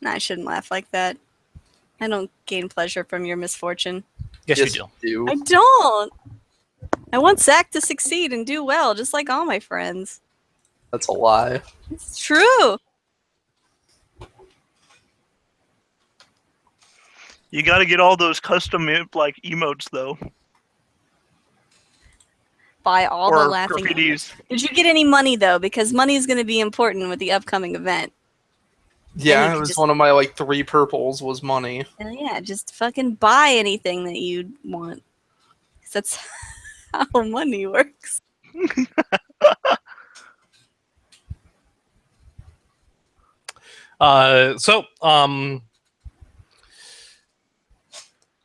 Nah, I shouldn't laugh like that. I don't gain pleasure from your misfortune. Yes, you do. I don't. I want Zach to succeed and do well, just like all my friends. That's a lie. It's true. You got to get all those custom like emotes though, Buy all the or laughing. graffitis. Did you get any money though? Because money is going to be important with the upcoming event. Yeah, it was one of my like 3 purples was money. Hell yeah, just fucking buy anything that you want. 'Cause that's how money works.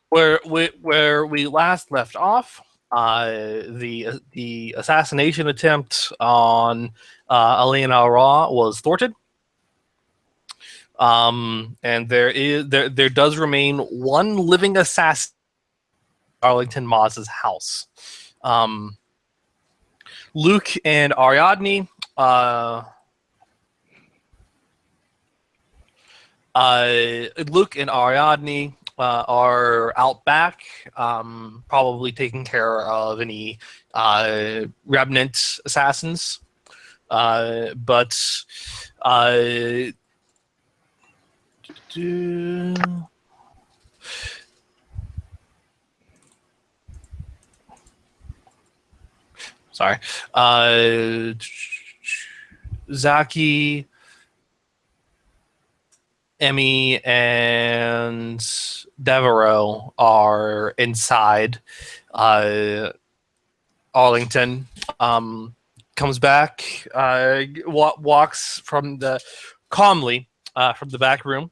Where we last left off, the assassination attempt on Elena Raw was thwarted. And there does remain one living assassin in Arlington Maz's house. Luke and Ariadne are out back, probably taking care of any remnant assassins. But sorry, Zaki, Emmy, and Devereaux are inside. Arlington comes back, walks calmly from the back room.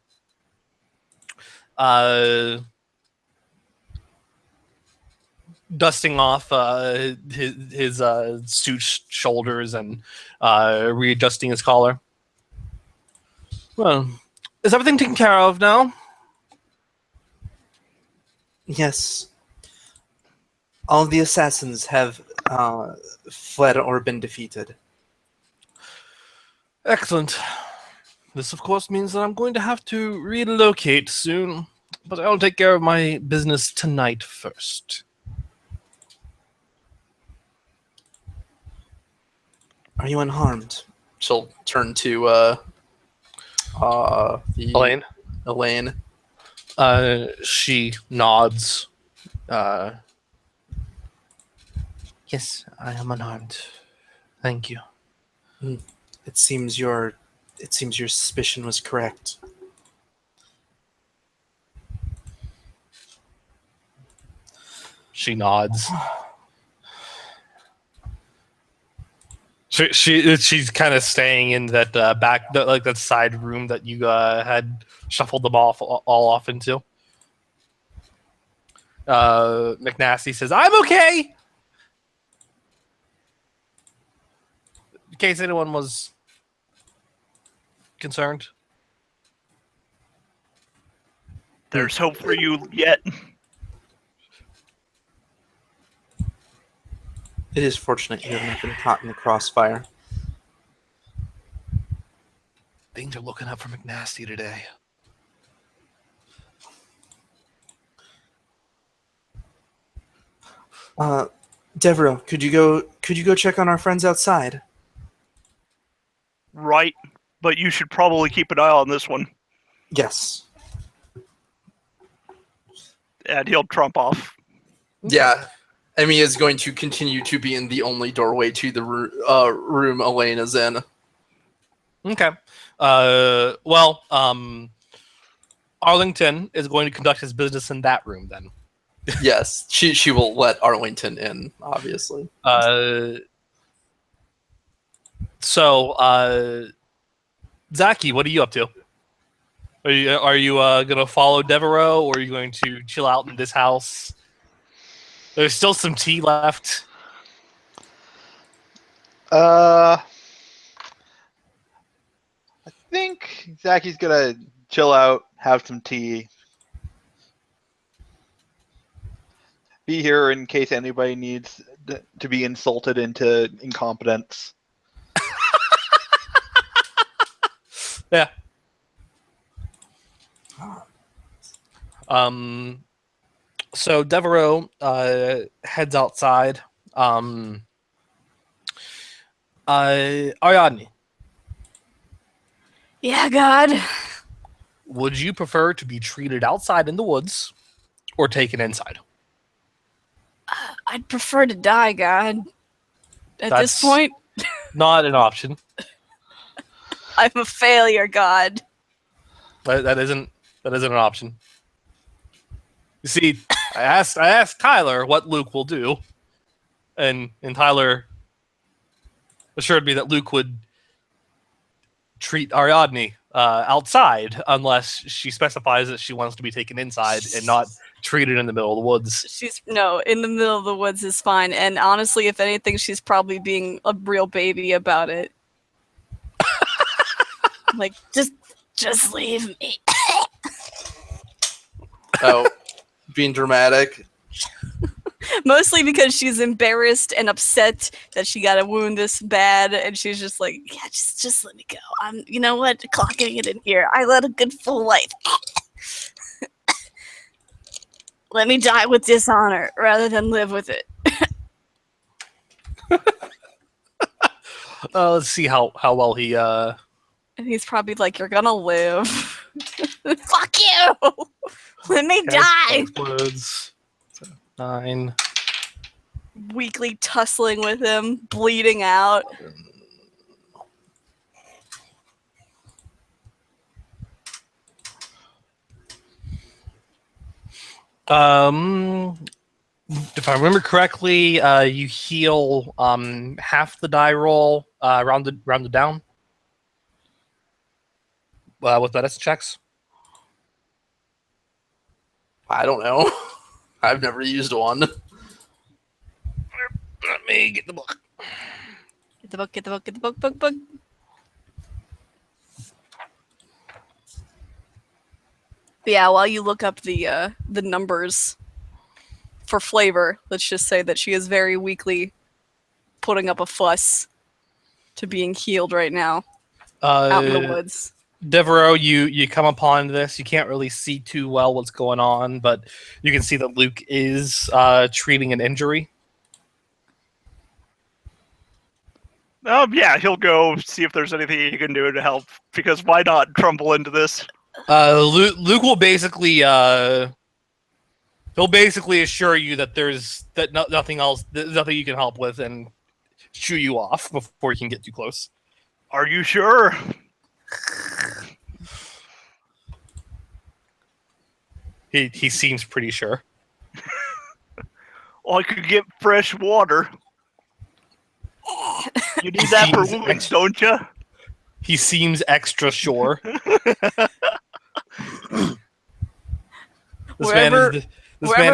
Dusting off his suit shoulders and readjusting his collar. Well, is everything taken care of now? Yes. All the assassins have fled or been defeated. Excellent. This, of course, means that I'm going to have to relocate soon, but I'll take care of my business tonight first. Are you unharmed? She'll turn to Elaine. Elaine. She nods. Yes, I am unharmed. Thank you. It seems your suspicion was correct. She nods. She's kind of staying in that back, that side room that you had shuffled them all off into. McNasty says, "I'm okay." In case anyone was concerned. There's hope for you yet. It is fortunate you haven't been caught in the crossfire. Things are looking up for McNasty today. Devereaux, could you go check on our friends outside? Right, but you should probably keep an eye on this one. Yes. And he'll trump off. Yeah. Emmy is going to continue to be in the only doorway to the room Elaine is in. Okay. Arlington is going to conduct his business in that room then. Yes, she will let Arlington in, obviously. Zaki, what are you up to? Are you gonna follow Devereaux, or are you going to chill out in this house? There's still some tea left. I think Zaki's gonna chill out, have some tea, be here in case anybody needs to be insulted into incompetence. Yeah. So Devereaux heads outside. Ariadne, Yeah, God. would you prefer to be treated outside in the woods or taken inside? I'd prefer to die, God. At this That's- point, Not an option. I'm a failure, God. That isn't an option. You see, I asked Tyler what Luke will do, and Tyler assured me that Luke would treat Ariadne outside unless she specifies that she wants to be taken inside and not treated in the middle of the woods. She's no, in the middle of the woods is fine. And honestly, if anything, she's probably being a real baby about it. Like, just leave me. Oh, being dramatic. Mostly because she's embarrassed and upset that she got a wound this bad, and she's just like, yeah, just let me go. I'm, you know what, clocking it in here. I led a good full life. Let me die with dishonor rather than live with it. Let's see how well he. And he's probably like, you're gonna live. Fuck you! Let me die! Explodes. 9. Weakly tussling with him, bleeding out. If I remember correctly, you heal half the die roll rounded down with medicine checks. I don't know. I've never used one. Let me get the book. Get the book. But yeah, while you look up the numbers for flavor, let's just say that she is very weakly putting up a fuss to being healed right now out in the woods. Devereaux, you come upon this. You can't really see too well what's going on, but you can see that Luke is treating an injury. Yeah, he'll go see if there's anything he can do to help. Because why not crumble into this? Luke will basically he'll basically assure you that there's nothing else, nothing you can help with, and shoo you off before you can get too close. Are you sure? He seems pretty sure. Well, I could get fresh water. You need that for Seems wounds, don't you? He seems extra sure. Wherever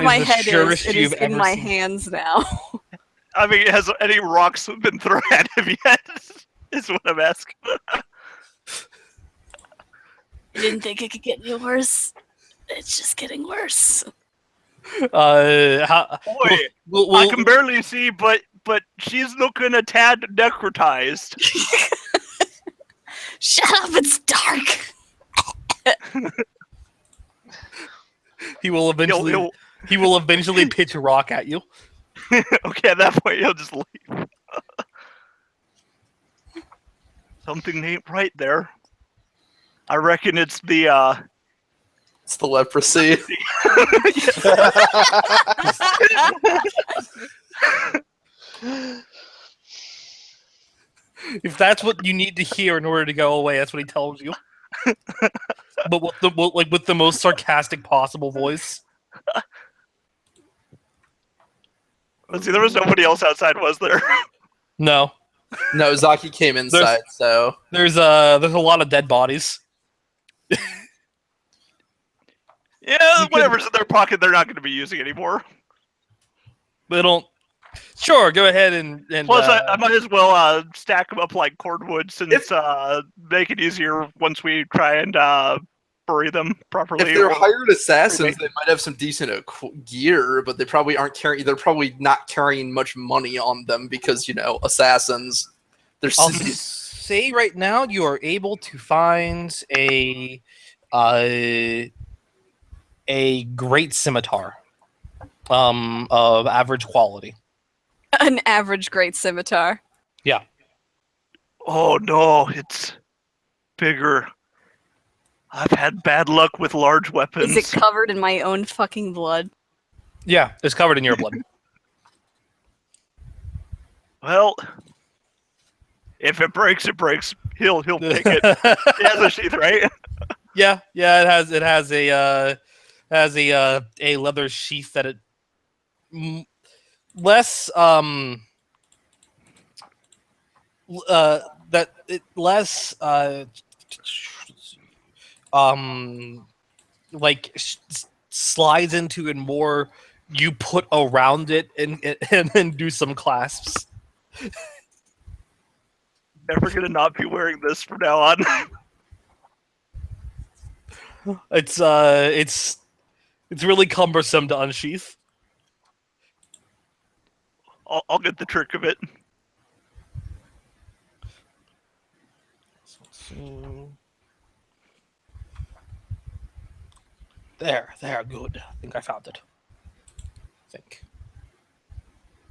my the head is, surest it you've is in ever my seen. hands now. I mean, has any rocks been thrown at him yet? Is what I'm asking. You didn't think it could get any worse? It's just getting worse. Boy, We'll- I can barely see, but she's looking a tad necrotized. Shut up, it's dark. he will eventually He'll- he will eventually pitch a rock at you. Okay, at that point, he'll just leave. Something ain't right there. I reckon it's the, It's the leprosy. If that's what you need to hear in order to go away, that's what he tells you. But with the most sarcastic possible voice. Let's see, there was nobody else outside, was there? No, No, Zaki came inside, so there's a lot of dead bodies. Yeah, whatever's in their pocket, they're not going to be using anymore. They don't. Sure, go ahead and Plus, I might as well stack them up like cordwood since make it easier once we try and bury them properly. if they're or- hired assassins, they might have some decent gear, but they probably aren't carrying. They're probably not carrying much money on them because assassins. They're I'll say right now you are able to find a a great scimitar of average quality. An average great scimitar. Yeah. Oh no, it's bigger. I've had bad luck with large weapons. Is it covered in my own fucking blood? Yeah, it's covered in your blood. Well, if it breaks, it breaks. He'll take it. It has a sheath, right? Yeah, it has a leather sheath that it less that it less like slides into and more you put around it and then do some clasps. Never gonna not be wearing this from now on. It's really cumbersome to unsheath. I'll get the trick of it. There, good. I think I found it.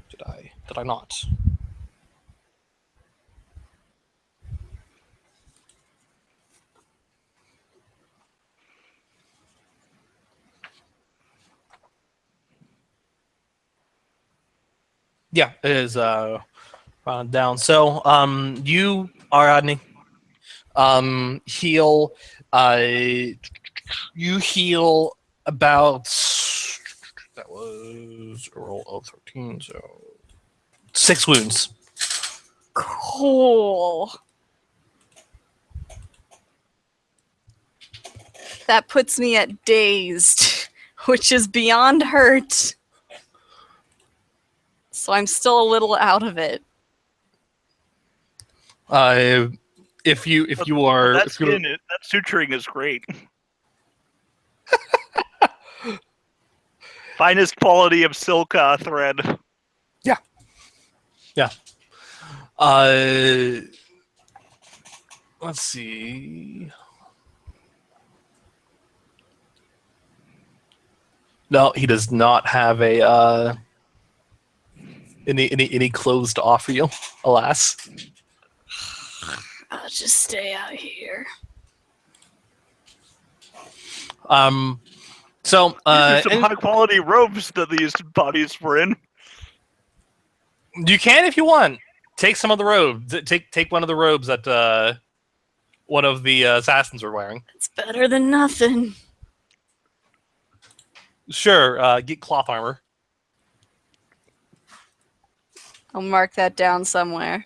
Did I not? Yeah, it is rounded down. So, you, Aradni, heal. You heal about. That was a roll of 13, so 6 wounds. Cool. That puts me at dazed, which is beyond hurt. So I'm still a little out of it. If you are That suturing is great. Finest quality of silk thread. Yeah. Let's see. No, he does not have a any clothes to offer you, alas. I'll just stay out here. So These are some high quality robes that these bodies were in. you can if you want. Take some of the robes. Take one of the robes that one of the assassins were wearing. It's better than nothing. Sure, get cloth armor. I'll mark that down somewhere.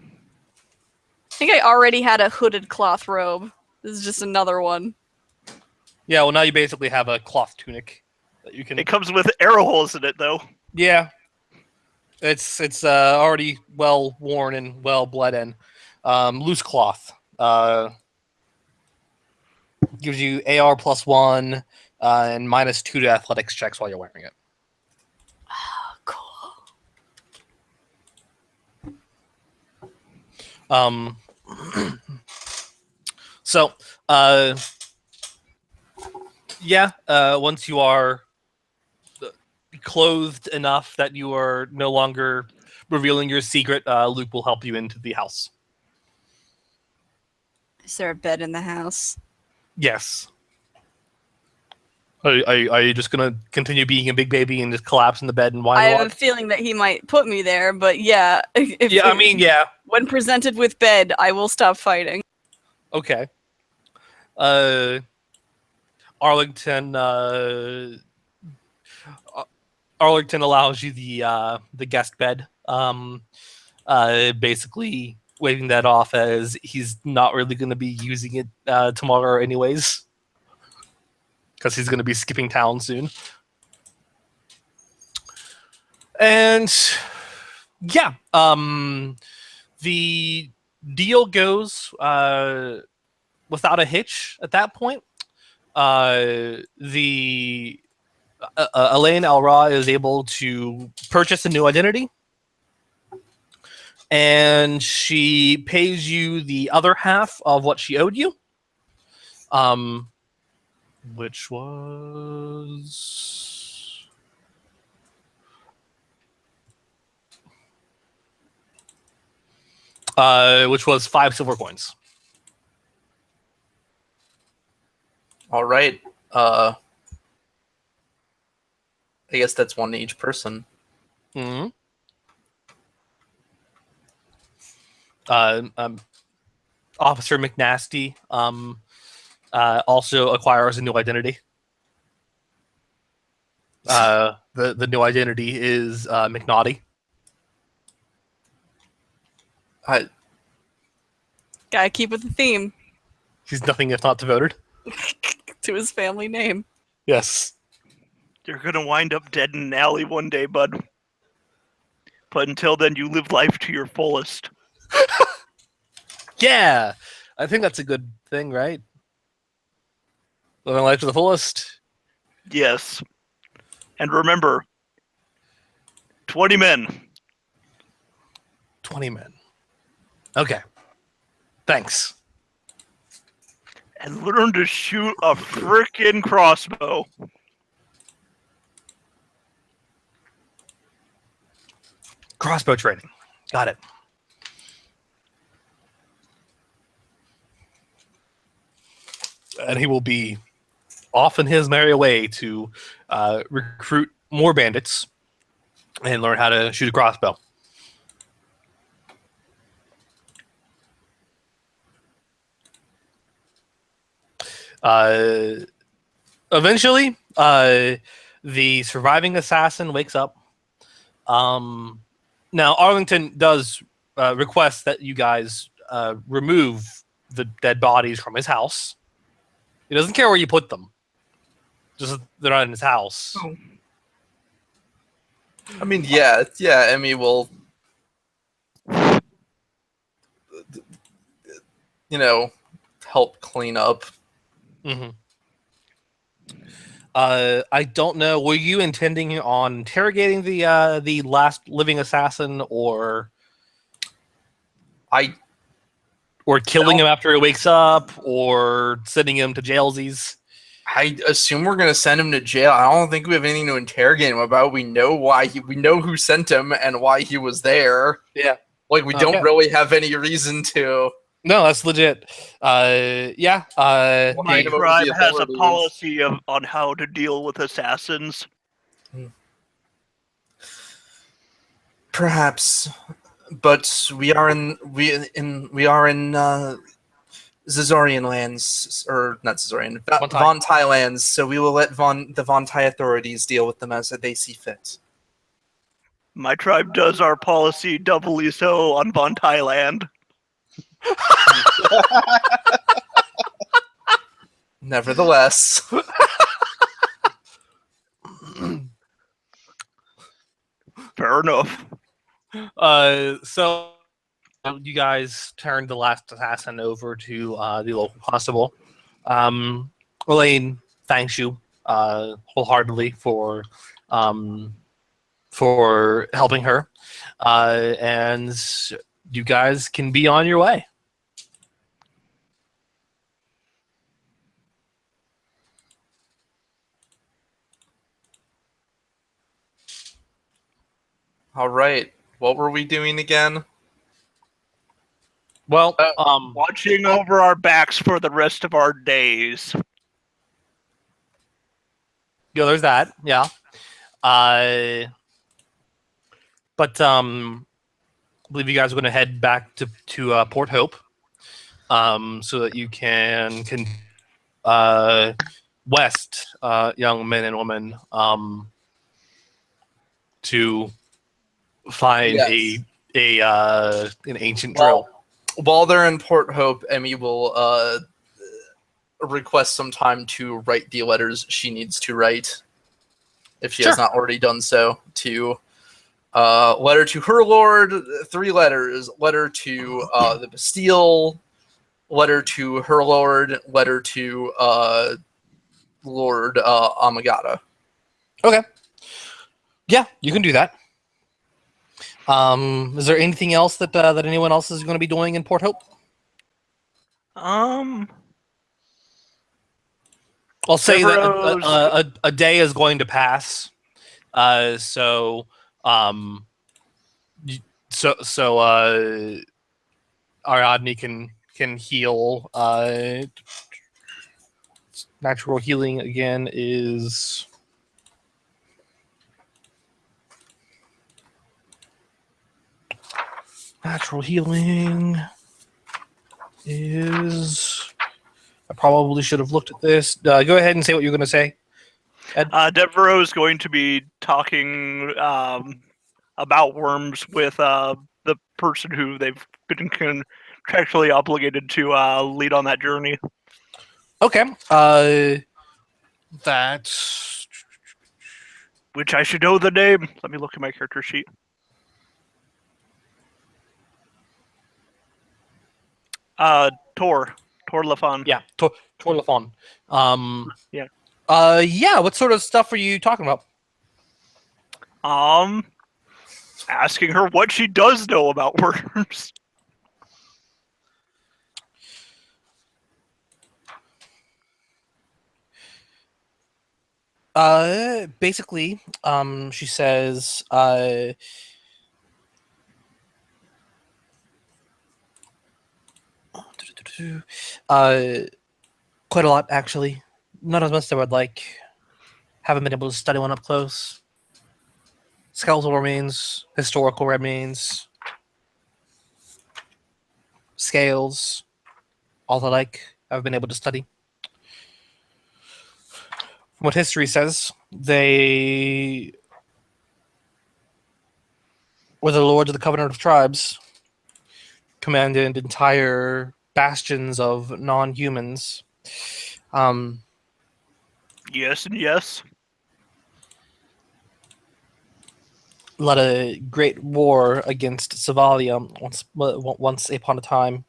I think I already had a hooded cloth robe. This is just another one. Yeah, well now you basically have a cloth tunic that you can. It comes with arrow holes in it, though. Yeah, it's already well worn and well bled in. Loose cloth gives you AR +1 and -2 to athletics checks while you're wearing it. Oh, cool. So, once you are clothed enough that you are no longer revealing your secret, Luke will help you into the house. Is there a bed in the house? Yes. Are you just gonna continue being a big baby and just collapse in the bed and whine I a have a lot? feeling that he might put me there, but yeah. Yeah. When presented with bed, I will stop fighting. Okay. Arlington allows you the guest bed. Basically waving that off as he's not really going to be using it tomorrow anyways, because he's going to be skipping town soon. And yeah, the deal goes without a hitch at that point. Elaine Elra is able to purchase a new identity, and she pays you the other half of what she owed you, which was which was 5 silver coins. All right. I guess that's one to each person. Mm-hmm. Officer McNasty also acquires a new identity. The new identity is McNaughty. Gotta keep with the theme He's nothing if not devoted. to his family name. Yes. You're gonna wind up dead in an alley one day, bud. But until then, you live life to your fullest. Yeah, I think that's a good thing, right? Living life to the fullest. Yes. And remember, 20 men. 20 men. Okay. Thanks. And learn to shoot a frickin' crossbow. Crossbow training. Got it. And he will be off in his merry way to recruit more bandits and learn how to shoot a crossbow. Eventually, the surviving assassin wakes up. Now, Arlington does request that you guys remove the dead bodies from his house. He doesn't care where you put them. Just they're not in his house. Oh. I mean, yeah, Emmy will, help clean up. Mm-hmm. I don't know. Were you intending on interrogating the last living assassin, or killing him after he wakes up, or sending him to jailsies? I assume we're gonna send him to jail. I don't think we have anything to interrogate him about. We know we know who sent him and why he was there. Yeah. Like we don't really have any reason to. No, that's legit. Yeah. My Hand him over to tribe the has a authorities. policy on how to deal with assassins. Perhaps, but we are in Zazorian lands, or not Zazorian, Von Tai lands. So we will let the Von Tai authorities deal with them as they see fit. My tribe does our policy doubly so on Von Thailand. Nevertheless, Fair enough. So you guys turned the last assassin over to the local constable. Elaine thanks you wholeheartedly for helping her, and you guys can be on your way. all right. What were we doing again? Well, Watching over our backs for the rest of our days. yeah, there's that. Yeah. But I believe you guys are going to head back to Port Hope, so that you can west, young men and women, to find an ancient drill. While they're in Port Hope, Emmy will request some time to write the letters she needs to write, if she has not already done so. To letter to her lord, 3 letters. Letter to the Bastille. Letter to her lord. Letter to Lord Amagata. Okay. Yeah, you can do that. Is there anything else that that anyone else is going to be doing in Port Hope? I'll say that a day is going to pass. So Ariadne can heal. Natural healing again is natural healing is. I probably should have looked at this. Go ahead and say what you're going to say, Ed. Devereaux is going to be talking about worms with the person who they've been contractually obligated to lead on that journey. Okay. That's Which I should know the name. Let me look at my character sheet. Tor Lafon. yeah, Tor Lafon. Yeah. Yeah. What sort of stuff are you talking about? Asking her what she does know about worms. Basically, she says, quite a lot actually. Not as much as I would like. Haven't been able to study one up close. Skeletal remains, historical remains, scales, all the like I've been able to study. From what history says, they were the lords of the Covenant of Tribes, commanded entire bastions of non-humans. Yes and yes. Led a great war against Savalia once upon a time.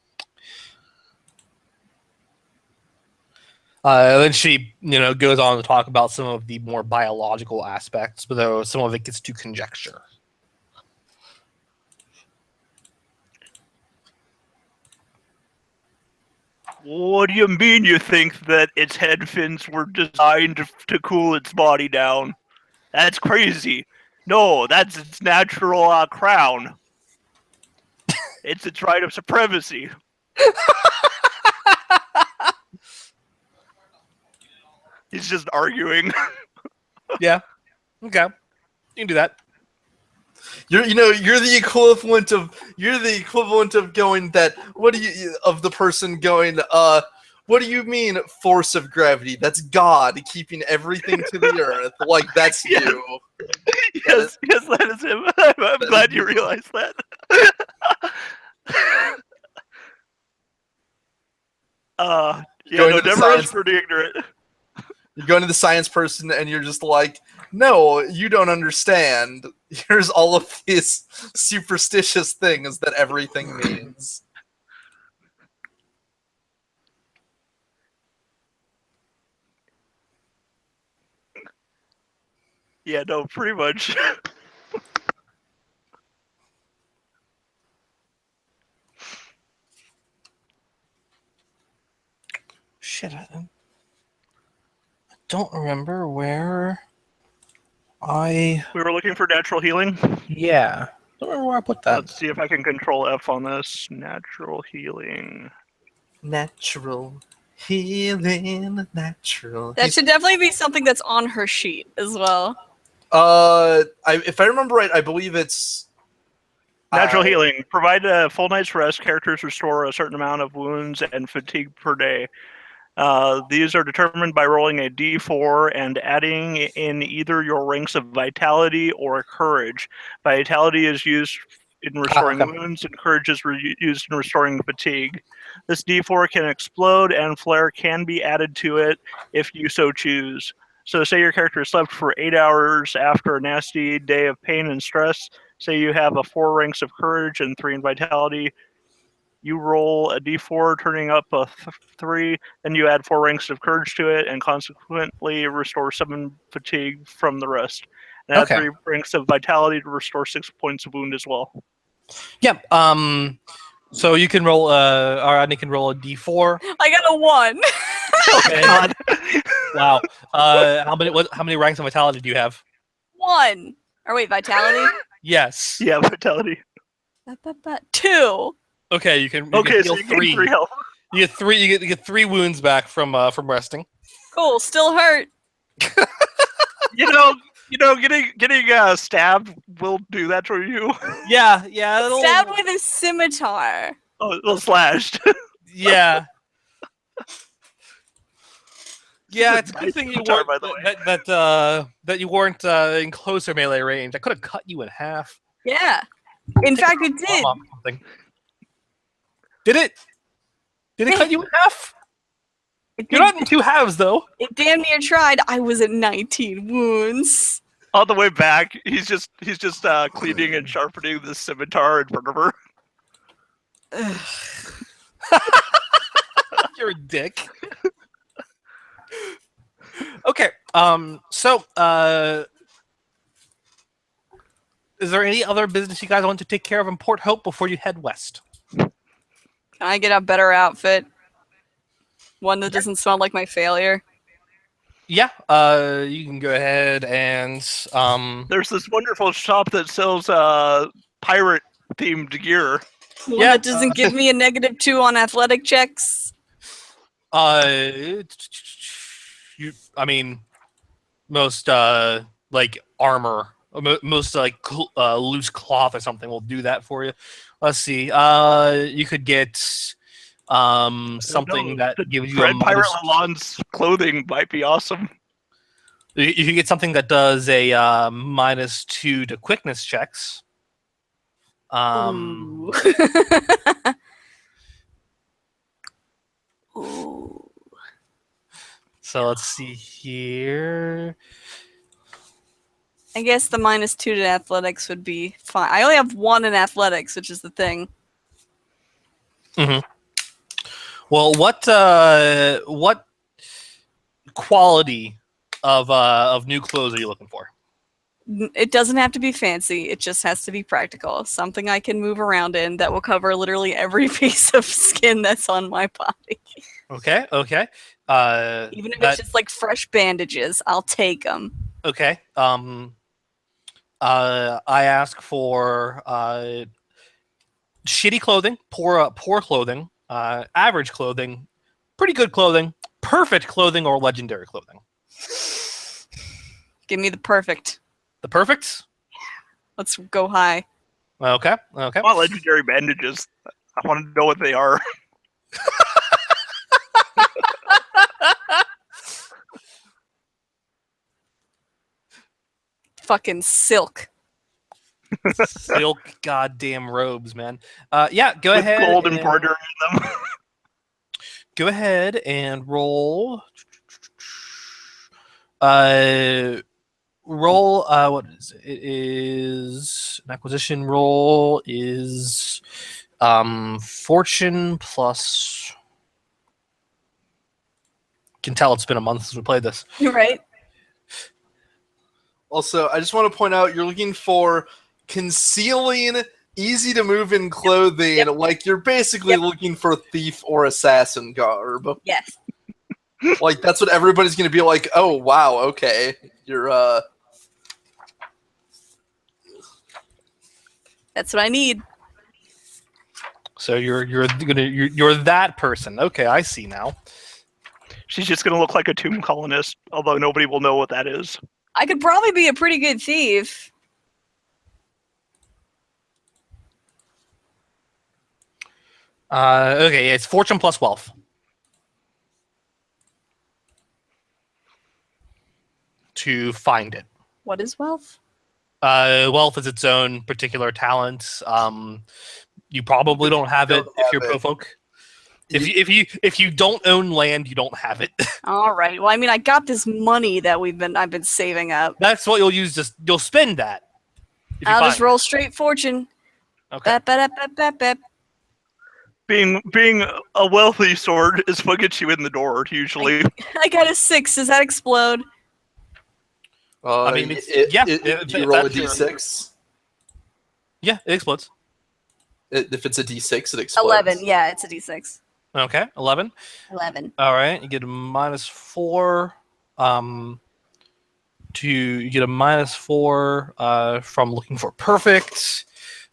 Then she, goes on to talk about some of the more biological aspects, but though some of it gets to conjecture. What do you mean you think that its head fins were designed to cool its body down? That's crazy. No, that's its natural crown. It's its right of supremacy. He's just arguing. Yeah. Okay. You can do that. You're the equivalent of going that of the person going what do you mean force of gravity? That's God keeping everything to the earth. Like that's Yes. you. Yes, that is him. I'm glad you realized that. Devereaux's pretty ignorant. You're going to the science person and you're just like, no, you don't understand. Here's all of these superstitious things that everything means. Yeah, no, pretty much. Shit, I don't remember where We were looking for natural healing. Yeah. Don't remember where I put that. Let's see if I can control F on this. Natural healing. Natural healing, natural. That should definitely be something that's on her sheet as well. If I remember right, I believe it's natural healing. Provide a full night's rest. Characters restore a certain amount of wounds and fatigue per day. These are determined by rolling a d4 and adding in either your ranks of vitality or courage. Vitality is used in restoring wounds, and courage is used in restoring fatigue. This d4 can explode, and flare can be added to it if you so choose. So say your character slept for 8 hours after a nasty day of pain and stress. Say you have 4 ranks of courage and 3 in vitality. You roll a d4, turning up a 3, then you add 4 ranks of courage to it, and consequently restore 7 fatigue from the rest. Add Okay. 3 ranks of vitality to restore 6 points of wound as well. Yeah. So you can roll. Rodney can roll a d4. I got a 1. Okay. God. Wow. How many ranks of vitality do you have? 1. Or wait, vitality? Yes. Yeah, vitality. 2. Okay. You can Okay, heal so you gain 3. 3 health. You get 3. You get 3 wounds back from resting. Cool, still hurt. You know, getting stabbed will do that to you. Yeah. Stabbed with a scimitar. Oh, well, slashed. Yeah. Yeah, it's a Nice good thing you scimitar, weren't by the way. that you weren't in closer melee range. I could have cut you in half. Yeah. In fact, it did. Arm off or something. Did it? Did it cut you in half? You're not in 2 halves though. It damn near tried. I was at 19 wounds. On the way back, he's just cleaning and sharpening the scimitar in front of her. You're a dick. Okay. So, is there any other business you guys want to take care of in Port Hope before you head west? Can I get a better outfit? One that doesn't smell like my failure. Yeah. You can go ahead and There's this wonderful shop that sells pirate themed gear. One Yeah, that doesn't give me a -2 on athletic checks. I mean, most like armor, most like loose cloth or something will do that for you. Let's see. You could get something that gives you a Red Pirate minus- Lalonde's clothing might be awesome. You can get something that does a -2 to quickness checks. Ooh. Ooh. So let's see here. I guess the -2 to athletics would be fine. I only have 1 in athletics, which is the thing. Well, what quality of new clothes are you looking for? It doesn't have to be fancy. It just has to be practical. Something I can move around in that will cover literally every piece of skin that's on my body. Okay. Even if it's just like fresh bandages, I'll take them. Okay. I ask for shitty clothing, poor clothing, average clothing, pretty good clothing, perfect clothing, or legendary clothing. Give me the perfect. The perfect? Let's go high. Okay. I want legendary bandages. I want to know what they are. Fucking silk. Silk goddamn robes, man. Yeah, go With ahead. gold and- embroidery in them. Go ahead and roll. Roll. What is it? It is an acquisition roll. Is fortune plus. Can tell it's been a month since we played this. You're right. Also, I just want to point out you're looking for concealing, easy to move in clothing. Yep. Like you're basically Yep. looking for thief or assassin garb. Yes. Like that's what everybody's gonna be like. Oh wow, okay, you're That's what I need. So you're that person. Okay, I see now. She's just going to look like a tomb colonist, although nobody will know what that is. I could probably be a pretty good thief. Okay, it's fortune plus wealth. To find it. What is wealth? Wealth is its own particular talent. You probably don't have it if you're pro folk. If you don't own land, you don't have it. All right. Well, I mean, I got this money that I've been saving up. That's what you'll use. You'll spend that. if you I'll just find roll straight fortune. it. Okay. Bap, bap, bap, bap, bap. Being a wealthy sword is what gets you in the door, usually. I got a 6. Does that explode? I mean, it's, do you roll a that's your- d6? Yeah, it explodes. If it's a d6, it explodes. 11. Yeah, it's a d6. Okay, 11. 11. All right, you get a -4. You get a -4 from looking for perfect,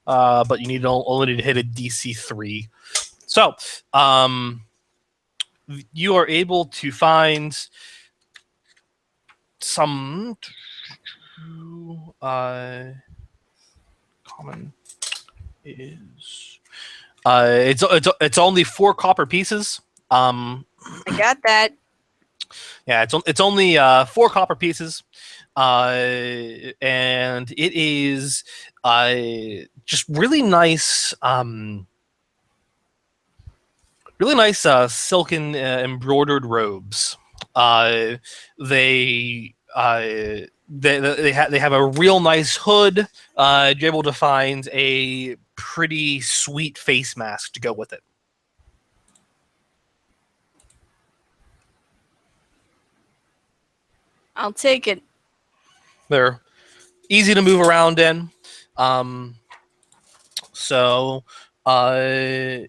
but you only need to hit a DC 3. So, you are able to find some common is it's only 4 copper pieces. I got that. Yeah, it's only 4 copper pieces, and it is just really nice, silken embroidered robes. They have a real nice hood. You're able to find a pretty sweet face mask to go with it. I'll take it. They're easy to move around in. So, for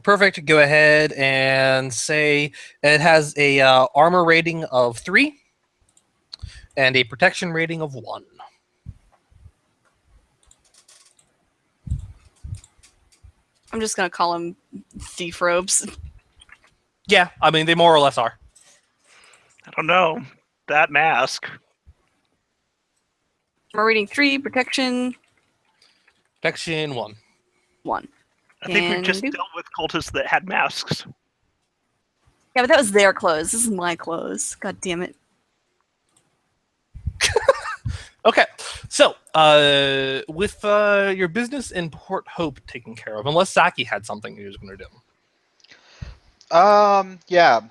perfect, go ahead and say it has a armor rating of 3 and a protection rating of 1. I'm just gonna call him thief robes. Yeah, I mean they more or less are. I don't know. That mask. We're reading 3, protection Protection 1. 1. I think we've just And- dealt with cultists that had masks. Yeah, but that was their clothes. This is my clothes. God damn it. Okay, so with your business in Port Hope taken care of, unless Saki had something he was going to do. Yeah.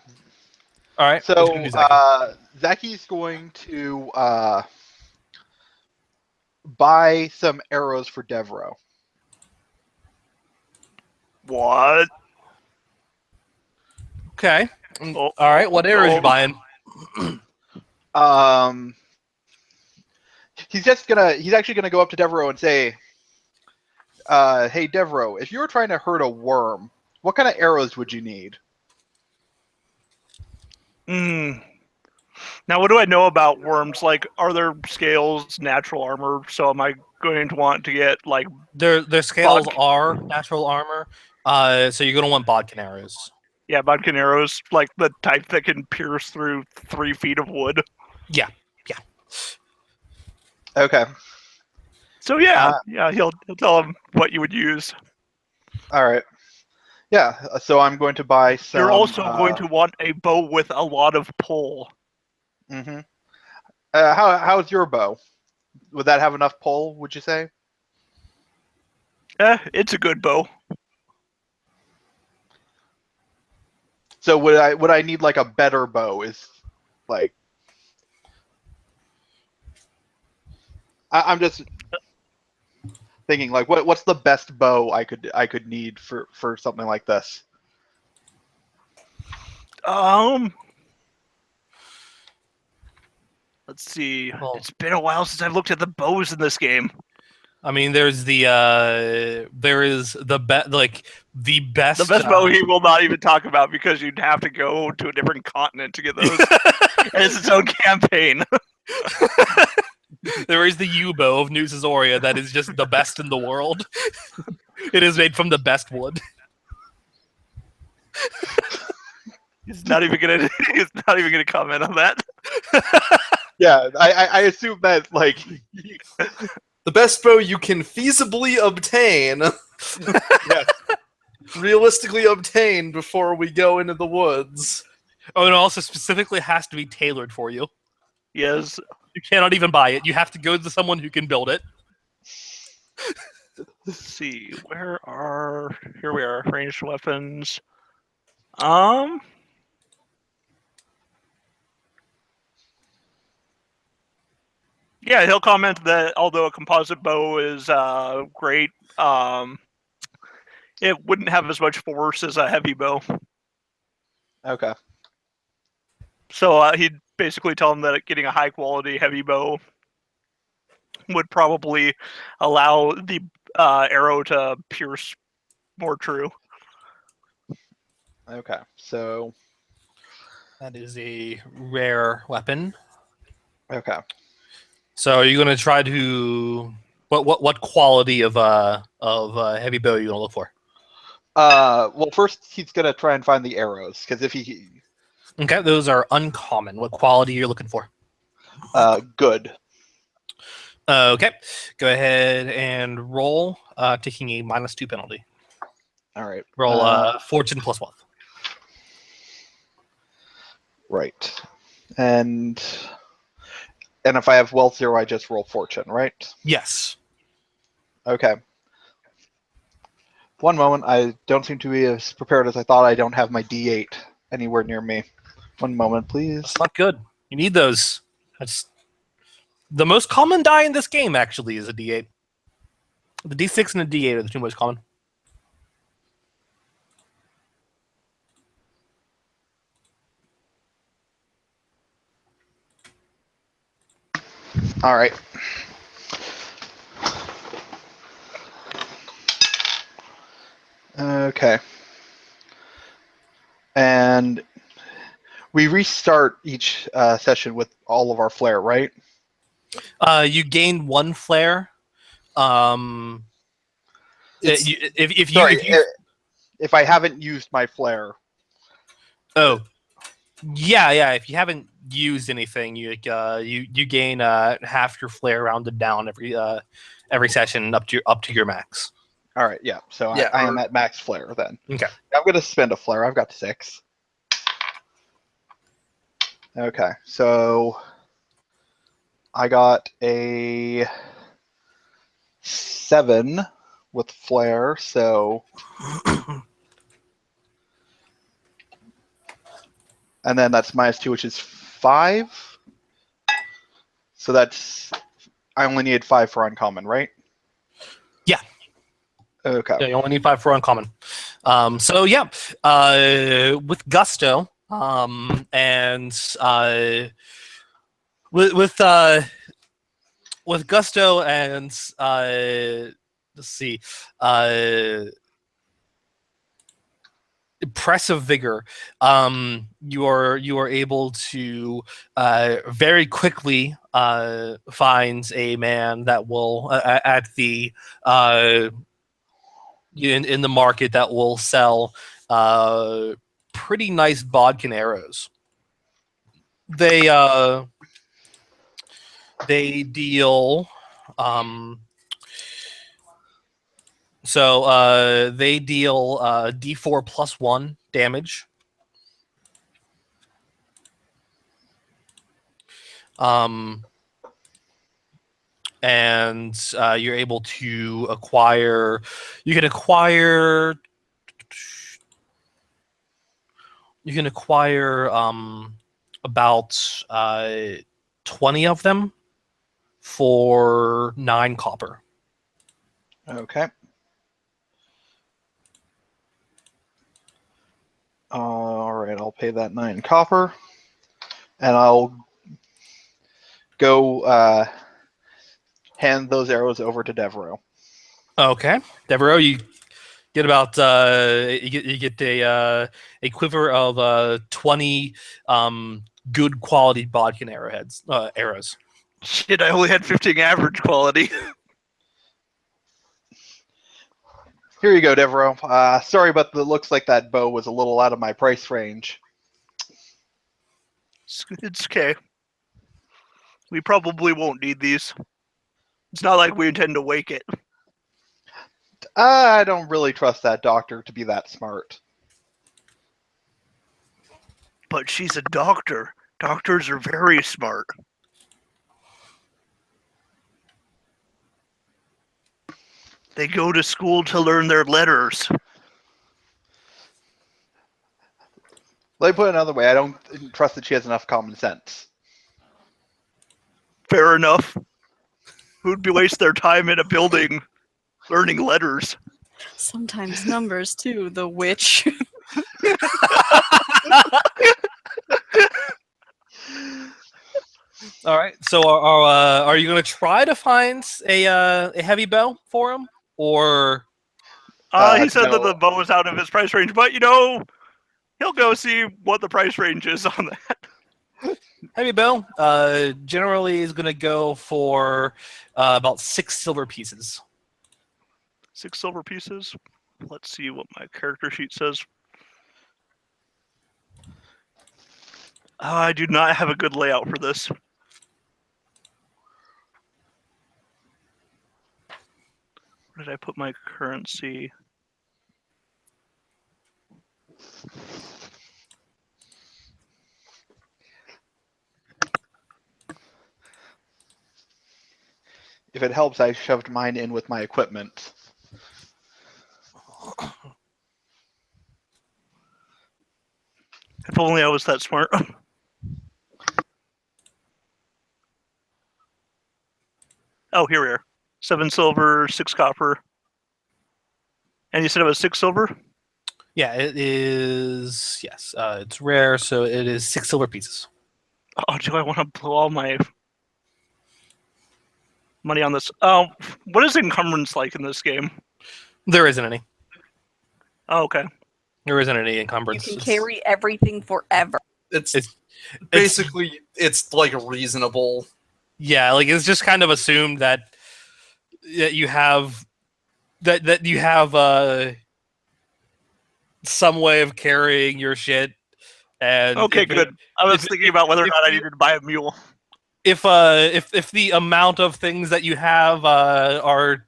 All right. So, what you gonna do, Zaki? Zaki's going to buy some arrows for Devro. What? Okay. Oh, All right. What arrows you buying? He's actually gonna go up to Devro and say, "Hey, Devro, if you were trying to hurt a worm, what kind of arrows would you need?" Now, what do I know about worms? Like, are there scales, natural armor? So, am I going to want to get like? Their scales Bodkin. are natural armor. So you're going to want bodkin arrows. Yeah, bodkin arrows, like the type that can pierce through 3 feet of wood. Yeah. Okay. So yeah, he'll tell him what you would use. All right. Yeah. So I'm going to buy some. You're also going to want a bow with a lot of pull. Mm-hmm. How's your bow? Would that have enough pull? Would you say? It's a good bow. So would I need like a better bow? Is like I'm just thinking like what's the best bow I could need for something like this? Let's see. Well- It's been a while since I've looked at the bows in this game. I mean, there is the best. The best bow he will not even talk about because you'd have to go to a different continent to get those. And it's its own campaign. There is the U-bow of New Caesarea that is just the best in the world. It is made from the best wood. He's not even gonna comment on that. Yeah, I assume that like The best bow you can feasibly obtain. yes. Realistically obtain before we go into the woods. Oh, and it also specifically has to be tailored for you. Yes. You cannot even buy it. You have to go to someone who can build it. Let's see. Here we are. Ranged weapons. Yeah, he'll comment that although a composite bow is great, it wouldn't have as much force as a heavy bow. Okay. So he'd basically tell him that getting a high quality heavy bow would probably allow the arrow to pierce more true. Okay, so That is a rare weapon. okay. So are you going to try to what quality of heavy bow are you going to look for? Well, first he's gonna try and find the arrows because if he Okay, those are uncommon. What quality you're looking for? good. Okay, go ahead and roll, taking a -2 penalty. All right. Roll fortune plus wealth. Right. And if I have wealth 0, I just roll fortune, right? Yes. Okay. One moment. I don't seem to be as prepared as I thought. I don't have my D8 anywhere near me. One moment, please. That's not good. You need those. That's the most common die in this game, actually, is a D8. The D6 and the D8 are the two most common. All right. Okay. And we restart each session with all of our flair, right? You gain 1 flare. It's- If I haven't used my flair. Oh, yeah. If you haven't used anything, you gain half your flare rounded down every session up to your max. All right, yeah. So Yeah, I am at max flare then. Okay. I'm going to spend a flare. I've got 6. Okay, so I got a 7 with flare, so and then that's -2, which is 5. So that's I only needed 5 for uncommon, right? Yeah. Okay. Yeah, you only need 5 for uncommon. So yeah, with gusto, and with gusto and let's see, impressive vigor, you are able to very quickly find a man that will at the in the market that will sell pretty nice bodkin arrows. They deal they deal D4 plus 1 damage. And you're able to acquire. You can acquire about 20 of them for 9 copper. Okay. All right, I'll pay that 9 copper, and I'll go hand those arrows over to Devereaux. Okay, Devereaux, you get about you get a quiver of 20 good quality bodkin arrows. Shit, I only had 15 average quality. Here you go, Devereaux. Sorry, but it looks like that bow was a little out of my price range. It's okay. We probably won't need these. It's not like we intend to wake it. I don't really trust that doctor to be that smart. But she's a doctor. Doctors are very smart. They go to school to learn their letters. Let me put it another way. I don't trust that she has enough common sense. Fair enough. Who'd be waste their time in a building learning letters? Sometimes numbers too, the witch. So are you going to try to find a heavy bow for him, or He said no. that the bow was out of his price range, but he'll go see what the price range is on that. heavy bow? Generally is going to go for about 6 silver pieces. 6 silver pieces. Let's see what my character sheet says. I do not have a good layout for this. Where did I put my currency? If it helps, I shoved mine in with my equipment. If only I was that smart. Oh, here we are. 7 silver, 6 copper. And you said it was 6 silver? Yeah, it is. Yes, it's rare, so it is 6 silver pieces. Oh, do I want to blow all my money on this? What is encumbrance like in this game? There isn't any. Oh, okay. There isn't any You encumbrance. can It's- carry everything forever. It's It's- basically it's like reasonable. Yeah, like it's just kind of assumed that you have that you have some way of carrying your shit. And Okay, if it- good. I was if- thinking about whether or if not I you- needed to buy a mule. if the amount of things that you have are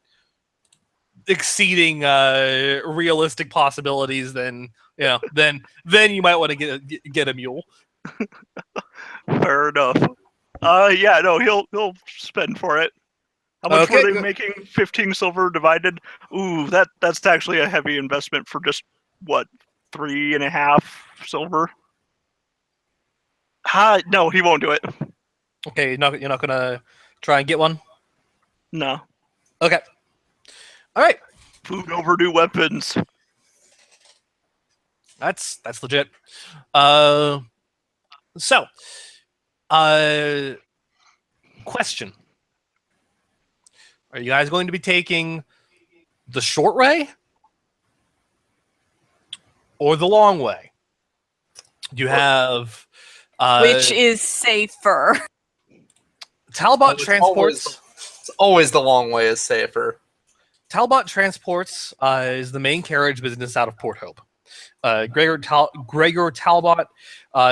exceeding realistic possibilities, then then you might want to get a mule. Fair enough. Yeah, no, he'll spend for it. How much Okay, were they good. making? 15 silver divided. Ooh, that's actually a heavy investment for just what, 3.5 silver. No, he won't do it. Okay, you're not gonna try and get one. No. Okay. All right. Food over new weapons. That's legit. So, question: are you guys going to be taking the short way or the long way? You have Which is safer. Talbot It's Transports. It's always the long way is safer. Talbot Transports is the main carriage business out of Port Hope. Gregor Talbot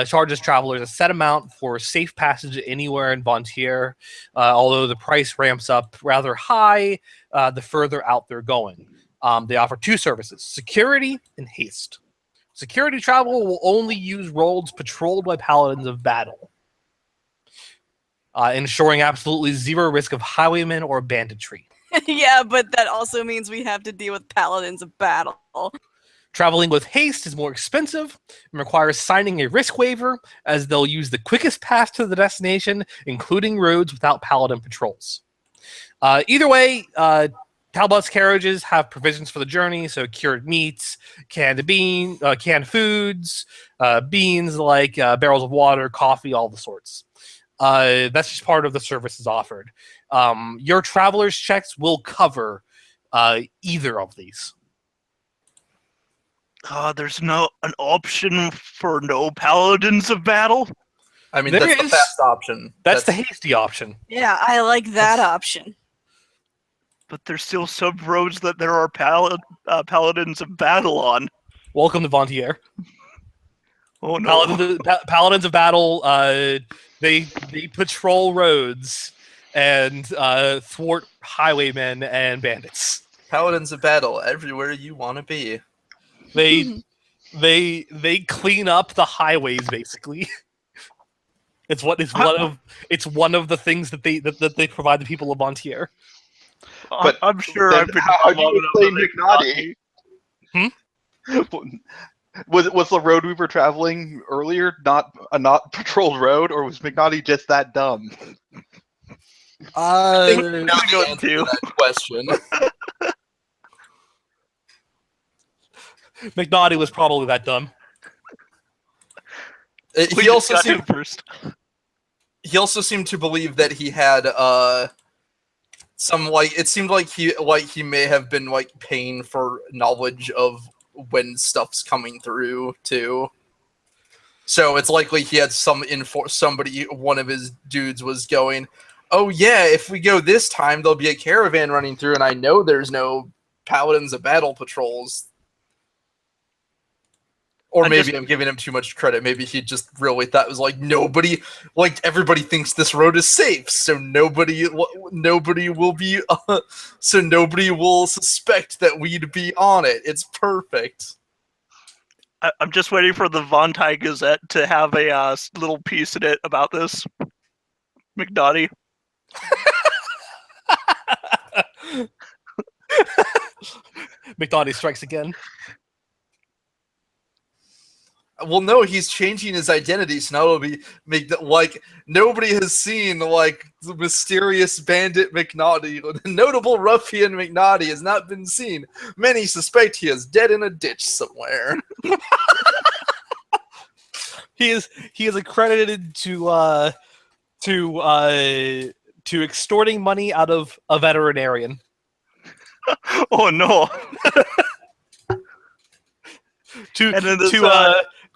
charges travelers a set amount for safe passage anywhere in Vontier, although the price ramps up rather high the further out they're going. They offer 2 services, security and haste. Security travel will only use roads patrolled by paladins of battle, ensuring absolutely zero risk of highwaymen or banditry. Yeah, but that also means we have to deal with paladins of battle. Traveling with haste is more expensive and requires signing a risk waiver, as they'll use the quickest path to the destination, including roads without paladin patrols. Either way, Talbot's carriages have provisions for the journey, so cured meats, canned foods, beans like barrels of water, coffee, all the sorts. That's just part of the services offered. Your traveler's checks will cover either of these. There's an option for no paladins of battle. I mean, There that's the is- fast option. That's the hasty option. Yeah, I like that option. But there's still sub roads that there are paladins of battle on. Welcome to Vontier. Oh no! Paladins of battle. They patrol roads and thwart highwaymen and bandits. Paladins of battle everywhere you want to be. They clean up the highways basically. It's one of the things that they provide the people of Vontier. But I'm sure then I've been how gone do you long enough explain that they Mignati? Was the road we were traveling earlier not a not patrolled road, or was Mignati just that dumb? I think I'm now gonna go the answer to to- that question. McNaughty was probably that dumb. We He also just got seemed him first. he also seemed to believe that he had some like it seemed like he may have been like paying for knowledge of when stuff's coming through too. So it's likely he had some info. Somebody, one of his dudes, was going, "Oh yeah, if we go this time, there'll be a caravan running through, and I know there's no paladins of battle patrols." Or maybe I'm giving him too much credit. Maybe he just really thought it was like nobody, like everybody thinks this road is safe, so nobody will be, so nobody will suspect that we'd be on it. It's perfect. I'm just waiting for the Von Tai Gazette to have a little piece in it about this. McNaughty. McNaughty strikes again. Well, no, he's changing his identity, so now it'll be like nobody has seen like the mysterious bandit McNaughty. The notable ruffian McNaughty has not been seen. Many suspect he is dead in a ditch somewhere. He is accredited to extorting money out of a veterinarian. Oh no!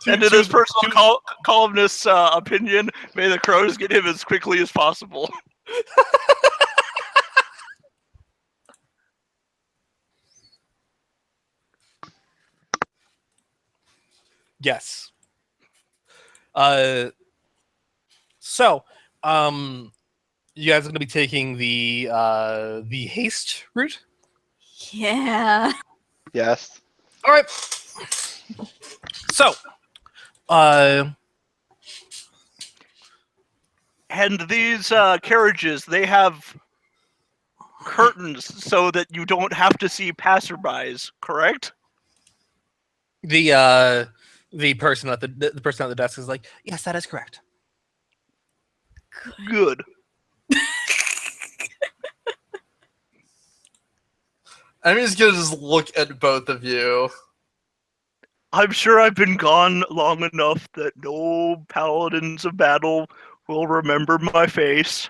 And in his personal columnist's opinion, may the crows get him as quickly as possible. Yes. So, you guys are going to be taking the haste route? Yeah. Yes. All right. So, and these carriages, they have curtains so that you don't have to see passerbys, correct? the person at the person at the desk is like, yes, that is correct. Good. I'm just gonna look at both of you. I'm sure I've been gone long enough that no paladins of battle will remember my face.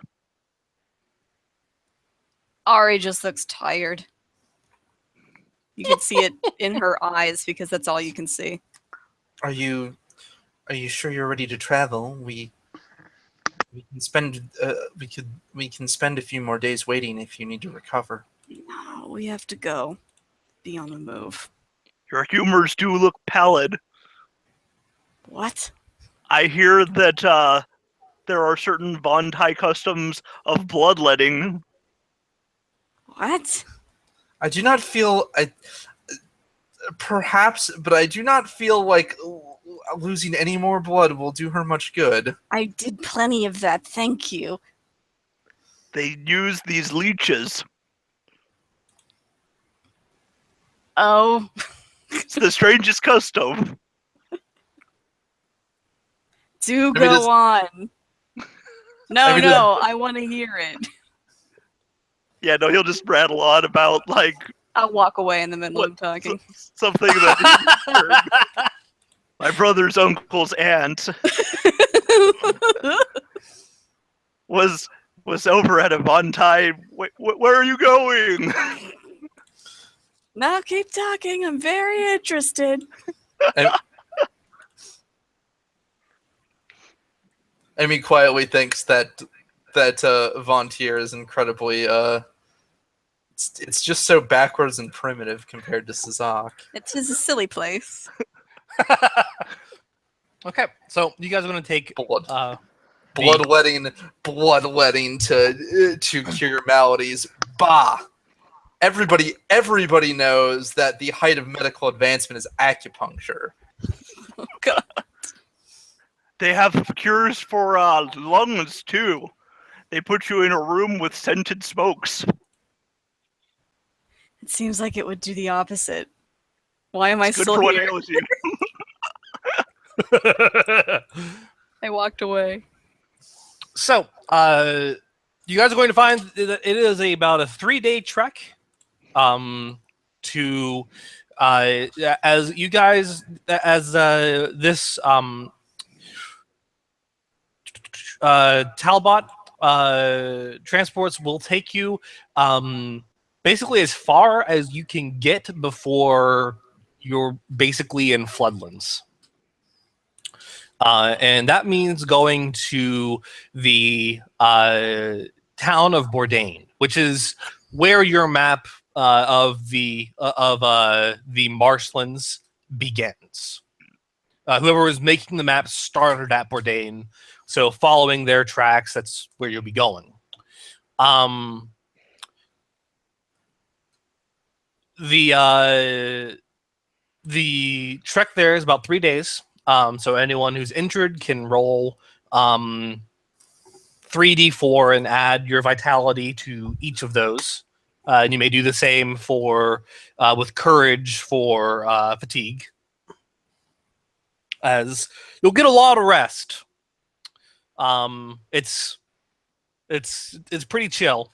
Ari just looks tired. You can see it in her eyes because that's all you can see. Are you sure you're ready to travel? We can spend we can spend a few more days waiting if you need to recover. No, we have to go. Be on the move. Your humors do look pallid. What? I hear that there are certain Von Tai customs of bloodletting. What? I do not feel perhaps, but I do not feel like losing any more blood will do her much good. I did plenty of that, thank you. They use these leeches. Oh. It's the strangest custom. Do go on. No, I want to hear it. Yeah, no, he'll just rattle on about, like... I'll walk away in the middle of talking. Something that he heard. My brother's uncle's aunt was over at a Von Tai. Where are you going? No, keep talking. I'm very interested. Amy quietly thinks that Von Tier is incredibly it's just so backwards and primitive compared to Sazak. It is a silly place. Okay, so you guys are going to take bloodletting to cure your maladies. Bah! Everybody knows that the height of medical advancement is acupuncture. Oh, God. They have cures for lungs too. They put you in a room with scented smokes. It seems like it would do the opposite. Why am I Good still for what here? ails you. I walked away. So, you guys are going to find that it is about a 3-day trek. To as you guys this Talbot transports will take you basically as far as you can get before you're basically in Floodlands. And that means going to the town of Bourdain, which is where your map of the marshlands begins. Whoever was making the map started at Bourdain, so following their tracks, that's where you'll be going. The trek there is about 3 days. So anyone who's injured can roll 3d4 and add your vitality to each of those. And you may do the same for with courage for fatigue. As you'll get a lot of rest. It's pretty chill.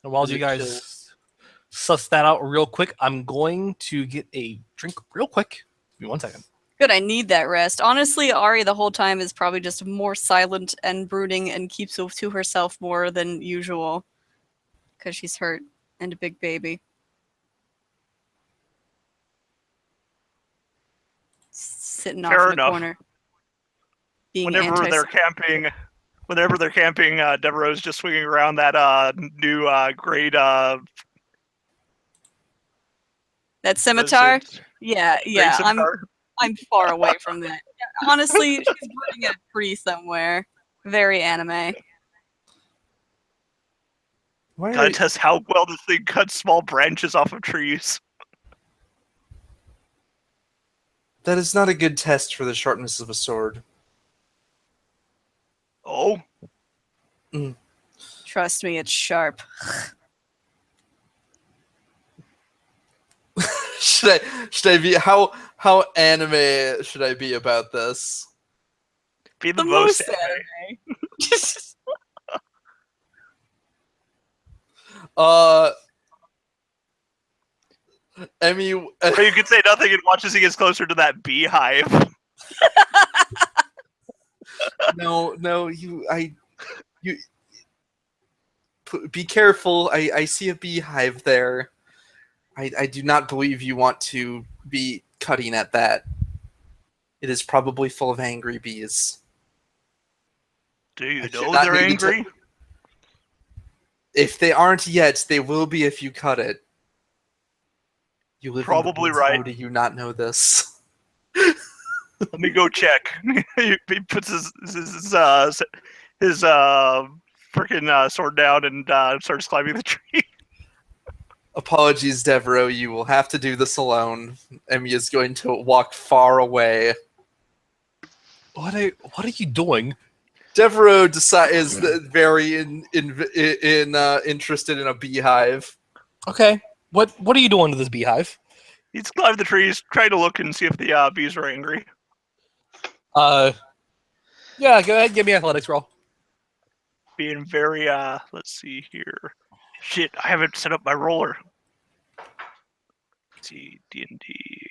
And while you guys suss that out real quick, I'm going to get a drink real quick. Give me 1 second. Good, I need that rest. Honestly, Ari the whole time is probably just more silent and brooding and keeps it to herself more than usual. Because she's hurt and a big baby. Sitting off Fair in the enough. corner. Being Whenever they're camping, Devereaux's just swinging around that new great that scimitar? Yeah, I'm far away from that. Honestly, she's putting a tree somewhere. Very anime. Gotta test how well this thing cuts small branches off of trees. That is not a good test for the sharpness of a sword. Oh, Trust me, it's sharp. Should I be how anime should I be about this? be the The most most anime. Emmy, Or you could say nothing and watch as he gets closer to that beehive. no, be careful. I see a beehive there. I do not believe you want to be cutting at that. It is probably full of angry bees. Do you I should know not they're need to angry? If they aren't yet, they will be if you cut it. You live Probably in the woods. right. How do you not know this? Let me go check. He puts his freaking sword down and starts climbing the tree. Apologies, Devereaux. You will have to do this alone. Emmy is going to walk far away. What are you doing? Devereaux is very interested in a beehive. Okay. What are you doing to this beehive? He's climbing the trees, trying to look and see if the bees are angry. Yeah, go ahead, give me an athletics roll. Being very let's see here. Shit, I haven't set up my roller. Let's see, D&D.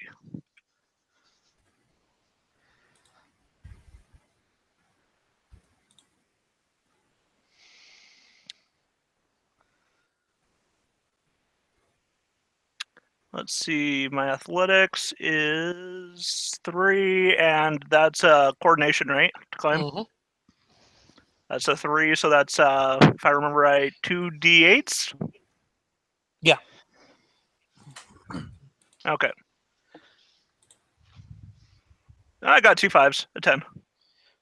Let's see, my athletics is 3, and that's coordination, right? To climb. Mhm. That's a 3, so that's if I remember right, 2d8s. Yeah. Okay. I got 2 5s, a 10.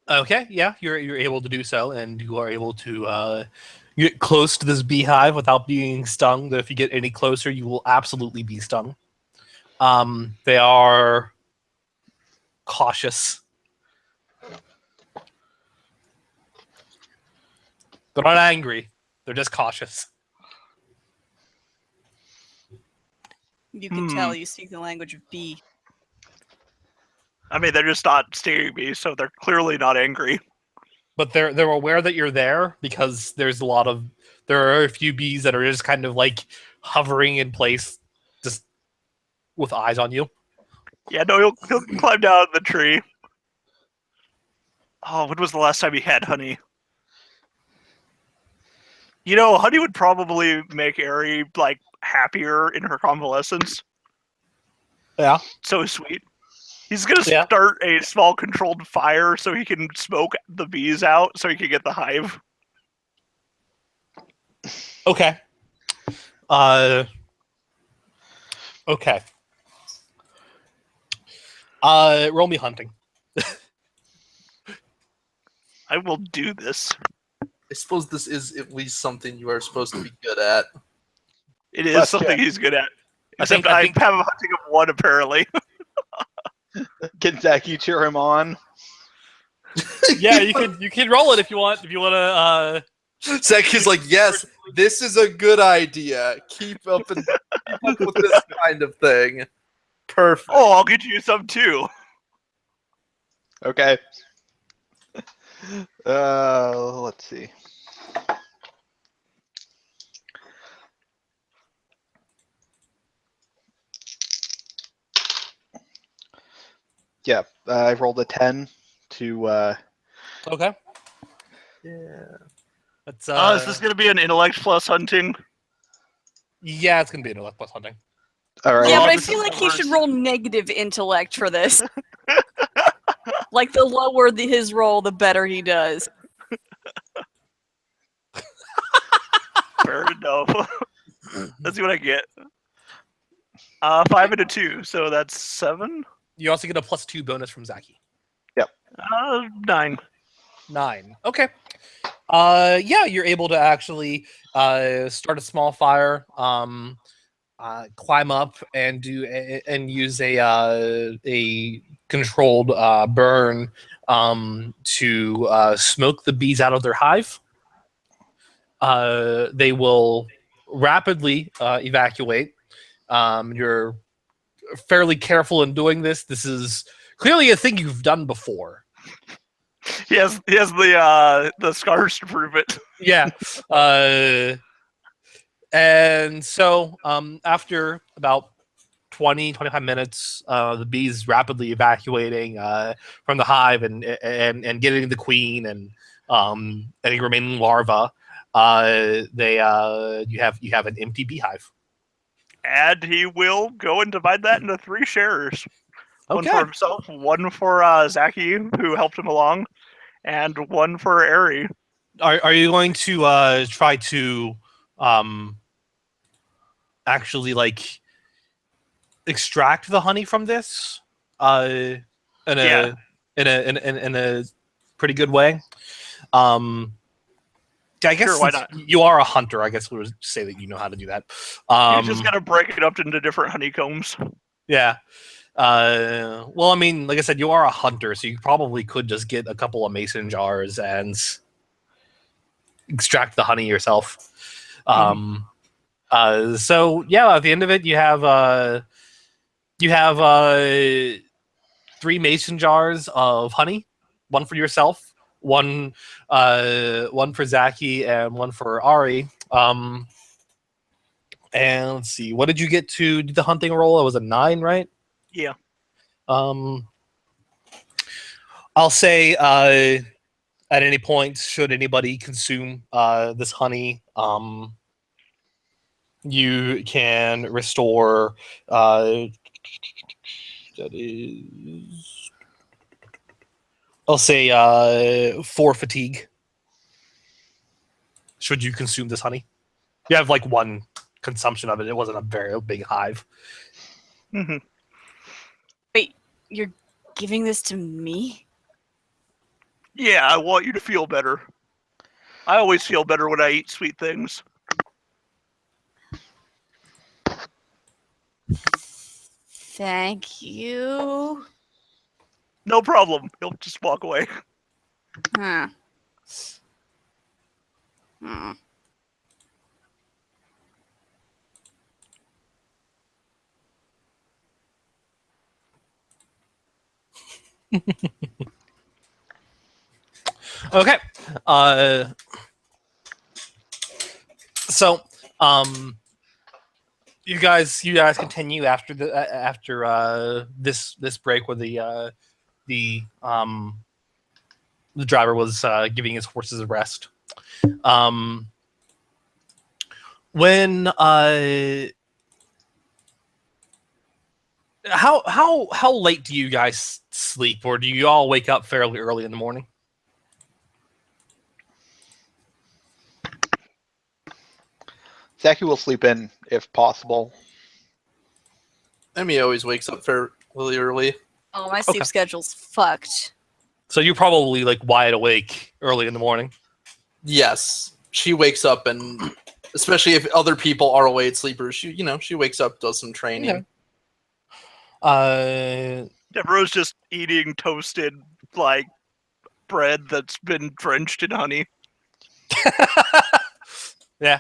Okay, yeah, you're able to do so, and you are able to get close to this beehive without being stung. Though if you get any closer, you will absolutely be stung. They are cautious. They're not angry. They're just cautious. You can tell you speak the language of bee. I mean, they're just not stinging me, so they're clearly not angry. but they're aware that you're there because there are a few bees that are just kind of like hovering in place, just with eyes on you. Yeah, no, he'll climb down the tree. Oh, when was the last time he had honey? You know, honey would probably make Eri like happier in her convalescence. Yeah. So sweet. He's gonna Yeah. start a small controlled fire so he can smoke the bees out so he can get the hive. Okay. Okay. Roll me hunting. I will do this. I suppose this is at least something you are supposed to be good at. It is Let's something check. he's good at. I Except think- I I think- have a hunting of 1 apparently. Can Zachy cheer him on? Yeah, you can roll it if you want. If you want to. Zach is like, yes, this is a good idea. Keep up with this kind of thing. Perfect. Oh, I'll get you some too. Okay. Let's see. Yeah, I rolled a 10 to. Okay. Yeah. That's Is this gonna be an intellect plus hunting? yeah, it's gonna be an intellect plus hunting. All right. Yeah, but I this feel is like the he should worst. roll negative intellect for this. Like the lower his roll, the better he does. Fair enough. Let's see what I get. 5 and a 2, so that's 7. You also get a +2 bonus from Zaki. 9. 9. Okay. Yeah, you're able to actually start a small fire, climb up and use a controlled burn to smoke the bees out of their hive. They will rapidly evacuate. You're fairly careful in doing this. This is clearly a thing you've done before. He has the scars to prove it. Yeah. And so after about 20-25 minutes, the bees rapidly evacuating from the hive and getting the queen and any remaining larvae, you have an empty beehive. And he will go and divide that into 3 sharers. One Okay. for himself, one for Zaki, who helped him along, and one for Eri. Are you going to try to actually like extract the honey from this in Yeah. a pretty good way? I guess Sure, why since not? you are a hunter, I guess we would say that you know how to do that. You just gotta break it up into different honeycombs. Yeah. Well, I mean, like I said, you are a hunter, so you probably could just get a couple of mason jars and extract the honey yourself. So yeah, at the end of it, you have 3 mason jars of honey, one for yourself, one for Zaki, and one for Ari. And let's see, what did you get to do the hunting roll? It was a 9, right? Yeah. I'll say at any point, should anybody consume this honey, you can restore that is, I'll say 4 fatigue. Should you consume this honey? You have like 1 consumption of it. It wasn't a very big hive. hmm Wait, you're giving this to me? Yeah, I want you to feel better. I always feel better when I eat sweet things. Thank you. No problem. He'll just walk away. Huh. Hmm. Okay. So, you guys continue after this break where the driver was giving his horses a rest. When how late do you guys sleep, or do you all wake up fairly early in the morning? Zaki will sleep in if possible. Emmy always wakes up fairly early. Oh, my sleep Okay. schedule's fucked. So you're probably like wide awake early in the morning. Yes, she wakes up, and especially if other people are awake sleepers, she wakes up, does some training. Okay. Devereaux's just eating toasted like bread that's been drenched in honey. Yeah.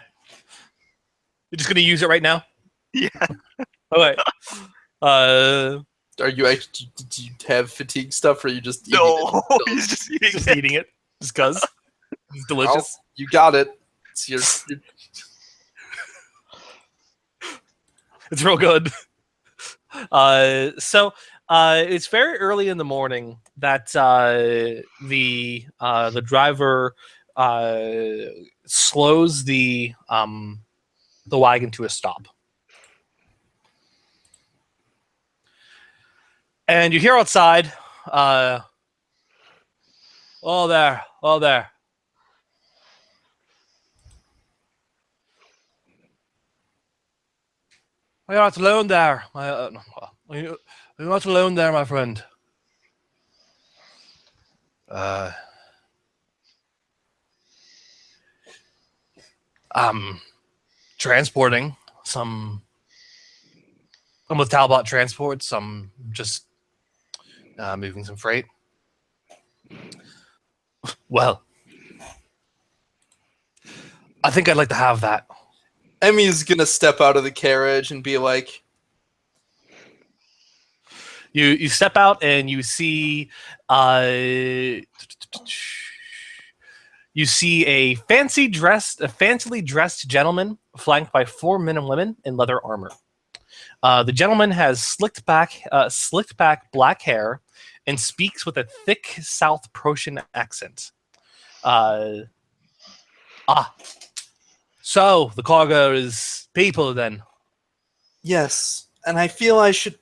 You're just gonna use it right now? Yeah. Okay. Are you actually? Do you have fatigue stuff, or are you just eating No, it? he's just eating Just it. eating it. Just cause. It's delicious. Well, you got it. It's your It's real good. So it's very early in the morning that the driver slows the wagon to a stop, and you hear outside, "Oh there, oh there." You're not alone there. You're not alone there, my friend. Transporting some with Talbot Transport, some just moving some freight. Well, I think I'd like to have that. Emmy's gonna step out of the carriage and be like, You step out and you see a fancily dressed gentleman flanked by 4 men and women in leather armor. The gentleman has slicked back black hair and speaks with a thick South Prussian accent. So the cargo is people then. "Yes," and I feel I should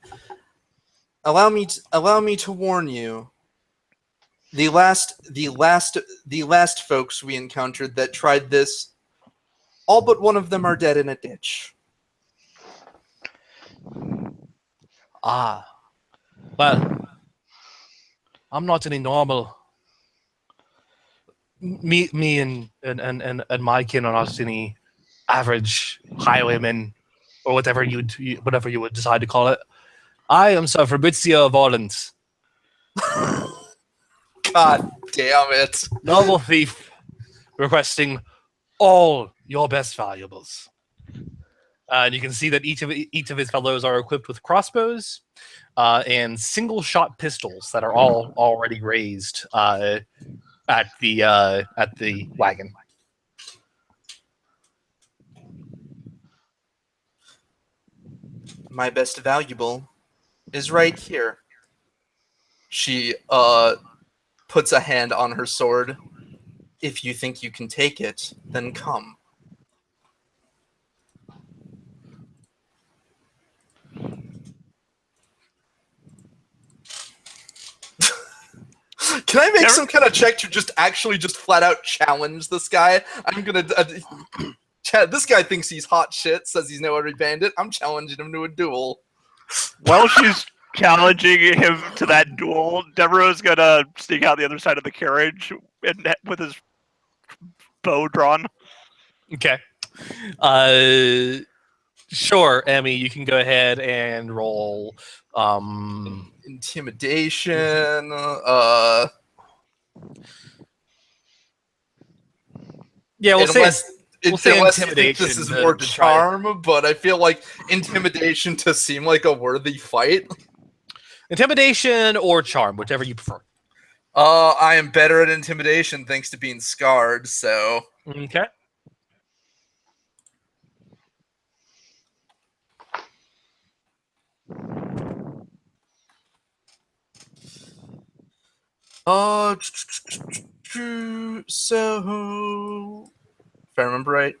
allow me to warn you. The last folks we encountered that tried this, all but one of them are dead in a ditch. Well, I'm not any normal. Me and my kin are not any average highwaymen or whatever you would decide to call it. I am Sir Fabrizio of Orleans, God damn it! noble thief, requesting all your best valuables. And you can see that each of his fellows are equipped with crossbows and single-shot pistols that are all already raised at the wagon. My best valuable is right here. She puts a hand on her sword. If you think you can take it, then come. Can I make some kind of check to just flat out challenge this guy? I'm gonna. This guy thinks he's hot shit, says he's no every bandit. I'm challenging him to a duel. While she's challenging him to that duel, Devereaux's gonna sneak out the other side of the carriage with his bow drawn. Okay. Sure, Emmy, you can go ahead and roll. Intimidation. Yeah, we'll say unless you think intimidation, this is the- more the try. charm, but I feel like intimidation to seem like a worthy fight. intimidation or charm, whichever you prefer. I am better at intimidation thanks to being scarred, so... Okay. So... If I remember right.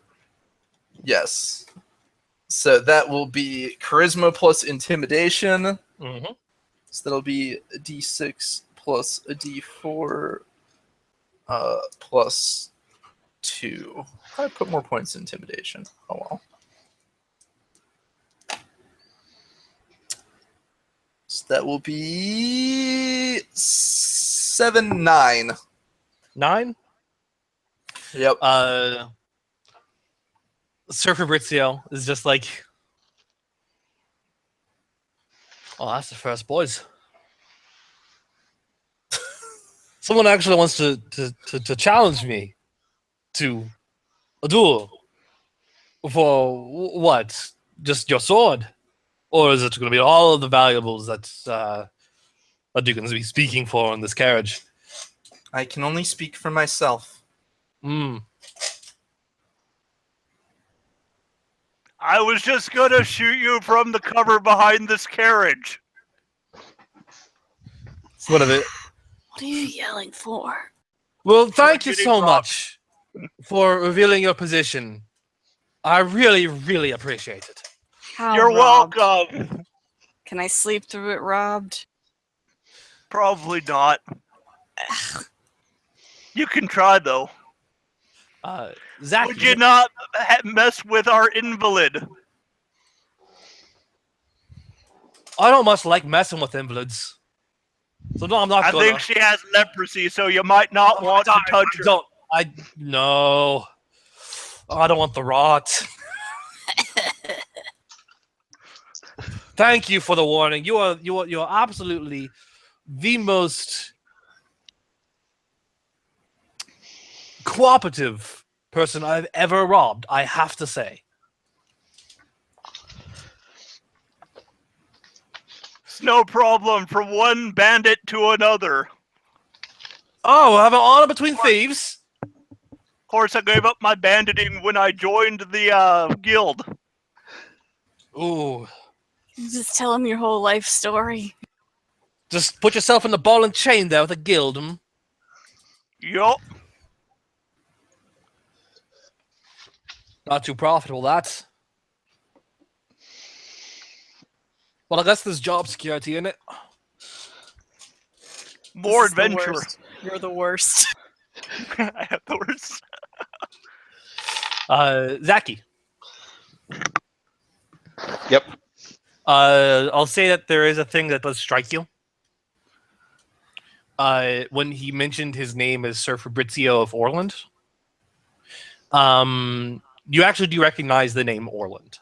Yes. So that will be charisma plus intimidation. Mm-hmm. So that'll be a d6 plus a d4 plus 2. I put more points in intimidation. Oh well. So that will be 7, 9. 9. Yep. Sir Fabrizio is just like, oh, that's the first, boys. Someone actually wants to challenge me to a duel for what? Just your sword, or is it going to be all of the valuables that you're going to be speaking for in this carriage? I can only speak for myself. Hmm. I was just gonna shoot you from the cover behind this carriage. What of it? What are you yelling for? Well, thank you getting so robbed. much for revealing your position. I really, really appreciate it. How You're robbed? welcome. Can I sleep through it, robbed? Probably not. You can try though. Zach, Would you not mess with our invalid? I don't much like messing with invalids. So no, I'm not I gonna. think she has leprosy, so you might not want to touch her. No. I don't want the rot. Thank you for the warning. You're absolutely the most cooperative person I've ever robbed, I have to say. It's no problem from one bandit to another. Oh, I have an honor between thieves. Of course, I gave up my banditing when I joined the guild. Ooh. Just tell him your whole life story. Just put yourself in the ball and chain there with a guild. Yup. Not too profitable, that. Well, I guess there's job security in it. More This is the adventure. worst. You're the worst. I have the worst. Zaki. Yep. I'll say that there is a thing that does strike you. When he mentioned his name as Sir Fabrizio of Orland, you actually do recognize the name Orland.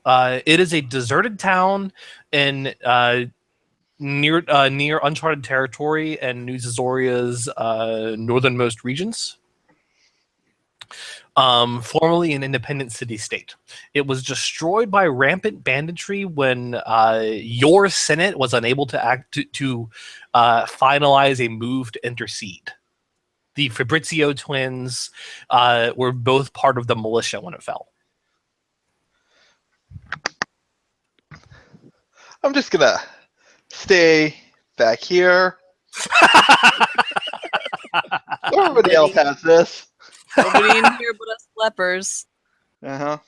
It is a deserted town in near uncharted territory and New Zazoria's northernmost regions. Formerly an independent city-state. It was destroyed by rampant banditry when your Senate was unable to finalize a move to intercede. The Fabrizio twins were both part of the militia when it fell. I'm just gonna stay back here. Everybody else has this. Nobody in here but us lepers. Uh-huh.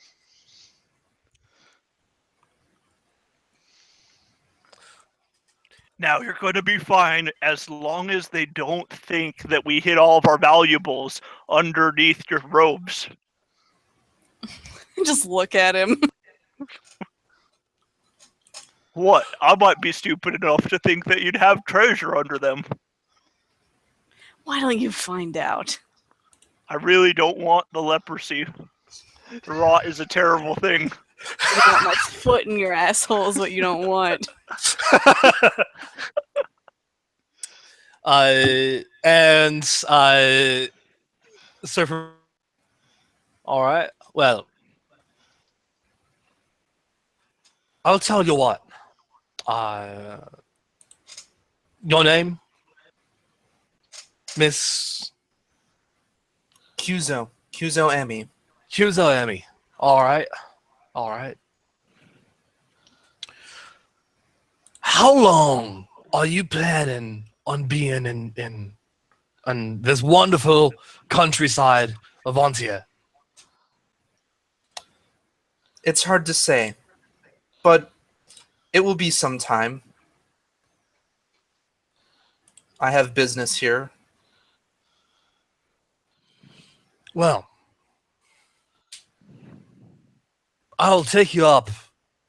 Now you're going to be fine as long as they don't think that we hid all of our valuables underneath your robes. Just look at him. What? I might be stupid enough to think that you'd have treasure under them. Why don't you find out? I really don't want the leprosy. The rot is a terrible thing. I want my foot in your asshole is what you don't want. So all right. Well, I'll tell you what. Your name, Miss Kyuzo Emi. Kyuzo Emi. All right. How long are you planning on being in this wonderful countryside of Ontia? It's hard to say, but it will be some time. I have business here. Well, I'll take you up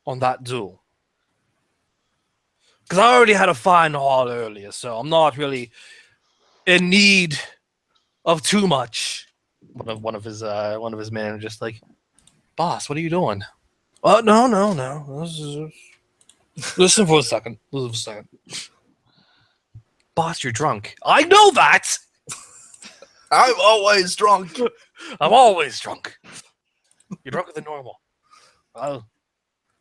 on that duel. Because I already had a fine haul earlier, so I'm not really in need of too much. One of his men are just like, boss, what are you doing? Oh, no. Listen for a second. Boss, you're drunk. I know that! I'm always drunk. I'm always drunk. You're drunker than normal. Oh,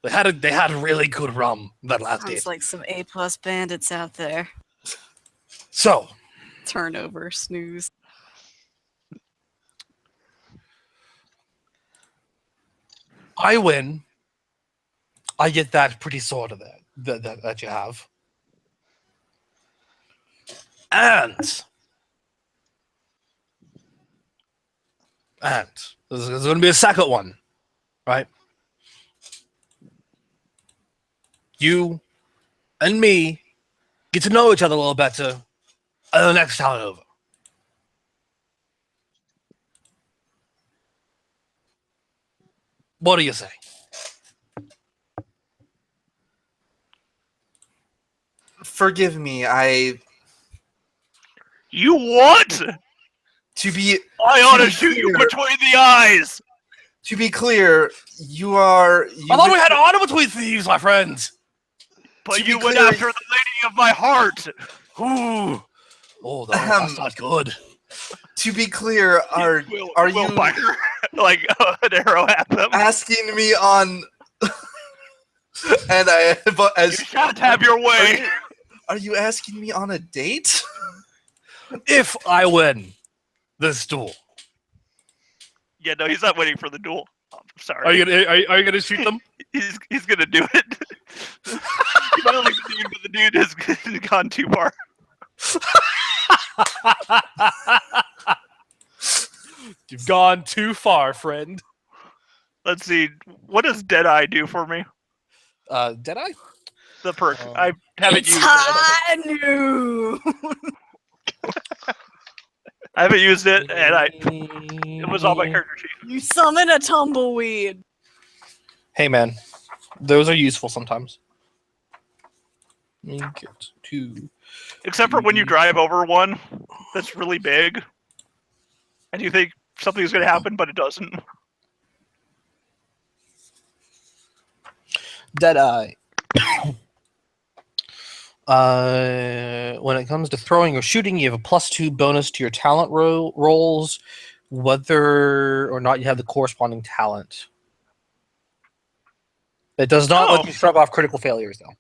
they had really good rum that last day. Sounds like some A+ bandits out there. So, Turnover, snooze. I win. I get that pretty sword of that you have. And there's going to be a second one, right? You and me get to know each other a little better at the next town over. What do you say? Forgive me, You what? to be I ought to shoot you between the eyes. to be clear, you are. I thought we had honor between thieves, my friends. But To be you went clear- after the lady of my heart. Ooh. Oh, that's not good. To be clear, are you fire like an arrow at them? asking me on? And I, but You as shan't have your way. are you asking me on a date? If I win this duel, Yeah, no, he's not waiting for the duel. I'm sorry. are you gonna shoot them? He's gonna do it. You might like the dude, but the dude has gone too far. You've gone too far, friend. Let's see. What does Deadeye do for me? Deadeye? The perk. I haven't It's used it. high noon. I haven't used it, and it was on my character sheet. You summon a tumbleweed. Hey, man, those are useful sometimes. Let me get to. Except for when you drive over one that's really big, and you think something's going to happen, but it doesn't. Deadeye. When it comes to throwing or shooting, you have a +2 bonus to your talent rolls, whether or not you have the corresponding talent. It does not let you shrug off critical failures, though.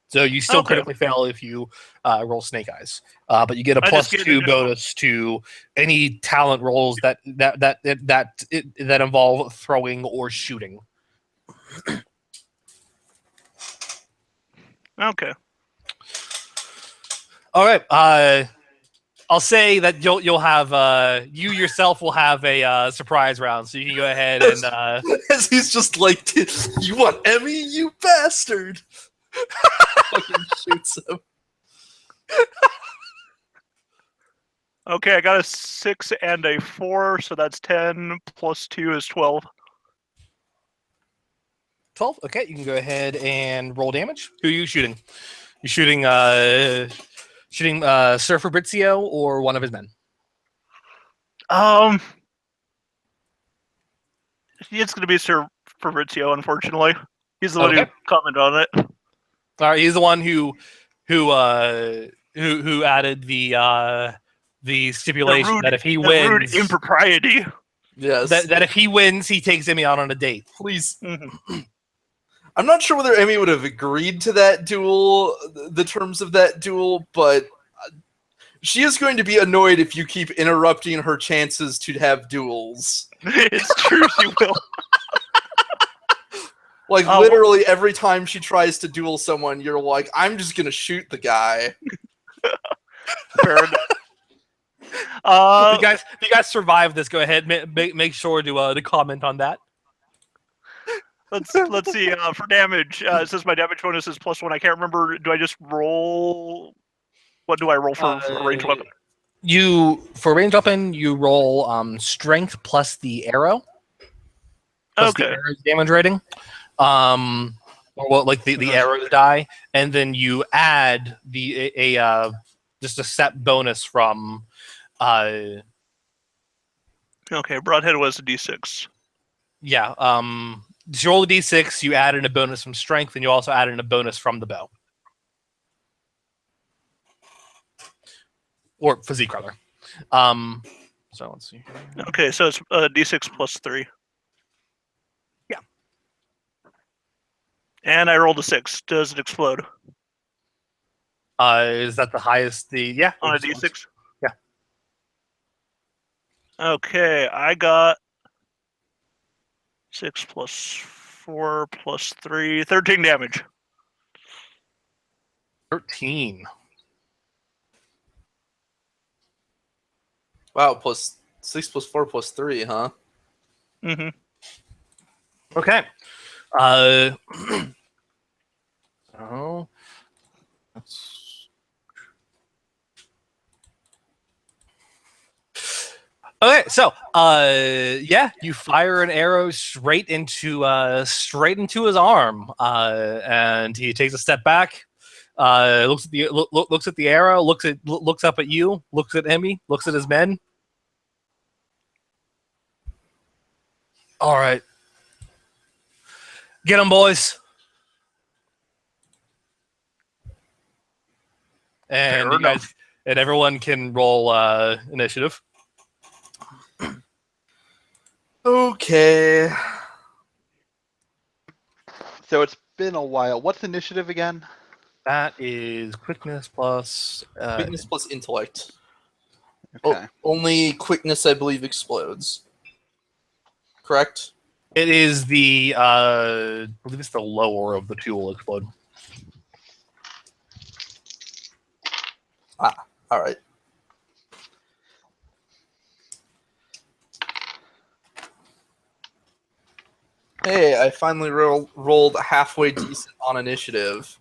So you still critically fail if you roll Snake Eyes, but you get a +2 bonus to any talent rolls that involve throwing or shooting. Okay. All right. I'll say that you'll have you yourself will have a surprise round, so you can go ahead and As he's just like, you want Emmy, you bastard! Fucking shoots him. Okay, I got a 6 and a 4, so that's 10 plus 2 is 12. 12. Okay, you can go ahead and roll damage. Who are you shooting? You shooting Sir Fabrizio or one of his men? It's going to be Sir Fabrizio, unfortunately. He's the one who commented on it. All right, he's the one who added the stipulation that if he wins, rude impropriety. Yes. that if he wins, he takes Emmy out on a date. Please. Mhm. I'm not sure whether Emmy would have agreed to that duel, the terms of that duel, but she is going to be annoyed if you keep interrupting her chances to have duels. It's true, she will. Like, literally every time she tries to duel someone, you're like, I'm just going to shoot the guy. Fair enough. If you guys survive this, go ahead. Make sure to comment on that. Let's see. For damage, it says my damage bonus is +1. I can't remember. Do I just roll? What do I roll for a ranged weapon? For ranged weapon, you roll strength plus the arrow. Plus the arrow's damage rating. Or what, like the arrow die, and then you add just a set bonus from. Okay, broadhead was a d6. Yeah. You roll a d6. You add in a bonus from strength, and you also add in a bonus from the bow. Or physique, rather. So let's see. Okay, so it's d6 +3. Yeah. And I rolled a 6. Does it explode? Is that the highest? Yeah. On a d6? Yeah. Okay, I got 6 + 4 + 3, 13 damage. 13. Wow, plus 6 + 4 + 3, huh? Mm-hmm. Okay. So okay, so yeah, you fire an arrow straight into his arm, and he takes a step back, looks at the arrow, looks up at you, looks at Emmy, looks at his men. All right, get them, boys. And you guys and everyone can roll initiative. Okay. So it's been a while. What's initiative again? That is quickness plus Quickness plus intellect. Okay. Only quickness, I believe, explodes. Correct? It is the I believe it's the lower of the two will explode. All right. Hey, I finally rolled halfway decent on initiative.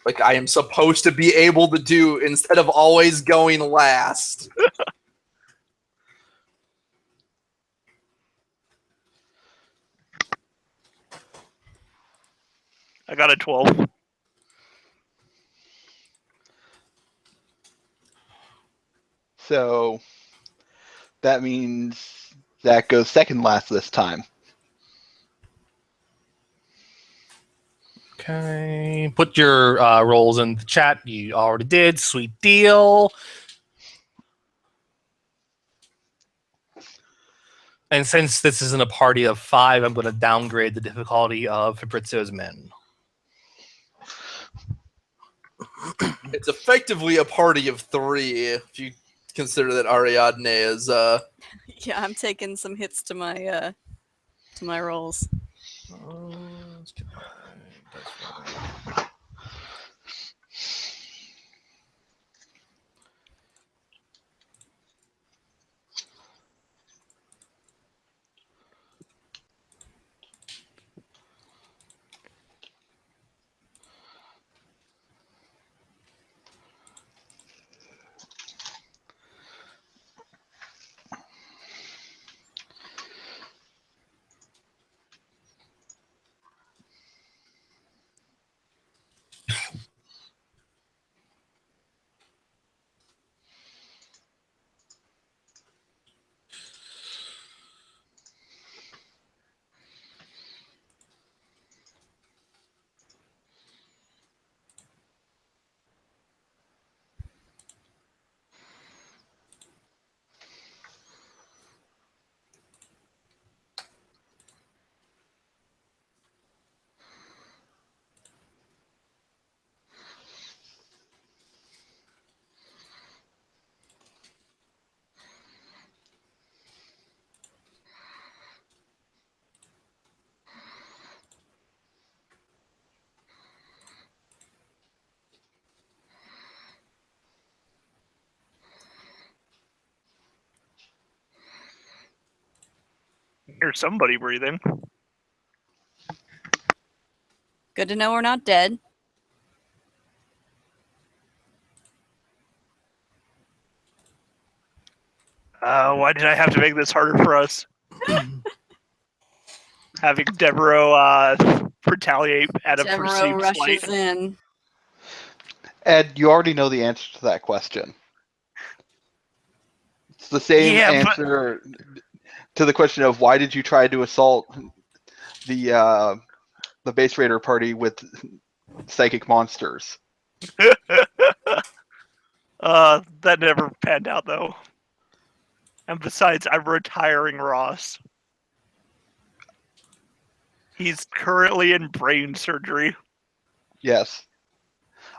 Like I am supposed to be able to do instead of always going last. I got a 12. So that means Zach goes second last this time. Okay, put your rolls in the chat. You already did. Sweet deal. And since this isn't a party of 5, I'm going to downgrade the difficulty of Fabrizio's men. It's effectively a party of 3 if you consider that Ariadne is Yeah, I'm taking some hits to my rolls. Let's get my dice rolling. hear somebody breathing. Good to know we're not dead. Why did I have to make this harder for us? Having Devereaux retaliate at a Devereaux perceived rushes slight. in. Ed, you already know the answer to that question. It's the same Yeah, but- answer to the question of why did you try to assault the base raider party with psychic monsters? That never panned out though. And besides, I'm retiring Ross. He's currently in brain surgery. Yes.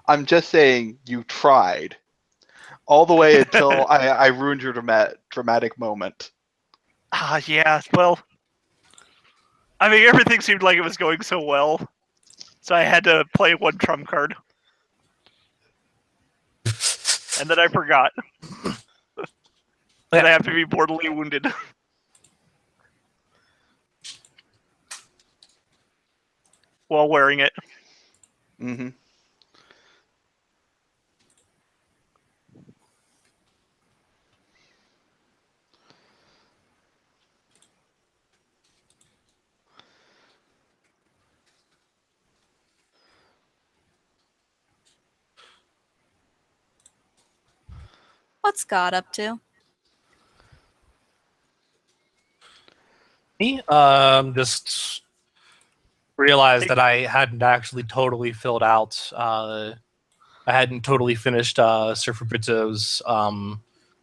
I'm just saying you tried. All the way until I ruined your dramatic moment. Yeah, well, I mean, everything seemed like it was going so well. So I had to play one trump card. And then I forgot. That I have to be mortally wounded. While wearing it. Mm-hmm. What's God up to? Me, just realized that I hadn't actually totally filled out. I hadn't totally finished Sir Fabrizio's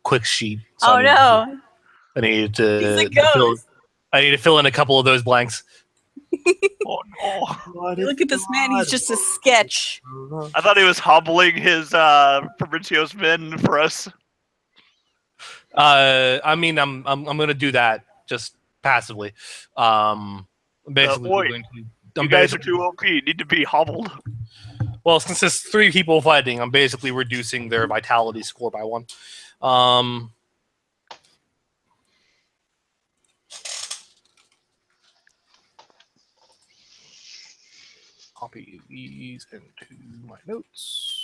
quick sheet. So Oh I no! needed He's a to fill. ghost. I need to fill in a couple of those blanks. Oh no. Look at this man. He's just a sketch. I thought he was hobbling his Fabrizio's men for us. I mean, I'm gonna do that just passively. Basically, boy, going to, You guys are too OP. Need to be hobbled. well, since there's 3 people fighting, I'm basically reducing their vitality score by 1. Copy these into my notes.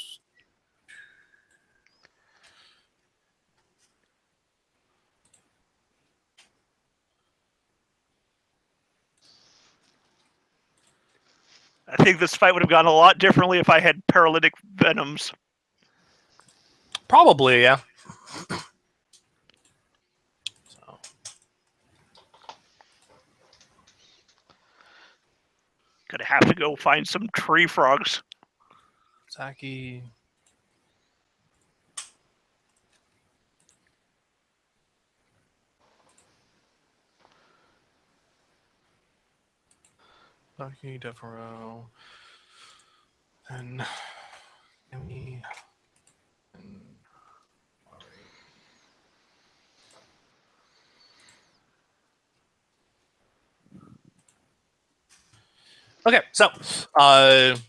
I think this fight would have gone a lot differently if I had paralytic venoms. Probably, yeah. So. Gonna have to go find some tree frogs. Zaki. Zaki, Devereaux. And Emmy. And okay, so that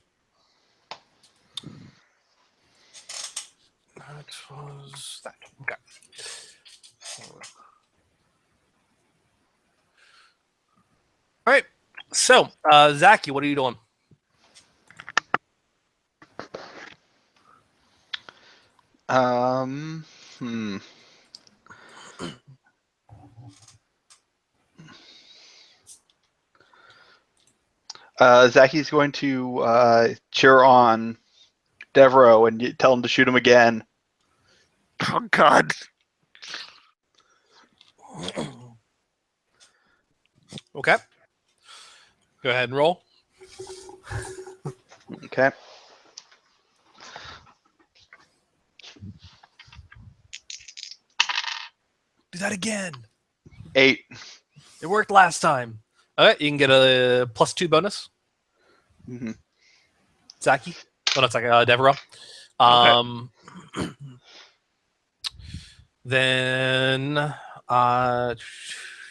was that. Okay. All right. So, Zaki, what are you doing? Hmm. Zaki's going to cheer on Devereaux and tell him to shoot him again. Oh God. Okay. Go ahead and roll. Okay. Do that again. 8. It worked last time. All right, you can get a +2 bonus. Mm-hmm. Zaki. Oh, that's like Devereaux. Then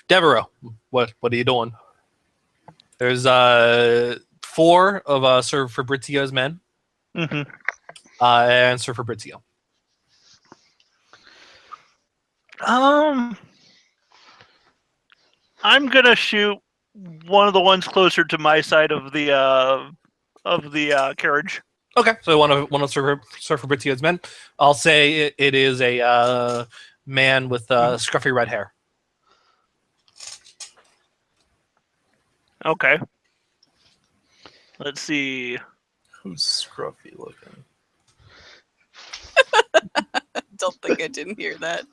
Devereaux, what are you doing? There's 4 of Sir Fabrizio's men, Mm-hmm. and Sir Fabrizio. I'm I'm gonna shoot one of the ones closer to my side of the carriage. Okay, so one of Sir Fabrizio's men. I'll say it is a man with scruffy red hair. Okay. Let's see. Who's scruffy looking? Don't think I didn't hear that.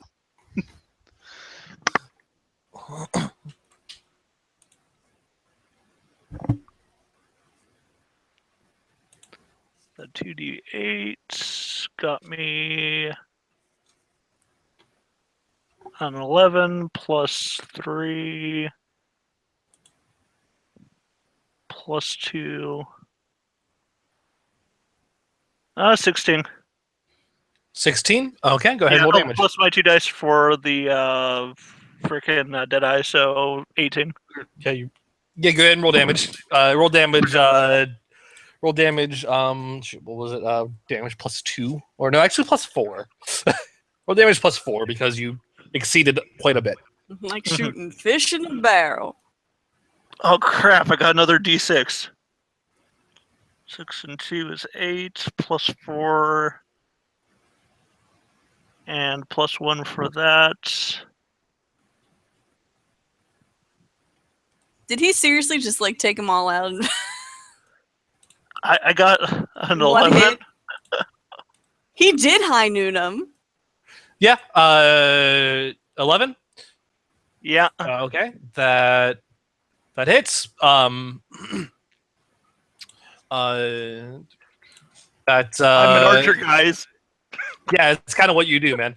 The 2d8 got me an 11 plus 3 plus 2. 16. 16. Okay, go ahead. Yeah, Roll damage. plus my 2 dice for the freaking Deadeye, so 18. Okay, go ahead and roll damage. Roll damage. Roll damage. Shoot, what was it? Damage plus 2, or no, actually plus 4. Roll damage plus 4 because you exceeded quite a bit. Like shooting fish in a barrel. Oh crap, I got another d6. 6 and 2 is 8, plus 4, and plus 1 for that. Did he seriously just like take them all out? I got an One 11. hit? He did high noon them. Yeah. 11. Yeah. Okay, that hits. That I'm an archer, guys. yeah, it's kind of what you do, man.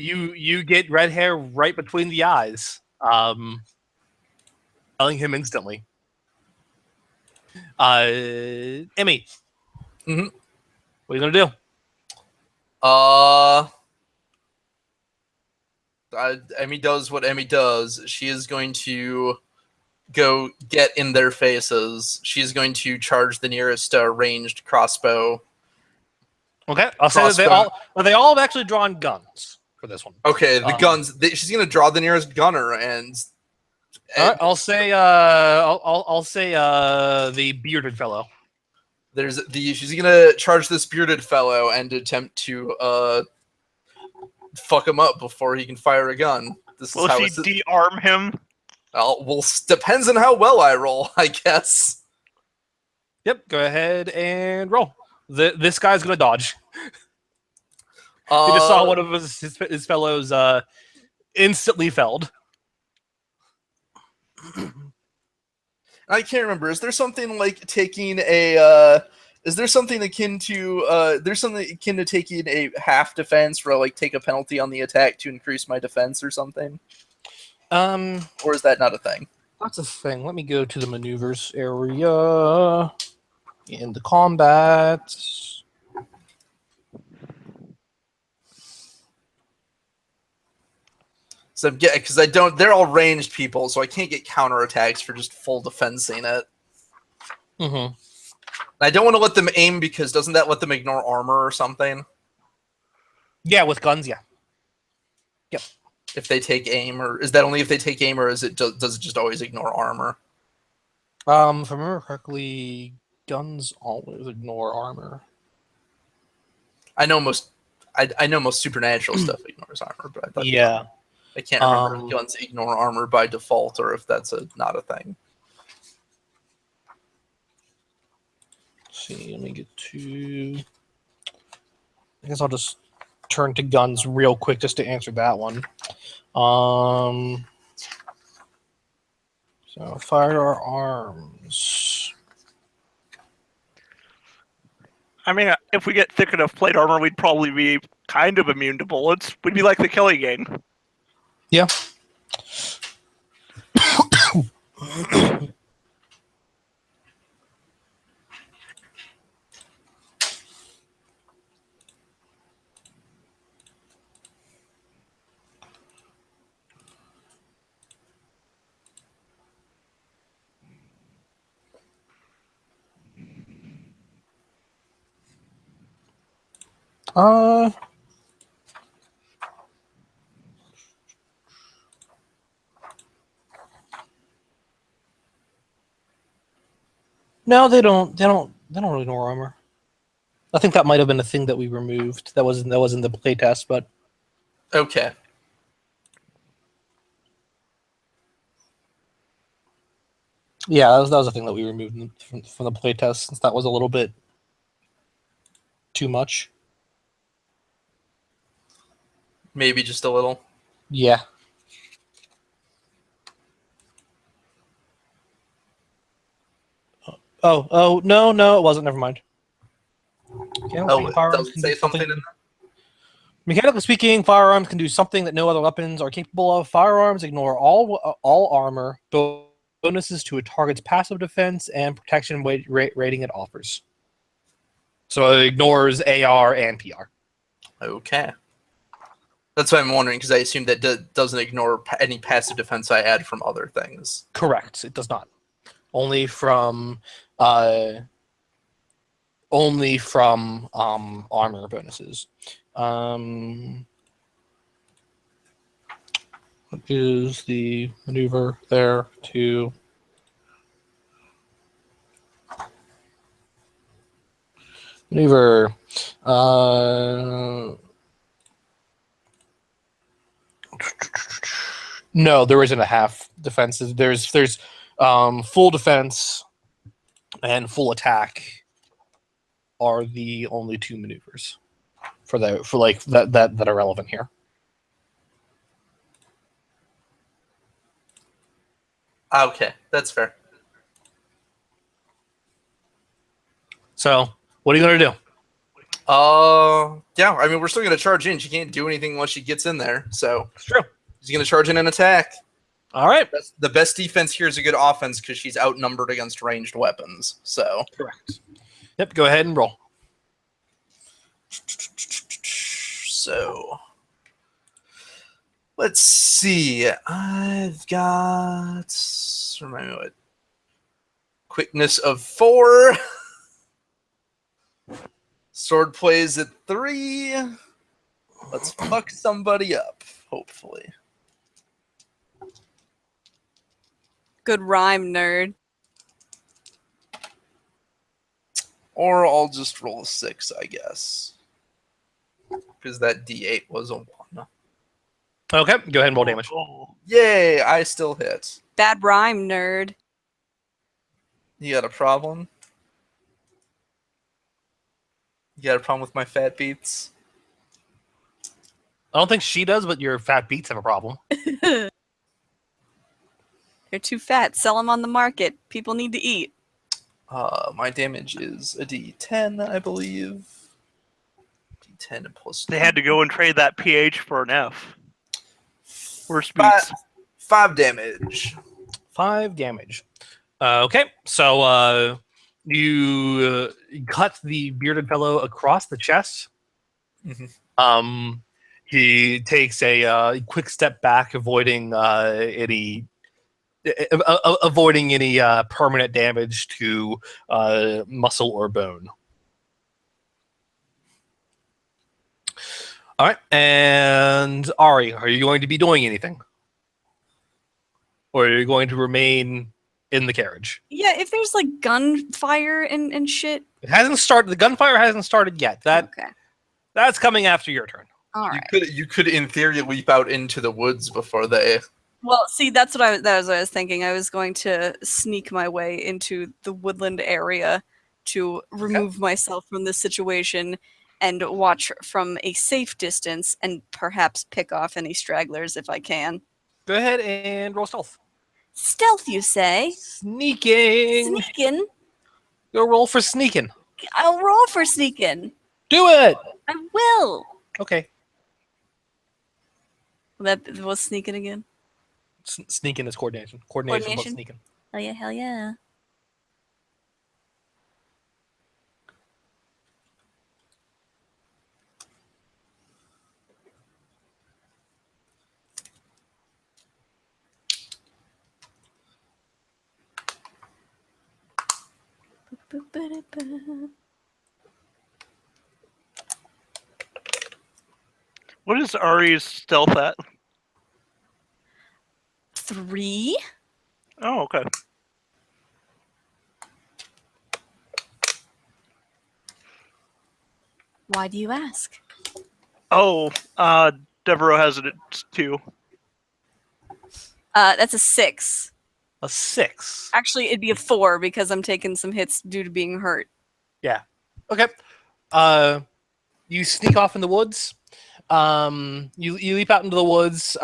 You get red hair right between the eyes, telling him instantly. Emmy, Mhm. what are you gonna do? Emmy does what Emmy does. She is going to go get in their faces. She's going to charge the nearest ranged crossbow. Okay, I'll say that they all have actually drawn guns for this one. Okay, the guns. She's going to draw the nearest gunner, and All right, I'll say I'll say the bearded fellow. she's going to charge this bearded fellow and attempt to fuck him up before he can fire a gun. This Will is how she de-arm him? well, depends on how well I roll, I guess. Yep, go ahead and roll. This guy's gonna dodge. He Uh, just saw one of his fellows instantly felled. I can't remember. Is there something like taking a? Is there something akin to? There's something akin to taking a half defense, where like take a penalty on the attack to increase my defense or something. Or is that not a thing? That's a thing. Let me go to the maneuvers area in the combat. So because I don't. They're all ranged people, so I can't get counterattacks for just full defensing it. Mm-hmm. I don't want to let them aim because doesn't that let them ignore armor or something? Yeah, with guns, yeah. Yep. If they take aim, or is that only if they take aim, or does it just always ignore armor? If I remember correctly, guns always ignore armor. I know most supernatural stuff ignores armor, but I thought Yeah. I can't remember if guns ignore armor by default or if that's not a thing. Let's see, let me get to. I guess I'll just turn to guns real quick just to answer that one. So firearms. I mean, if we get thick enough plate armor, we'd probably be kind of immune to bullets. We'd be like the Kelly gang. Yeah. No, they don't. They don't ignore armor. I think that might have been a thing that we removed. That wasn't the playtest, but Okay. yeah, that was a thing that we removed from the playtest since that was a little bit too much. Maybe just a little. Yeah. Oh, no, it wasn't. Never mind. Oh, it doesn't say something in there? Mechanically speaking, firearms can do something that no other weapons are capable of. Firearms ignore all armor, bonuses to a target's passive defense, and protection rating it offers. So it ignores AR and PR. Okay. That's what I'm wondering, because I assume that doesn't ignore any passive defense I add from other things. Correct. It does not. Only from armor bonuses. What is the maneuver there to maneuver? No, there isn't a half defense. There's full defense and full attack are the only two maneuvers for that are relevant here. Okay, that's fair. So, what are you gonna do? Yeah, I mean, we're still gonna charge in. She can't do anything once she gets in there, so It's true. she's gonna charge in and attack. All right. The best defense here is a good offense because she's outnumbered against ranged weapons. So Correct. Yep. Go ahead and roll. So let's see. I've got remind me what quickness of 4. Sword plays at 3. Let's fuck somebody up, hopefully. Good rhyme, nerd. Or I'll just roll a 6, I guess. Because that D8 was a 1. Okay. Go ahead and roll damage. Yay, I still hit. Bad rhyme, nerd. You got a problem? You got a problem with my fat beats? I don't think she does, but your fat beats have a problem. They're too fat. Sell them on the market. People need to eat. My damage is a D10, I believe. D10 plus 2. They had to go and trade that PH for an F. Worst Five, beats. 5 damage. 5 damage. Okay, so you cut the bearded fellow across the chest. Mhm. He takes a quick step back, avoiding any permanent damage to muscle or bone. All right, and Ari, are you going to be doing anything? Or are you going to remain in the carriage? Yeah, if there's like gunfire and shit. It hasn't started. The gunfire hasn't started yet. Okay. That's coming after your turn. All right. You could in theory leap out into the woods before they. Well, see, that's what I was thinking. I was going to sneak my way into the woodland area to remove myself from this situation and watch from a safe distance and perhaps pick off any stragglers if I can. Go ahead and roll stealth. Stealth, you say? Sneaking. Sneaking? Go roll for sneaking. I'll roll for sneaking. Do it. I will. Okay. That was sneaking again. Sneaking is coordination. Coordination plus sneaking. Hell yeah, hell yeah. What is Ari's stealth at? 3? Oh, okay. Why do you ask? Oh, Devereaux has it too. That's a 6. A 6. Actually, it'd be a 4 because I'm taking some hits due to being hurt. Okay. You sneak off in the woods. You leap out into the woods,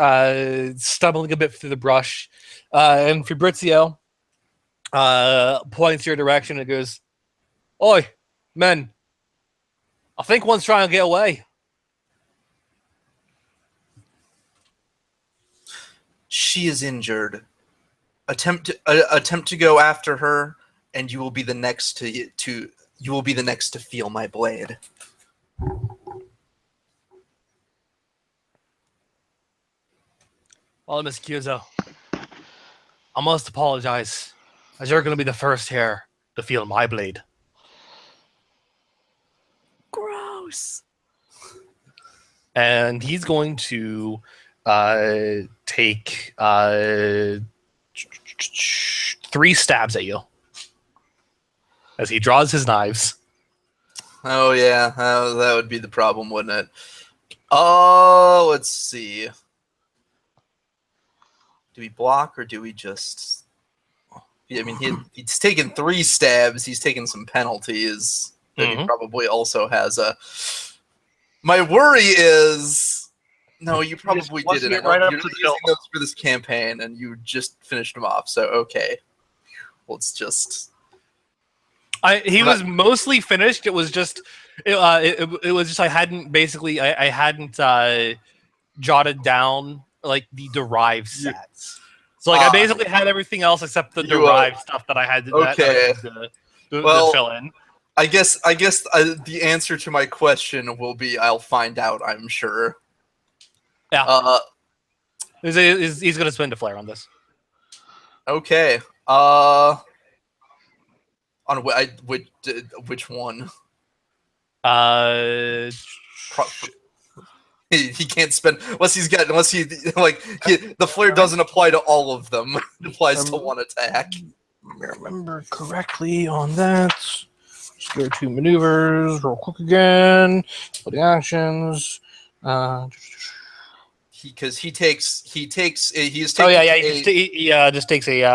stumbling a bit through the brush. And Fabrizio points your direction and goes, "Oi, men! I think one's trying to get away." She is injured. Attempt to go after her, and you will be the next to feel my blade. Well, Miss Kyuzo, I must apologize, as you're going to be the first here to feel my blade. Gross. And he's going to take 3 stabs at you as he draws his knives. Oh yeah, that would be the problem, wouldn't it? Oh, let's see. Do we block or do we just? I mean, he's taken 3 stabs. He's taken some penalties. That he probably also has a. My worry is, no, you probably didn't. Right up You're to the using those for this campaign, and you just finished them off. So okay, let's just. He was mostly finished. It was just, it was just I hadn't jotted down like the derived sets. So like I basically had everything else except the derived stuff that I had to, to fill in. I guess the answer to my question will be I'll find out, I'm sure. Yeah. He's going to spend a flare on this. Okay. On which one? He can't spend the flare doesn't apply to all of them. It applies to one attack. Remember correctly on that. Just go to maneuvers real quick again. For the actions. Because he just takes a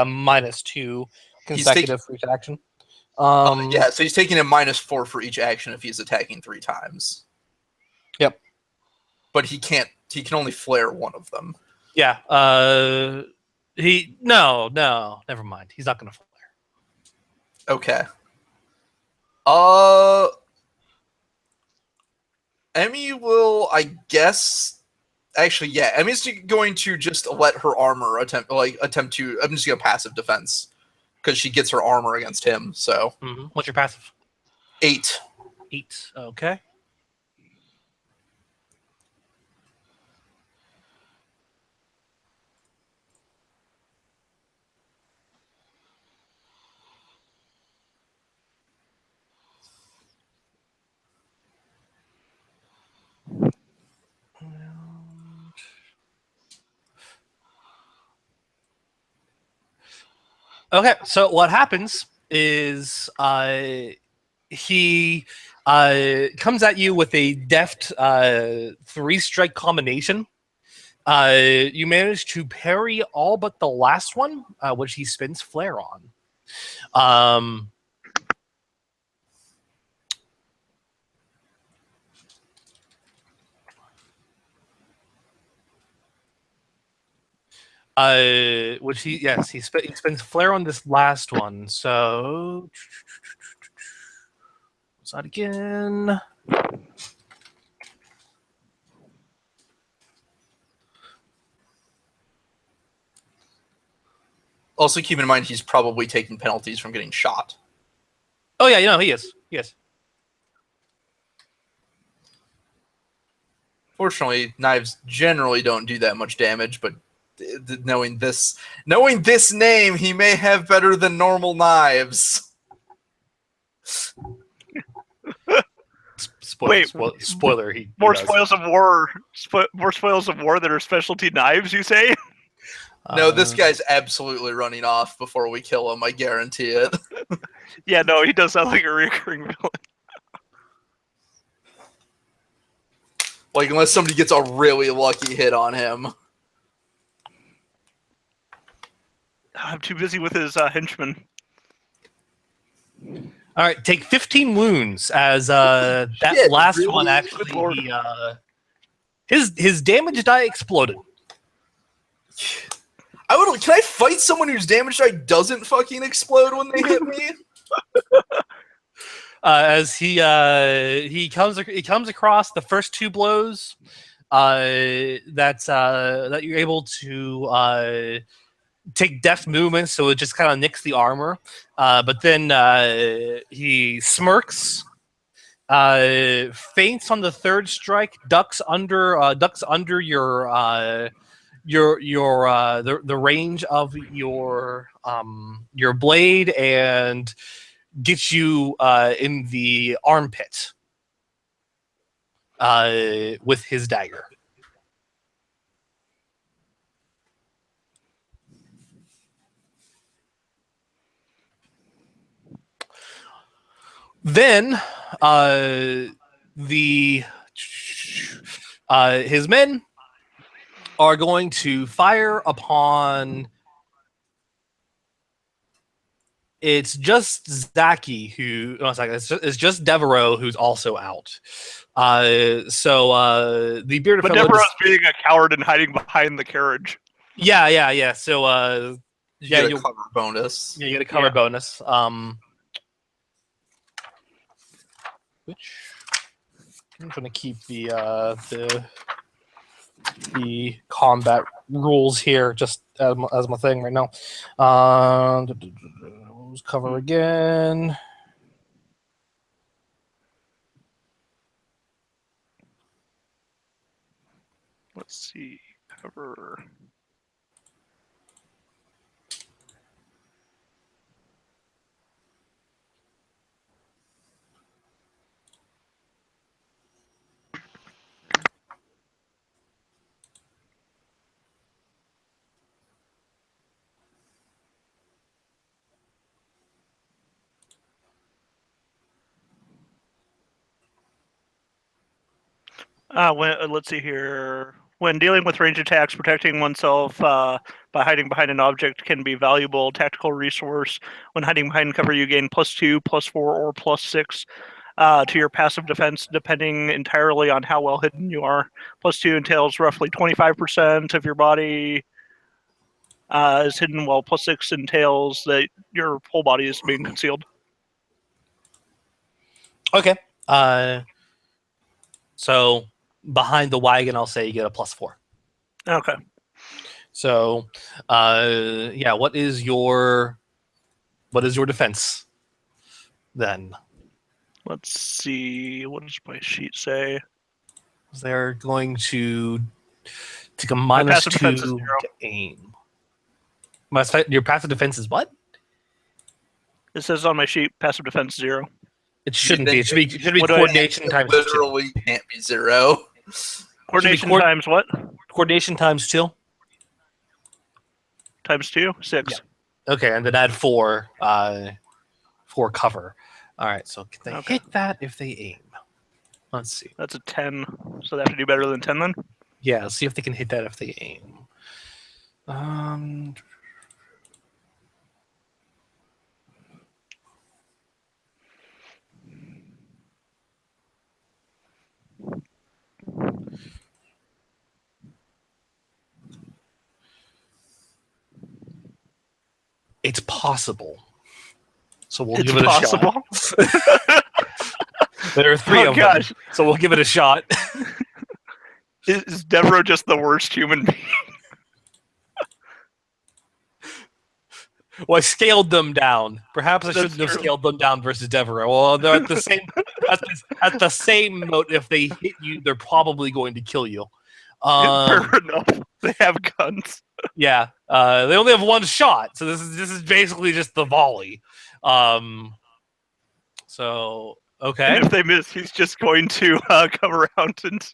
-2 consecutive for each action. so he's taking a -4 for each action if he's attacking 3 times. Yep. But he can only flare one of them. Yeah. Never mind. He's not gonna flare. Okay. Emmy will, I guess. Actually, yeah. Emmy's going to just let her armor attempt to. I'm just gonna passive defense because she gets her armor against him. So. Mm-hmm. What's your passive? 8. 8. Okay. Okay, so what happens is he comes at you with a deft 3-strike combination. You manage to parry all but the last one, which he spins flare on. Which he spends flare on this last one. So what's that again? Also, keep in mind he's probably taking penalties from getting shot. Oh yeah, he is. Yes. Fortunately, knives generally don't do that much damage, but knowing this name, he may have better than normal knives. Spoiler. More spoils of war that are specialty knives, you say? No, this guy's absolutely running off before we kill him. I guarantee it. Yeah, no, he does sound like a recurring villain. Like, unless somebody gets a really lucky hit on him. I'm too busy with his henchman. All right, take 15 wounds as that Shit, last really? one Good actually lord. his damage die exploded. Can I fight someone whose damage die doesn't fucking explode when they hit me? As he comes across the first two blows that you're able to take deft movements, so it just kind of nicks the armor. But then he smirks, feints on the third strike, ducks under the range of your blade, and gets you in the armpit with his dagger. Then his men are going to fire upon. It's just Zaki who. No, it's just Devereaux who's also out. So the bearded But fellow. Devereau's being a coward and hiding behind the carriage. Yeah. So You Yeah, get a you'll- cover bonus. you get a cover Yeah. bonus. Which I'm going to keep the combat rules here just as my thing right now. Let's cover again. Let's see. Cover. Let's see here. When dealing with range attacks, protecting oneself by hiding behind an object can be valuable tactical resource. When hiding behind cover, you gain +2, +4, or +6 to your passive defense, depending entirely on how well hidden you are. +2 entails roughly 25% of your body is hidden, while +6 entails that your whole body is being concealed. Okay. So behind the wagon, I'll say you get a +4. Okay. So, yeah. What is your defense then? Let's see. What does my sheet say? They're going to take a My -2 passive defense is 0. to aim. Your passive defense is what? It says on my sheet, passive defense 0. It shouldn't be. It should be What do I- coordination times 2. Literally can't be 0. Coordination cord- times what? Coordination times 2. Times 2? 6. Yeah. Okay, and then add 4 for cover. All right, so can they Okay. hit that if they aim? Let's see. That's a 10. So they have to do better than 10 then? Yeah, let's see if they can hit that if they aim. It's possible. So we'll It's give it a possible. shot. There are 3 Oh, of gosh. them, so we'll give it a shot. Is Devereaux just the worst human being? Well, I scaled them down. Perhaps I That's shouldn't have true. scaled them down versus Devereaux. Well, they're at the same at the same note. If they hit you, they're probably going to kill you. Fair enough. They have guns. Yeah, they only have 1 shot, so this is basically just the volley. So okay, And if they miss, he's just going to come around and.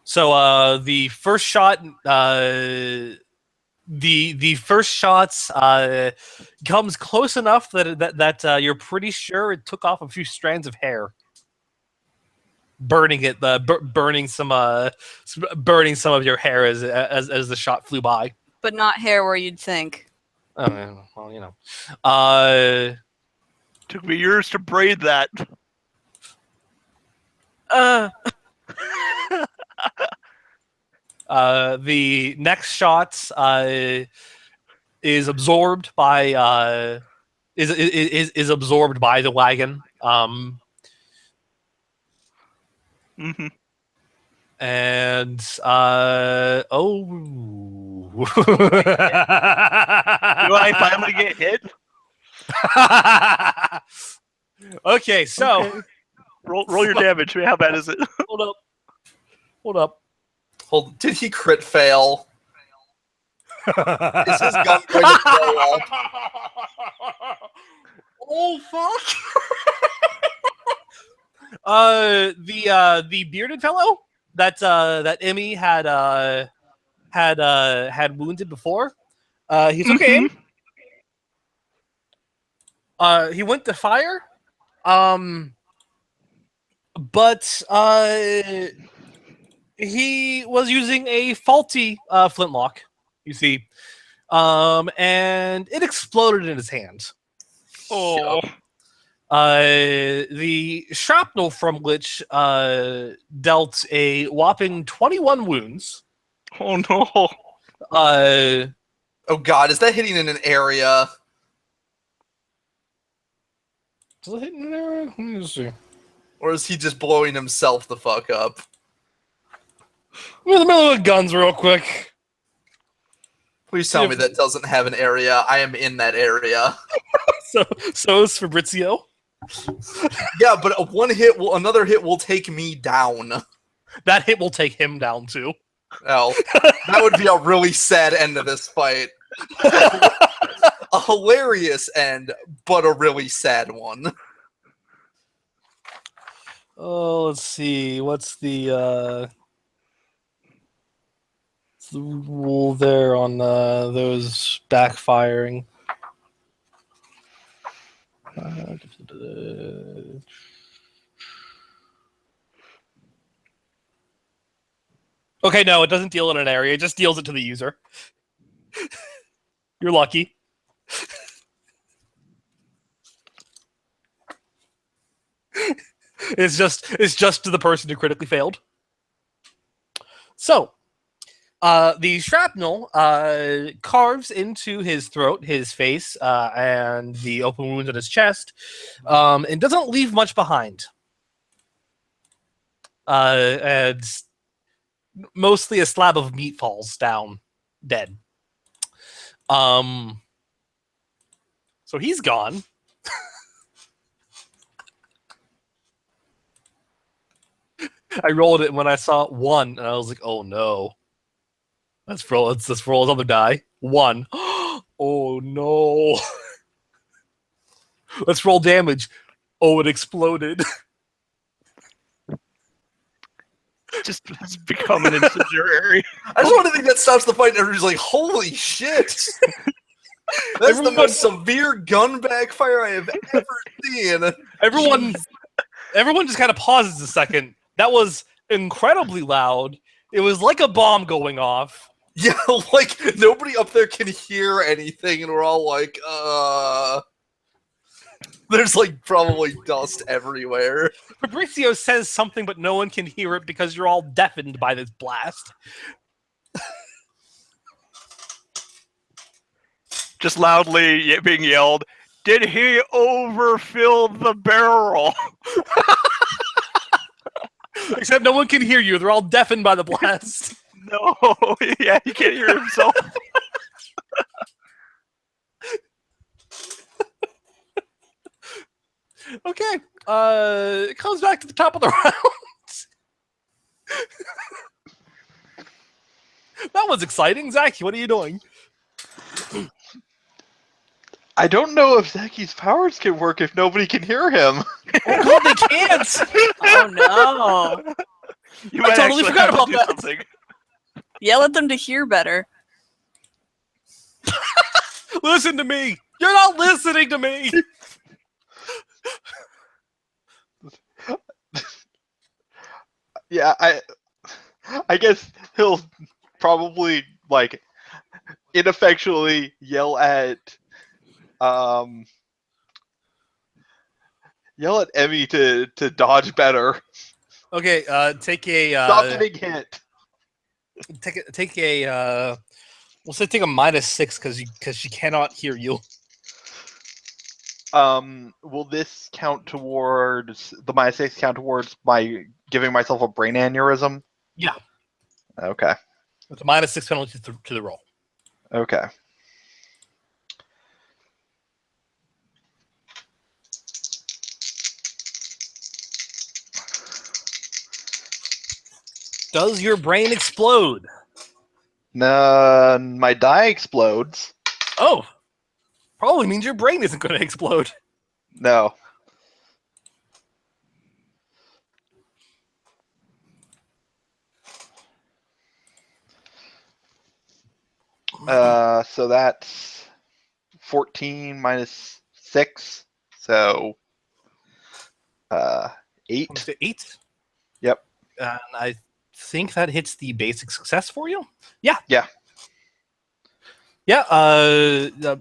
so the first shot the first shots comes close enough that you're pretty sure it took off a few strands of hair, burning it, burning some of your hair as the shot flew by. But not hair where you'd think. Oh, well, you know. Took me years to braid that. The next shot is absorbed by is absorbed by the wagon. Mm-hmm. And Do I finally get hit? Okay, so Okay. Roll your damage. How bad is it? hold up. Did he crit fail? Is his gun going to blow up? Oh fuck! The bearded fellow that Emmy had wounded before. He's okay. He went to fire. But he was using a faulty flintlock, you see, and it exploded in his hand. Oh. The shrapnel from which dealt a whopping 21 wounds. Oh no. Oh god, is that hitting in an area? Does it hit in there? Let me see. Or is he just blowing himself the fuck up? I'm in the middle of guns real quick. Please tell me that doesn't have an area. I am in that area. So is Fabrizio. Yeah, but another hit will take me down. That hit will take him down too. Oh, that would be a really sad end of this fight. A hilarious end, but a really sad one. Oh, let's see. What's the rule there on those backfiring? Okay, no, it doesn't deal in an area. It just deals it to the user. You're lucky. It's just to the person who critically failed. So, the shrapnel carves into his throat, his face, and the open wounds on his chest, and doesn't leave much behind. And mostly a slab of meat falls down, dead. So he's gone. I rolled it when I saw 1, and I was like, "Oh no, let's roll his other die." 1. Oh no. Let's roll damage. Oh, it exploded. Just has become an incendiary. I just want to think that stops the fight, and everybody's like, "Holy shit!" That's the most severe gun backfire I have ever seen. Everyone just kind of pauses a second. That was incredibly loud. It was like a bomb going off. Yeah, like nobody up there can hear anything, and we're all like, There's like probably dust everywhere. Fabrizio says something, but no one can hear it because you're all deafened by this blast. Just loudly being yelled, "Did he overfill the barrel?" Except no one can hear you. They're all deafened by the blast. No, yeah, he can't hear himself. Okay. It comes back to the top of the round. That was exciting. Zach, what are you doing? I don't know if Zaki's powers can work if nobody can hear him. Oh god, they can't! Oh no! You I might totally actually forgot have to about do that. something. Yell at them to hear better. Listen to me. You're not listening to me. Yeah, I guess he'll probably like ineffectually yell at Emmy to dodge better. Okay, take a Stop getting hit. take a we'll say take a -6 because she cannot hear you. Will this count towards the -6 count towards my giving myself a brain aneurysm? Yeah. Okay. It's a -6 penalty to the roll. Okay. Does your brain explode? No, my die explodes. Oh, probably means your brain isn't going to explode. No. So that's 14 minus 6. So 8. Comes to 8. Yep. And I think that hits the basic success for you. Yeah. Yeah. Yeah.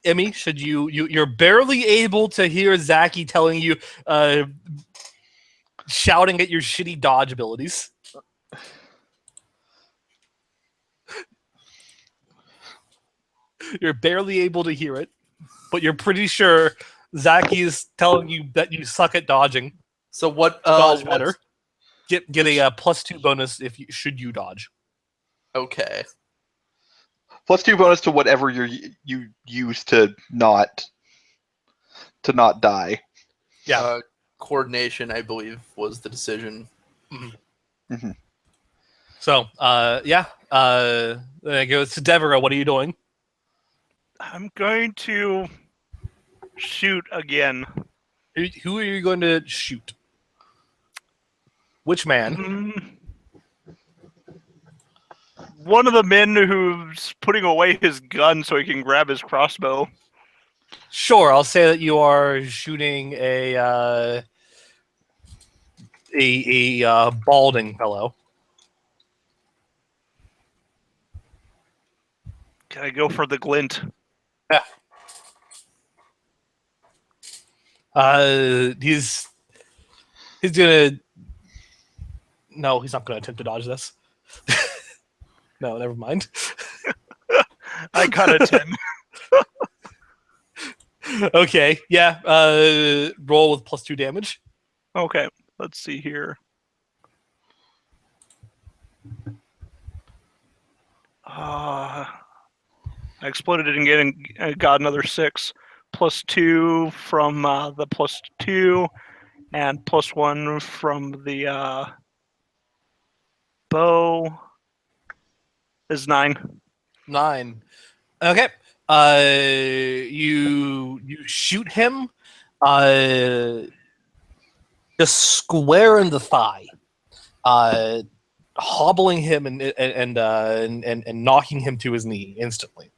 Emmy, should you're barely able to hear Zaki telling you, shouting at your shitty dodge abilities. You're barely able to hear it, but you're pretty sure Zaki is telling you that you suck at dodging. So what? Dodge better. Get a +2 bonus if should you dodge. Okay. +2 bonus to whatever you use to not die. Yeah. Coordination, I believe, was the decision. Mm-hmm. Mm-hmm. So, yeah. Then it goes to Deborah. What are you doing? I'm going to shoot again. Who are you going to shoot? Which man? One of the men who's putting away his gun so he can grab his crossbow. Sure, I'll say that you are shooting a balding fellow. Can I go for the glint? Yeah. He's gonna. No, he's not gonna attempt to dodge this. No, never mind. I got a 10. Okay, yeah. Roll with +2 damage. Okay, let's see here. I exploded it again and got another 6. +2 from the +2, and +1 from the bow is 9. 9. Okay. You shoot him, just square in the thigh, hobbling him and knocking him to his knee instantly.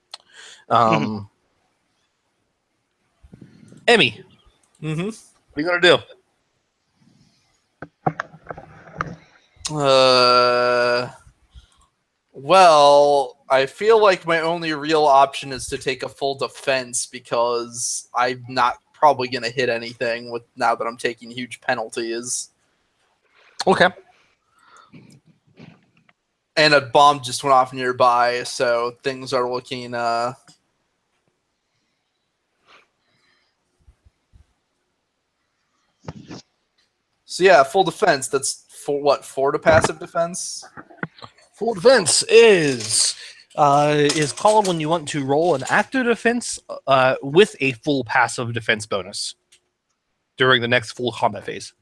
Emmy, what are you gonna do? Well, I feel like my only real option is to take a full defense because I'm not probably going to hit anything with now that I'm taking huge penalties. Okay. And a bomb just went off nearby, so things are looking So yeah, full defense. That's four to passive defense? Full defense is called when you want to roll an active defense with a full passive defense bonus during the next full combat phase.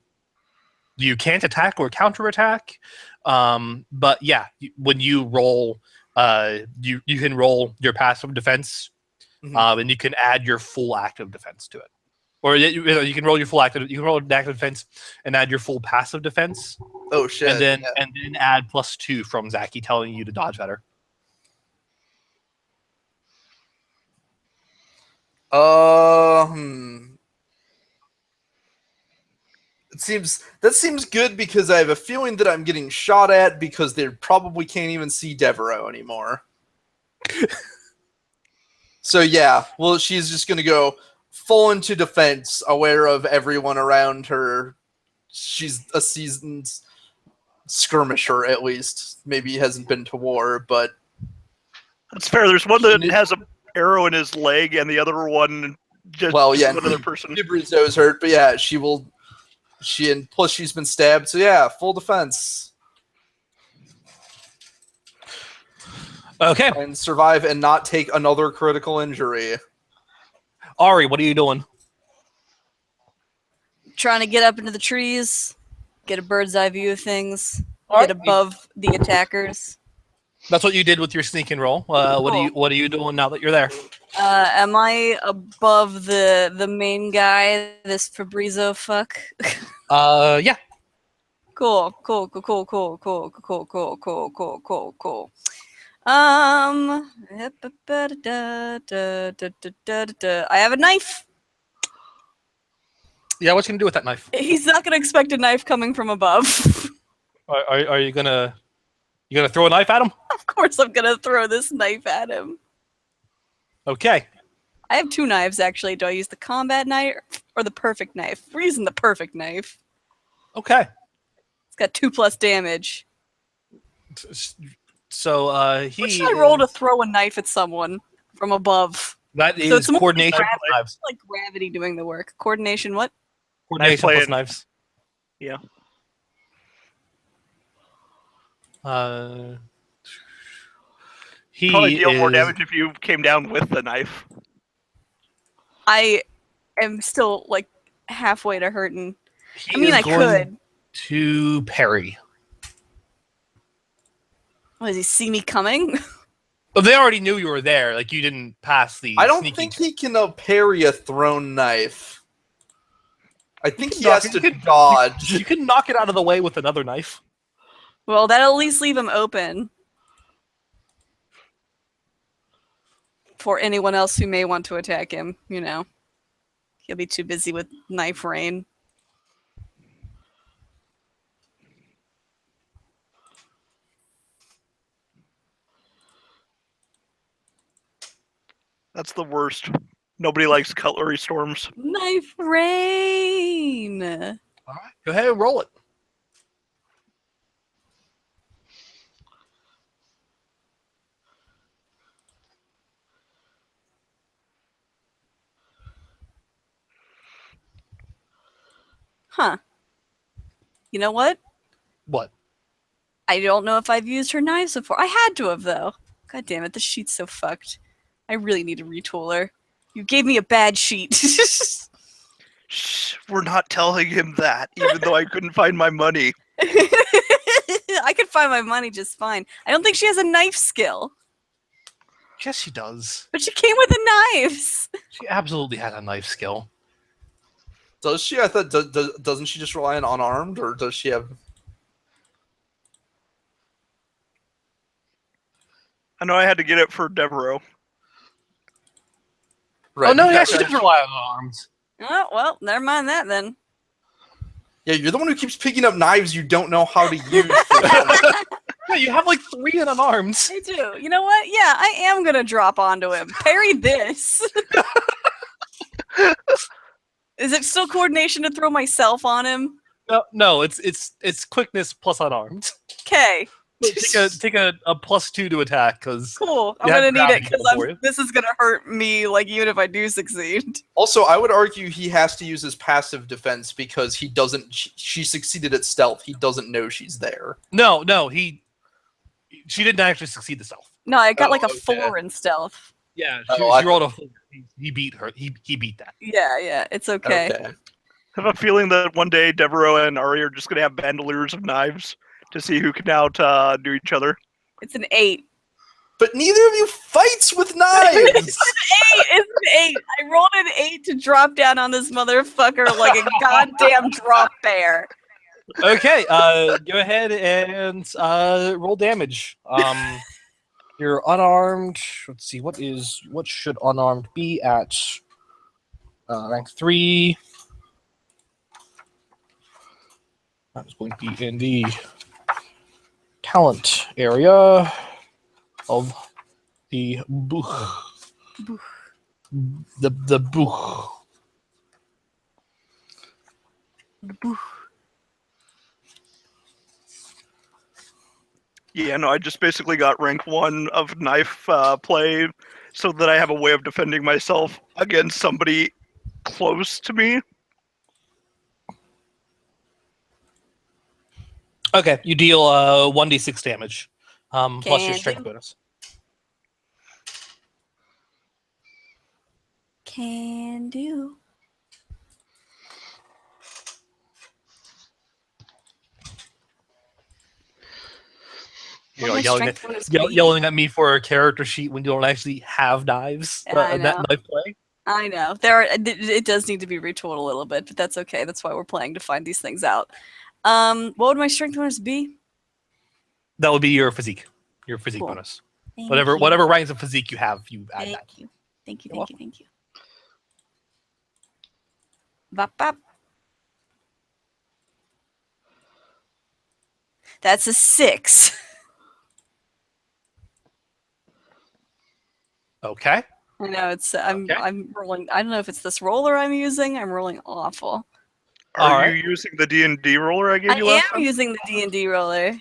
You can't attack or counterattack, but yeah, when you roll, you can roll your passive defense, and you can add your full active defense to it. Or you can roll your full active. You can roll an active defense and add your full passive defense. Oh shit! And then add +2 from Zaki telling you to dodge better. That seems good because I have a feeling that I'm getting shot at because they probably can't even see Devereaux anymore. So yeah, well, she's just gonna go full into defense, aware of everyone around her. She's a seasoned skirmisher, at least. Maybe he hasn't been to war, but That's fair. There's one that has an arrow in his leg, and the other one just another person. Nibrizzo's hurt, but yeah, plus she's been stabbed, so yeah, full defense. Okay. And survive and not take another critical injury. Ari, what are you doing? Trying to get up into the trees, get a bird's eye view of things, All get right. above the attackers. That's what you did with your sneaking roll. What are you doing now that you're there? Am I above the main guy, this Fabrizio fuck? Yeah. Cool. I have a knife. Yeah, what you gonna do with that knife? He's not gonna expect a knife coming from above. Are you gonna throw a knife at him? Of course I'm gonna throw this knife at him. Okay. I have two knives actually. Do I use the combat knife or the perfect knife? We're using the perfect knife. Okay. It's got 2+ damage. So What should I roll to throw a knife at someone from above? That So is it's more coordination like plus knives. Like gravity doing the work. Coordination what? Coordination Knife plus play knives. Yeah. He Probably deal more is- damage if you came down with the knife. I am still like halfway to hurting. he I mean, is I going could. to parry. What, does he see me coming? But they already knew you were there. Like you didn't pass the. I don't sneaking think he can parry a thrown knife. I think he knock has it- to you could- dodge. You can knock it out of the way with another knife. Well, that'll at least leave him open for anyone else who may want to attack him, you know. He'll be too busy with knife rain. That's the worst. Nobody likes cutlery storms. Knife rain! All right. Go ahead and roll it. Huh. You know what? What? I don't know if I've used her knives before. I had to have, though. God damn it, the sheet's so fucked. I really need a retooler. You gave me a bad sheet. Shh, we're not telling him that, even though I couldn't find my money. I could find my money just fine. I don't think she has a knife skill, Yes, she does. but she came with the knives. She absolutely has a knife skill. Does she? I thought doesn't she just rely on unarmed, or does she have? I know I had to get it for Devereaux. Right. Oh no, yeah, you she got- does rely on arms. Oh, well, never mind that then. Yeah, you're the one who keeps picking up knives you don't know how to use. Yeah, you have like 3 unarmed. I do. You know what? Yeah, I am gonna drop onto him. Parry this. Is it still coordination to throw myself on him? No, it's quickness plus unarmed. Okay. Take a +2 to attack because Cool. I'm You have gonna need it gravity going for you. because this is gonna hurt me. Like even if I do succeed. Also, I would argue he has to use his passive defense because he doesn't. She succeeded at stealth. He doesn't know she's there. no, she didn't actually succeed the stealth. No, I got Oh, like a okay. 4 in stealth. Yeah, Oh, she I- rolled a 4. He beat her. He beat that. Yeah, it's okay. I have a feeling that one day Devereaux and Ari are just going to have bandoliers of knives to see who can outdo each other. It's an 8. But neither of you fights with knives. It's an 8. I rolled an 8 to drop down on this motherfucker like a goddamn drop bear. Okay, go ahead and roll damage. You're unarmed. Let's see, what should unarmed be at? rank 3. That is going to be in the talent area of the Buch. The Buch. Yeah, no, I just basically got rank 1 of knife play so that I have a way of defending myself against somebody close to me. Okay, you deal 1d6 damage, plus your Can strength do. bonus. Can do. You're What my yelling strength bonus be? yelling at me for a character sheet when you don't actually have knives. I That know. knife play. I know. It does need to be retooled a little bit, but that's okay. That's why we're playing to find these things out. What would my strength bonus be? That would be your physique Cool. bonus. Thank Whatever you. ranks of physique you have, you add that. Thank you. Thank you. You're Thank you. Thank you. Bop, bop. That's a 6. Okay. I know it's. I'm. Okay. I'm rolling. I don't know if it's this roller I'm using. I'm rolling awful. Are Alright. you using the D&D roller I gave I you last am time? using the D&D roller.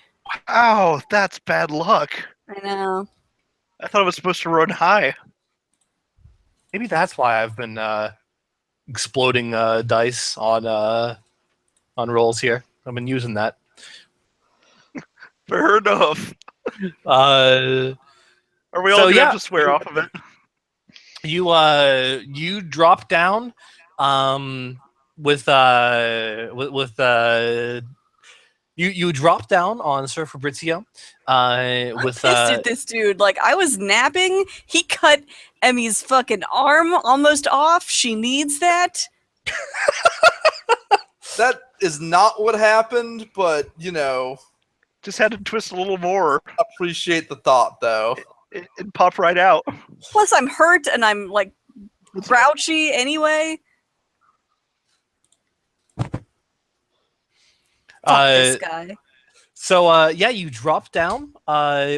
Ow, that's bad luck. I know. I thought it was supposed to run high. Maybe that's why I've been exploding dice on rolls here. I've been using that. Fair enough. Uh, Are we all So, gonna yeah. have to swear off of it? you drop down with you drop down on Sir Fabrizio with Pissed at this dude. Like, I was napping. He cut Emmy's fucking arm almost off. She needs that. That is not what happened, but you know, Just had to twist a little more. appreciate the thought though. It popped right out. Plus, I'm hurt and I'm like grouchy anyway. Fuck this guy. So yeah, you drop down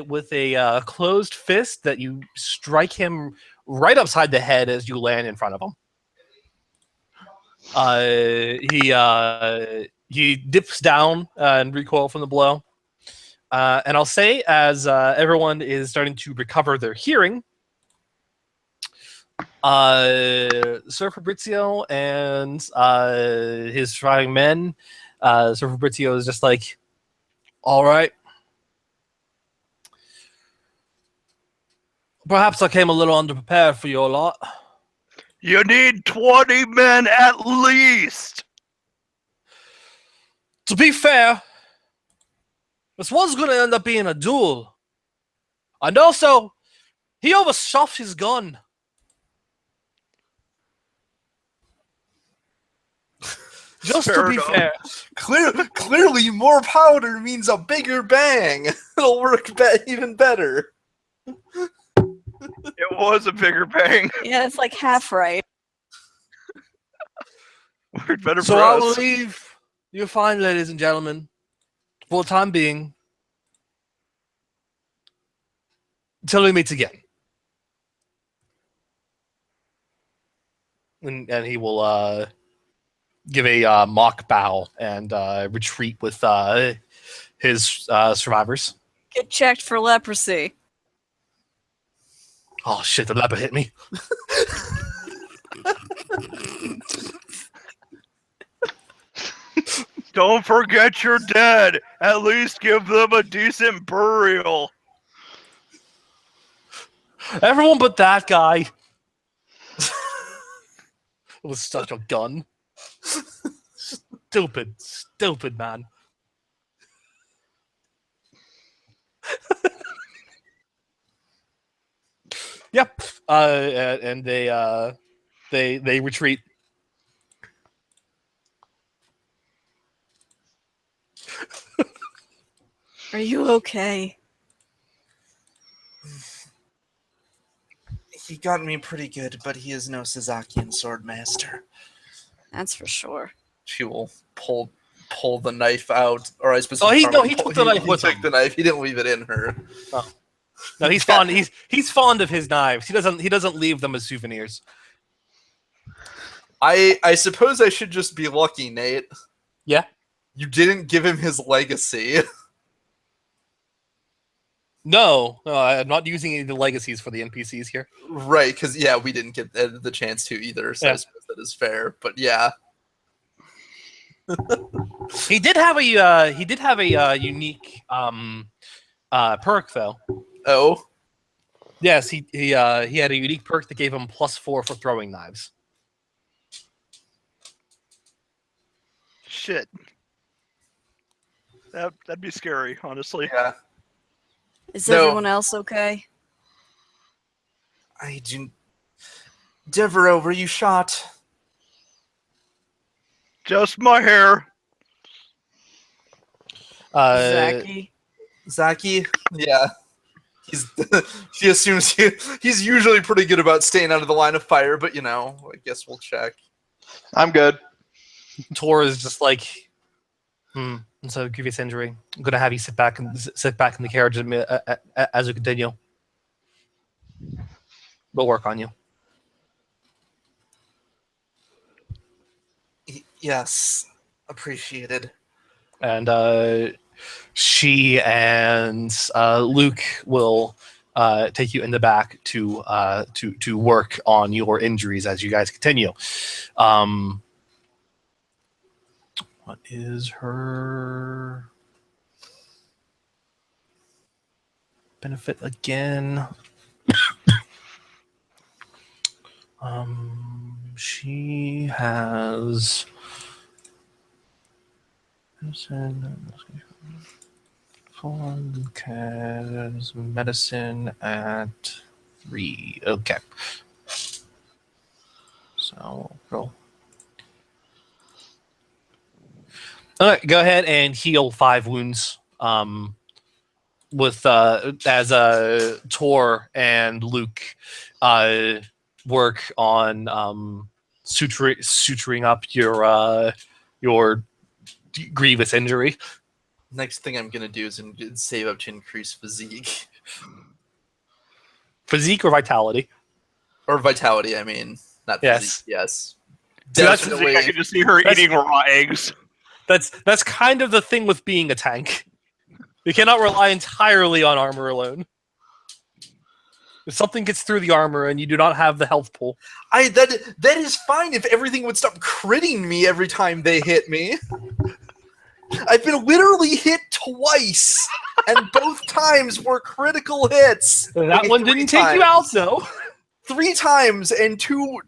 with a closed fist that you strike him right upside the head as you land in front of him. He dips down and recoil from the blow. And I'll say, as everyone is starting to recover their hearing, Sir Fabrizio and his surviving men, Sir Fabrizio is just like, all right. Perhaps I came a little underprepared for your lot. You need 20 men at least. To be fair, this was going to end up being a duel. And also, he overshot his gun. Just Fair to be enough. fair. Clearly, more powder means a bigger bang. It'll work even better. It was a bigger bang. Yeah, it's like half right. We'd better So for I will us. leave you fine, ladies and gentlemen, for the time being, until we meet again. And he will give a mock bow and retreat with his survivors. Get checked for leprosy. Oh shit, the leopard hit me. Don't forget you're dead. At least give them a decent burial. Everyone but that guy. It was such a gun. Stupid man. Yep. And they retreat. Are you okay? He gotten me pretty good, but he is no Sazakian swordmaster. That's for sure. She will pull the knife out, or I suppose. Oh, he took the knife with took him. the knife. He didn't leave it in her. No, he's fond. He's fond of his knives. He doesn't leave them as souvenirs. I suppose I should just be lucky, Nate. Yeah. You didn't give him his legacy. No, I'm not using any of the legacies for the NPCs here. Right, because we didn't get the chance to either, so Yeah. I suppose that is fair. But yeah, He did have a unique perk though. oh, Yes, he had a unique perk that gave him +4 for throwing knives. Shit. That'd be scary, honestly. yeah. Is No. everyone else okay? I do. Devereaux, were you shot? Just my hair. Zachy? Zaki? Yeah. He assumes he's usually pretty good about staying out of the line of fire, but I guess we'll check. I'm good. Tor is just like, it's a grievous injury. I'm gonna have you sit back in the carriage as we continue. We'll work on you. Yes, appreciated. And she and Luke will take you in the back to work on your injuries as you guys continue. What is her benefit again? She has medicine at 3. Okay. So roll. All right, go ahead and heal 5 wounds. With as Tor and Luke work on suturing up your grievous injury. Next thing I'm gonna do is save up to increase physique Physique or vitality? or vitality. I mean, not Yes. physique. Yes, So that's- definitely. I can just see her eating raw eggs. That's kind of the thing with being a tank. You cannot rely entirely on armor alone. If something gets through the armor and you do not have the health pool, That is fine if everything would stop critting me every time they hit me. I've been literally hit twice, and both times were critical hits. that Okay, one 3 didn't take you out times. though. 3 times, and two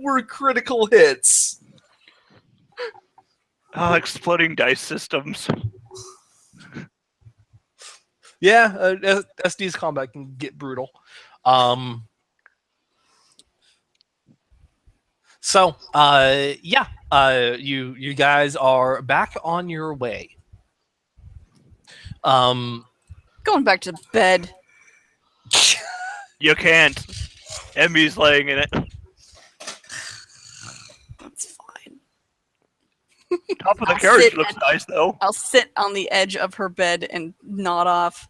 were critical hits. Exploding dice systems. Yeah, SD's combat can get brutal. You guys are back on your way. Going back to bed. You can't. Emmy's laying in it. That's fine. Top of the I'll carriage sit looks at- nice, though. I'll sit on the edge of her bed and nod off.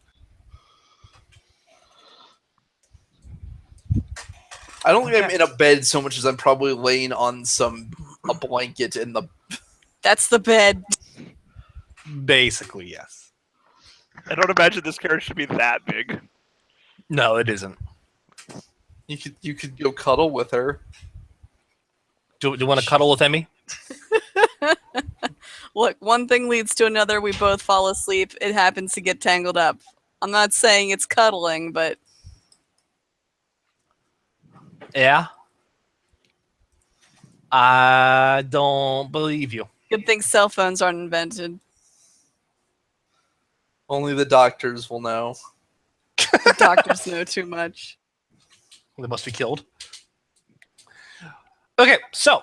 I don't think I'm in a bed so much as I'm probably laying on a blanket in the. That's the bed. Basically, yes. I don't imagine this carriage should be that big. No, it isn't. You could go cuddle with her. Do you want to cuddle with Emmy? Look, one thing leads to another. We both fall asleep. It happens to get tangled up. I'm not saying it's cuddling, but Yeah. I don't believe you. good thing cell phones aren't invented. Only the doctors will know. The doctors know too much. They must be killed. Okay, so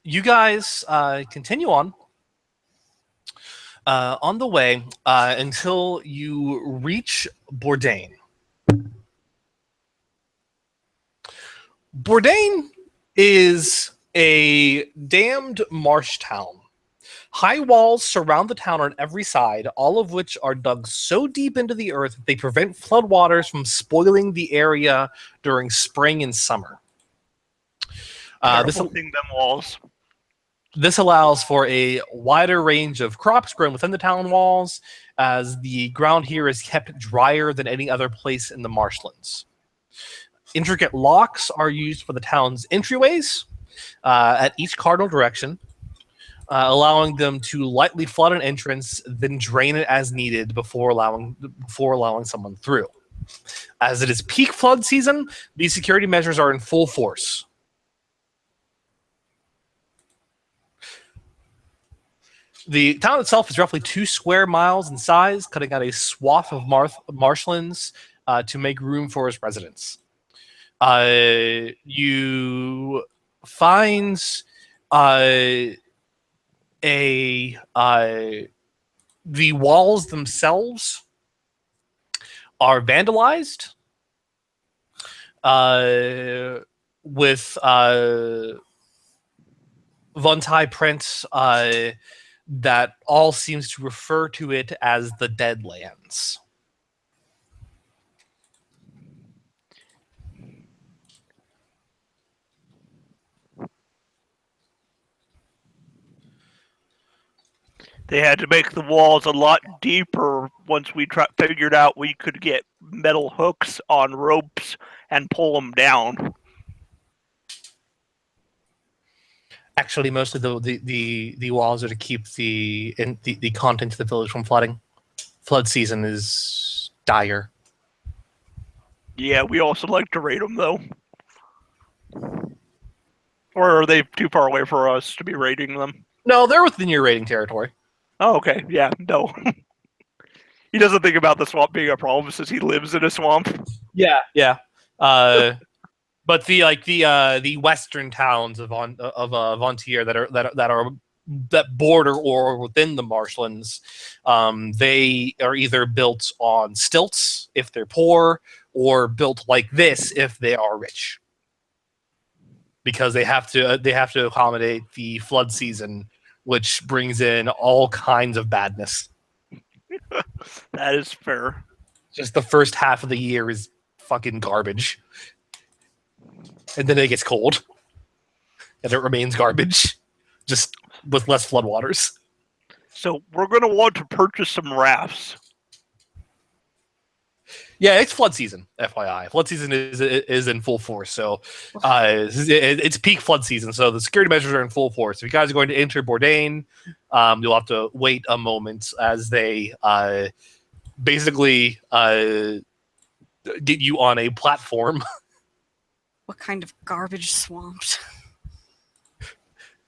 you guys continue on the way until you reach Bourdain. Bourdain is a damned marsh town. High walls surround the town on every side, all of which are dug so deep into the earth that they prevent floodwaters from spoiling the area during spring and summer. Terrible thing, them walls. This allows for a wider range of crops grown within the town walls, as the ground here is kept drier than any other place in the marshlands. Intricate locks are used for the town's entryways at each cardinal direction, allowing them to lightly flood an entrance, then drain it as needed before allowing someone through. As it is peak flood season, these security measures are in full force. The town itself is roughly 2 square miles in size, cutting out a swath of marshlands to make room for its residents. You find the walls themselves are vandalized with Vontai prints that all seems to refer to it as the Deadlands. They had to make the walls a lot deeper once we figured out we could get metal hooks on ropes and pull them down. Actually, most of the walls are to keep the contents of the village from flooding. Flood season is dire. Yeah, we also like to raid them, though. Or are they too far away for us to be raiding them? No, they're within your raiding territory. Oh, okay. Yeah, no. He doesn't think about the swamp being a problem since he lives in a swamp. Yeah. But the western towns of Vontier that border or within the marshlands, they are either built on stilts if they're poor, or built like this if they are rich, because they have to accommodate the flood season, which brings in all kinds of badness. That is fair. Just the first half of the year is fucking garbage. And then it gets cold. And it remains garbage. Just with less floodwaters. So we're going to want to purchase some rafts. Yeah, it's flood season, FYI. Flood season is in full force. So it's peak flood season. So the security measures are in full force. If you guys are going to enter Bourdain, you'll have to wait a moment as they basically get you on a platform. What kind of garbage swamp?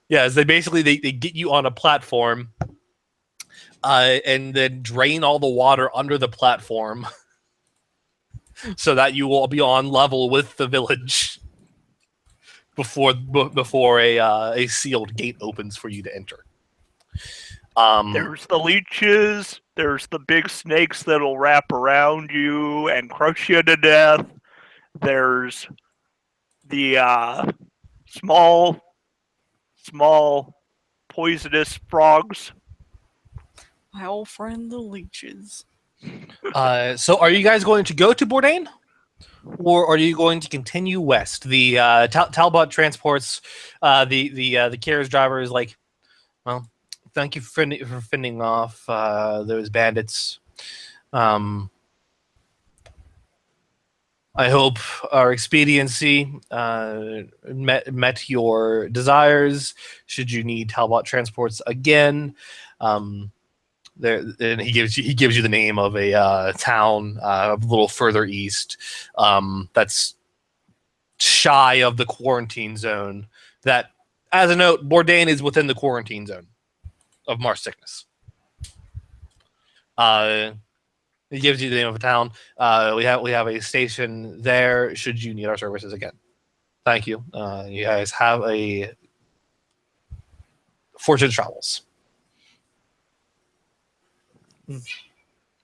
Yeah, as they get you on a platform and then drain all the water under the platform so that you will be on level with the village before a sealed gate opens for you to enter. There's the leeches. There's the big snakes that'll wrap around you and crush you to death. There's the small poisonous frogs. My old friend, the leeches. So are you guys going to go to Bourdain? Or are you going to continue west? The Talbot transports the carriage driver is like, well, thank you for fending off those bandits. I hope our expediency met your desires. Should you need Talbot transports again, and he gives you the name of a town a little further east that's shy of the quarantine zone. That, as a note, Bourdain is within the quarantine zone of marsh sickness. He gives you the name of a town. We have a station there. Should you need our services again, thank you. You guys have a fortunate travels.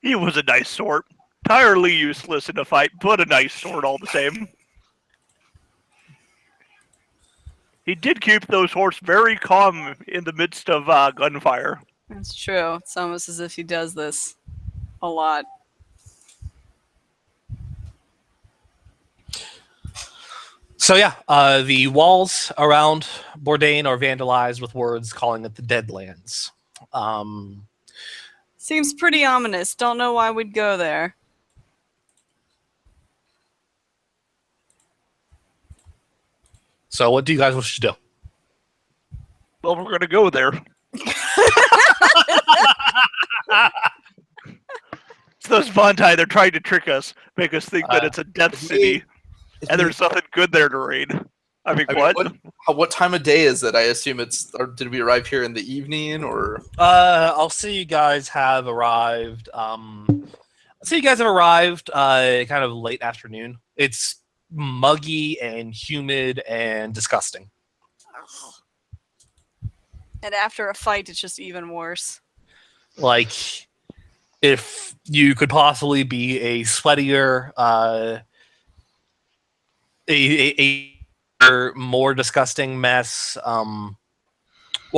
He was a nice sort. Entirely useless in a fight, but a nice sort all the same. He did keep those horses very calm in the midst of gunfire. That's true. It's almost as if he does this a lot. So yeah, the walls around Bourdain are vandalized with words calling it the Deadlands. Seems pretty ominous. Don't know why we'd go there. So what do you guys wish to do? Well, we're going to go there. It's those Vontai, they're trying to trick us, make us think that it's a death city, and there's nothing good there to raid. I mean, what? What time of day is it? I assume it's. Or did we arrive here in the evening, or? I'll say you guys have arrived. Kind of late afternoon. It's muggy and humid and disgusting. And after a fight, it's just even worse. Like, if you could possibly be a sweatier, a more disgusting mess. Well,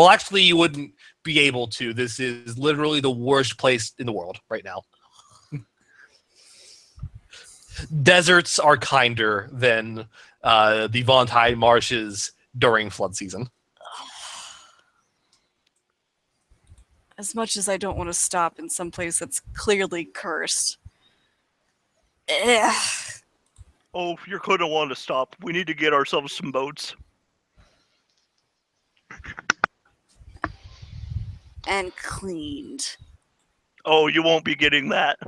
actually, you wouldn't be able to. This is literally the worst place in the world right now. Deserts are kinder than the Vontai marshes during flood season. As much as I don't want to stop in some place that's clearly cursed. Ugh. Oh, you're going to want to stop. We need to get ourselves some boats. And cleaned. Oh, you won't be getting that.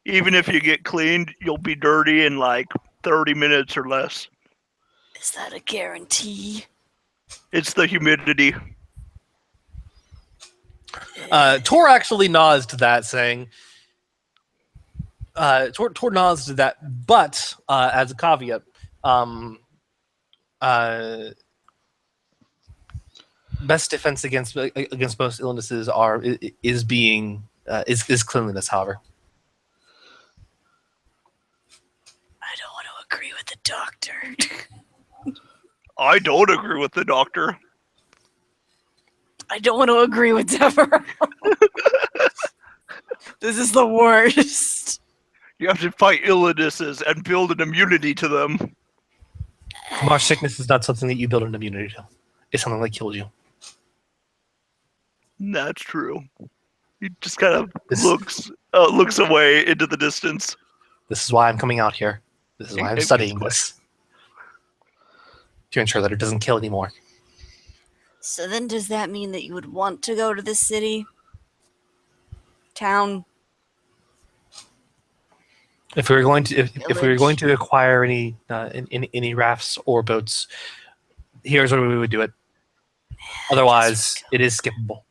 Even if you get cleaned, you'll be dirty in like 30 minutes or less. Is that a guarantee? It's the humidity. Tor actually nods to that, saying, Tor nods to that, but as a caveat, best defense against most illnesses is cleanliness. However, I don't want to agree with the doctor. I don't agree with the doctor. I don't want to agree with Devereaux. This is the worst. You have to fight illnesses and build an immunity to them. marsh sickness is not something that you build an immunity to. It's something that kills you. That's true. He just kind of looks away into the distance. This is why I'm coming out here. This is why I'm studying this. To ensure that it doesn't kill anymore. So then does that mean that you would want to go to this city? Town? If we were going to acquire any rafts or boats, here's where we would do it. Otherwise, it is skippable.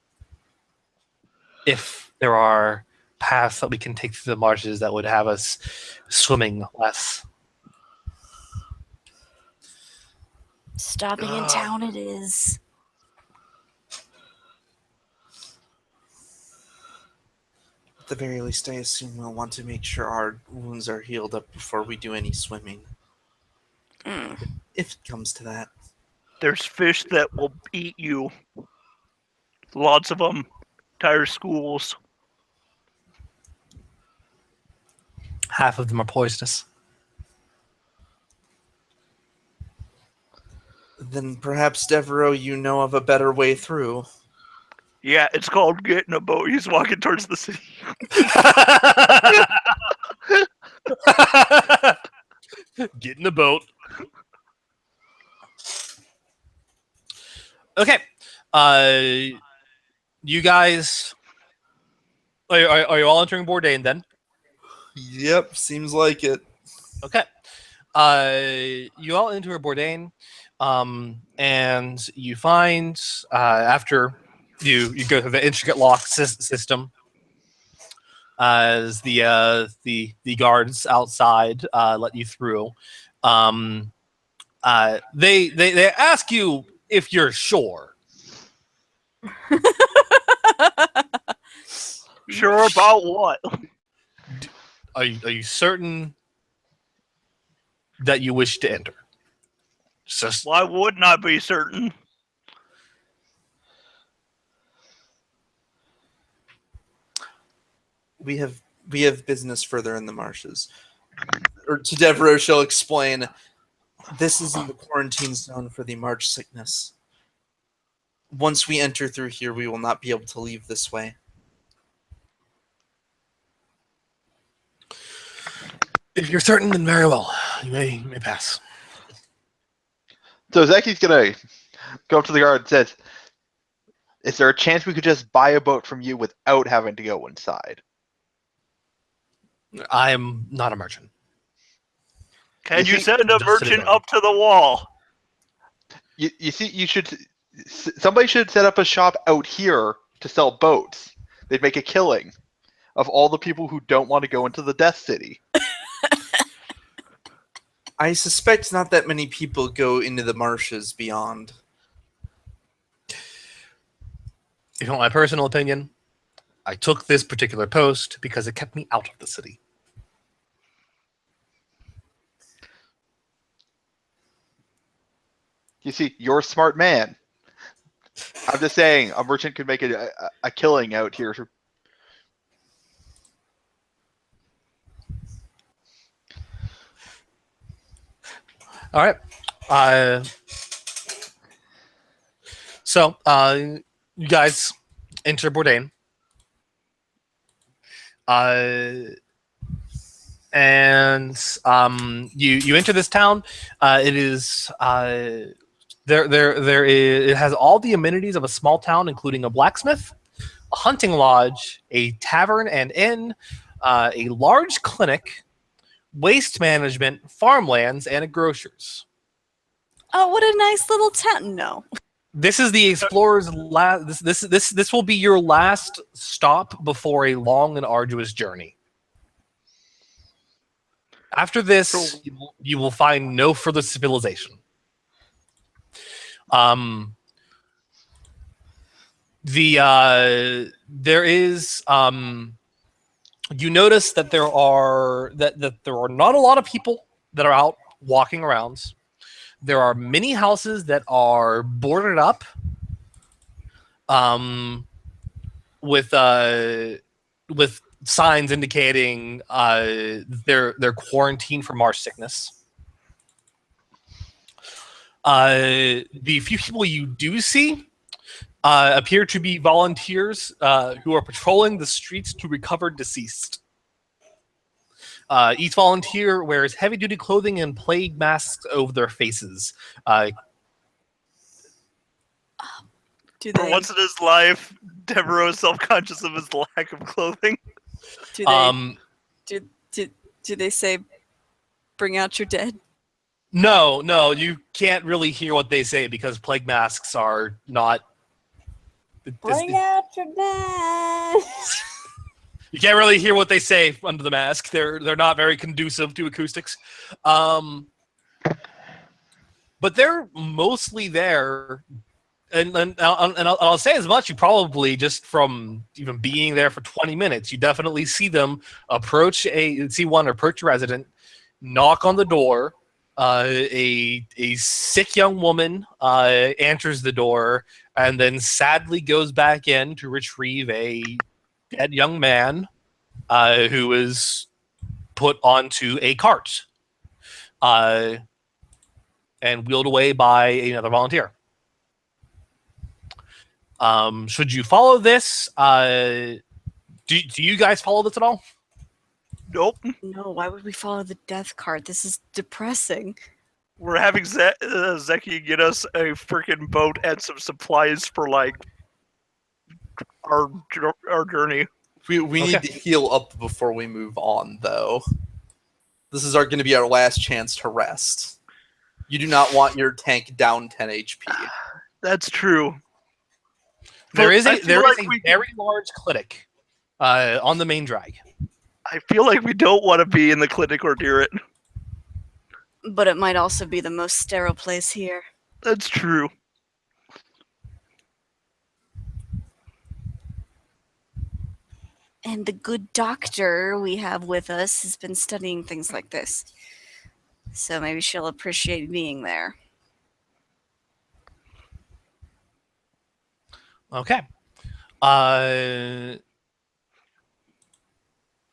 If there are paths that we can take through the marshes that would have us swimming less. Stopping in town it is. At the very least, I assume we'll want to make sure our wounds are healed up before we do any swimming. If it comes to that. There's fish that will eat you. Lots of them. Entire schools. Half of them are poisonous. Then perhaps, Devereaux, you know of a better way through. Yeah, it's called getting a boat. He's walking towards the city. Get in the boat. Okay. You guys are you all entering Bourdain then? Yep, seems like it. Okay. You all enter Bourdain, and you find after you go through the intricate lock system, as the guards outside let you through. They ask you if you're sure. Sure about what? Are you certain that you wish to enter? It's just Well, I would not be certain. We have business further in the marshes. Or to Devereaux, she'll explain, this isn't the quarantine zone for the March sickness. Once we enter through here, we will not be able to leave this way. if you're certain, then very well. You may pass. So Zeki's gonna go up to the guard and says, "Is there a chance we could just buy a boat from you without having to go inside?" I am not a merchant. Can you see- send a Just merchant sitting on. up to the wall? You see, somebody should set up a shop out here to sell boats. They'd make a killing of all the people who don't want to go into the Death City. I suspect not that many people go into the marshes beyond. If you want my personal opinion, I took this particular post because it kept me out of the city. You see, you're a smart man. I'm just saying, a merchant could make a killing out here. All right. So you guys enter Bourdain. And you enter this town. It is it has all the amenities of a small town, including a blacksmith, a hunting lodge, a tavern and inn, a large clinic, waste management, farmlands, and a grocer's. Oh, what a nice little town. No. This is the explorer's last. This will be your last stop before a long and arduous journey. After this, you will find no further civilization. There is you notice that there are not a lot of people that are out walking around. There are many houses that are boarded up with signs indicating they're quarantined for marsh sickness. The few people you do see appear to be volunteers who are patrolling the streets to recover deceased. Each volunteer wears heavy-duty clothing and plague masks over their faces. Do For they? once in his life, Devereaux is self-conscious of his lack of clothing. Do they? Do they say, "Bring out your dead"? No, you can't really hear what they say because plague masks are not. Bring out your dad. You can't really hear what they say under the mask. They're not very conducive to acoustics. But they're mostly there. And I'll say as much, you probably, just from even being there for 20 minutes, you definitely see them approach a resident, knock on the door. A sick young woman answers the door and then sadly goes back in to retrieve a dead young man who is put onto a cart and wheeled away by another volunteer. Should you follow this? Do you guys follow this at all? Nope. No. Why would we follow the death cart? This is depressing. We're having Zeki get us a freaking boat and some supplies for like our journey. We need Okay. to heal up before we move on, though. This is going to be our last chance to rest. You do not want your tank down 10 HP. That's true. There is I a feel like we very large clinic on the main drag. I feel like we don't want to be in the clinic or near it. But it might also be the most sterile place here. That's true. And the good doctor we have with us has been studying things like this. So maybe she'll appreciate being there. Okay.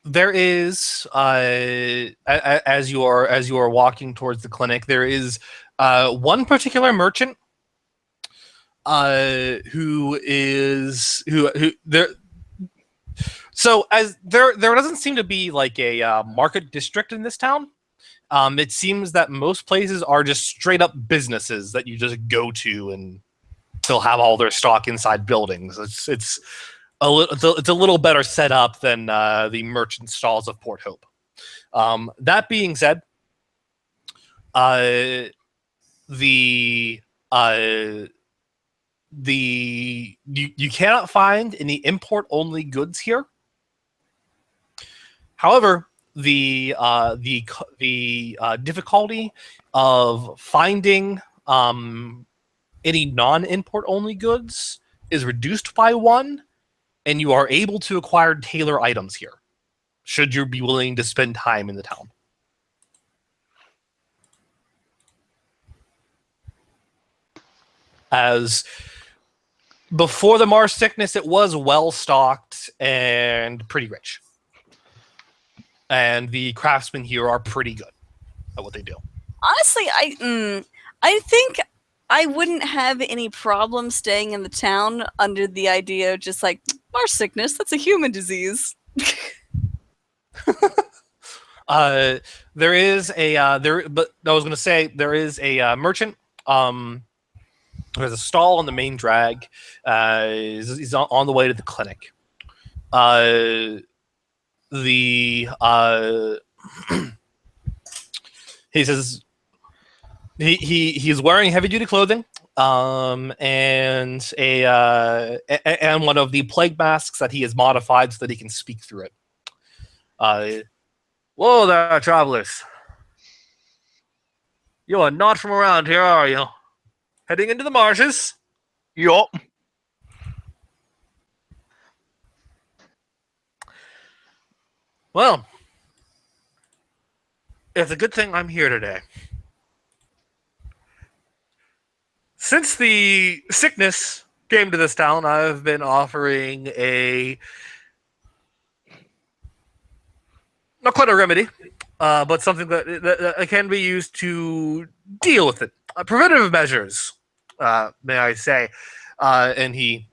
There is as you are walking towards the clinic, there is one particular merchant who there. So as there doesn't seem to be like a market district in this town. It seems that most places are just straight up businesses that you just go to and they'll have all their stock inside buildings. It's a little better set up than the merchant stalls of Port Hope. That being said, you cannot find any import only goods here. However, the difficulty of finding any non-import only goods is reduced by 1, and you are able to acquire tailor items here, should you be willing to spend time in the town. As before the Mars sickness, it was well stocked and pretty rich. And the craftsmen here are pretty good at what they do. Honestly, I think I wouldn't have any problem staying in the town under the idea of just like Mars sickness. That's a human disease. There is a but I was going to say there is a merchant. There's a stall on the main drag. He's on the way to the clinic. He says he's wearing heavy duty clothing, and one of the plague masks that he has modified so that he can speak through it. Whoa there, travelers! You are not from around here, are you? Heading into the marshes? Yup. Well, it's a good thing I'm here today. Since the sickness came to this town, I've been offering not quite a remedy, but something that can be used to deal with it. Preventative measures, may I say. And he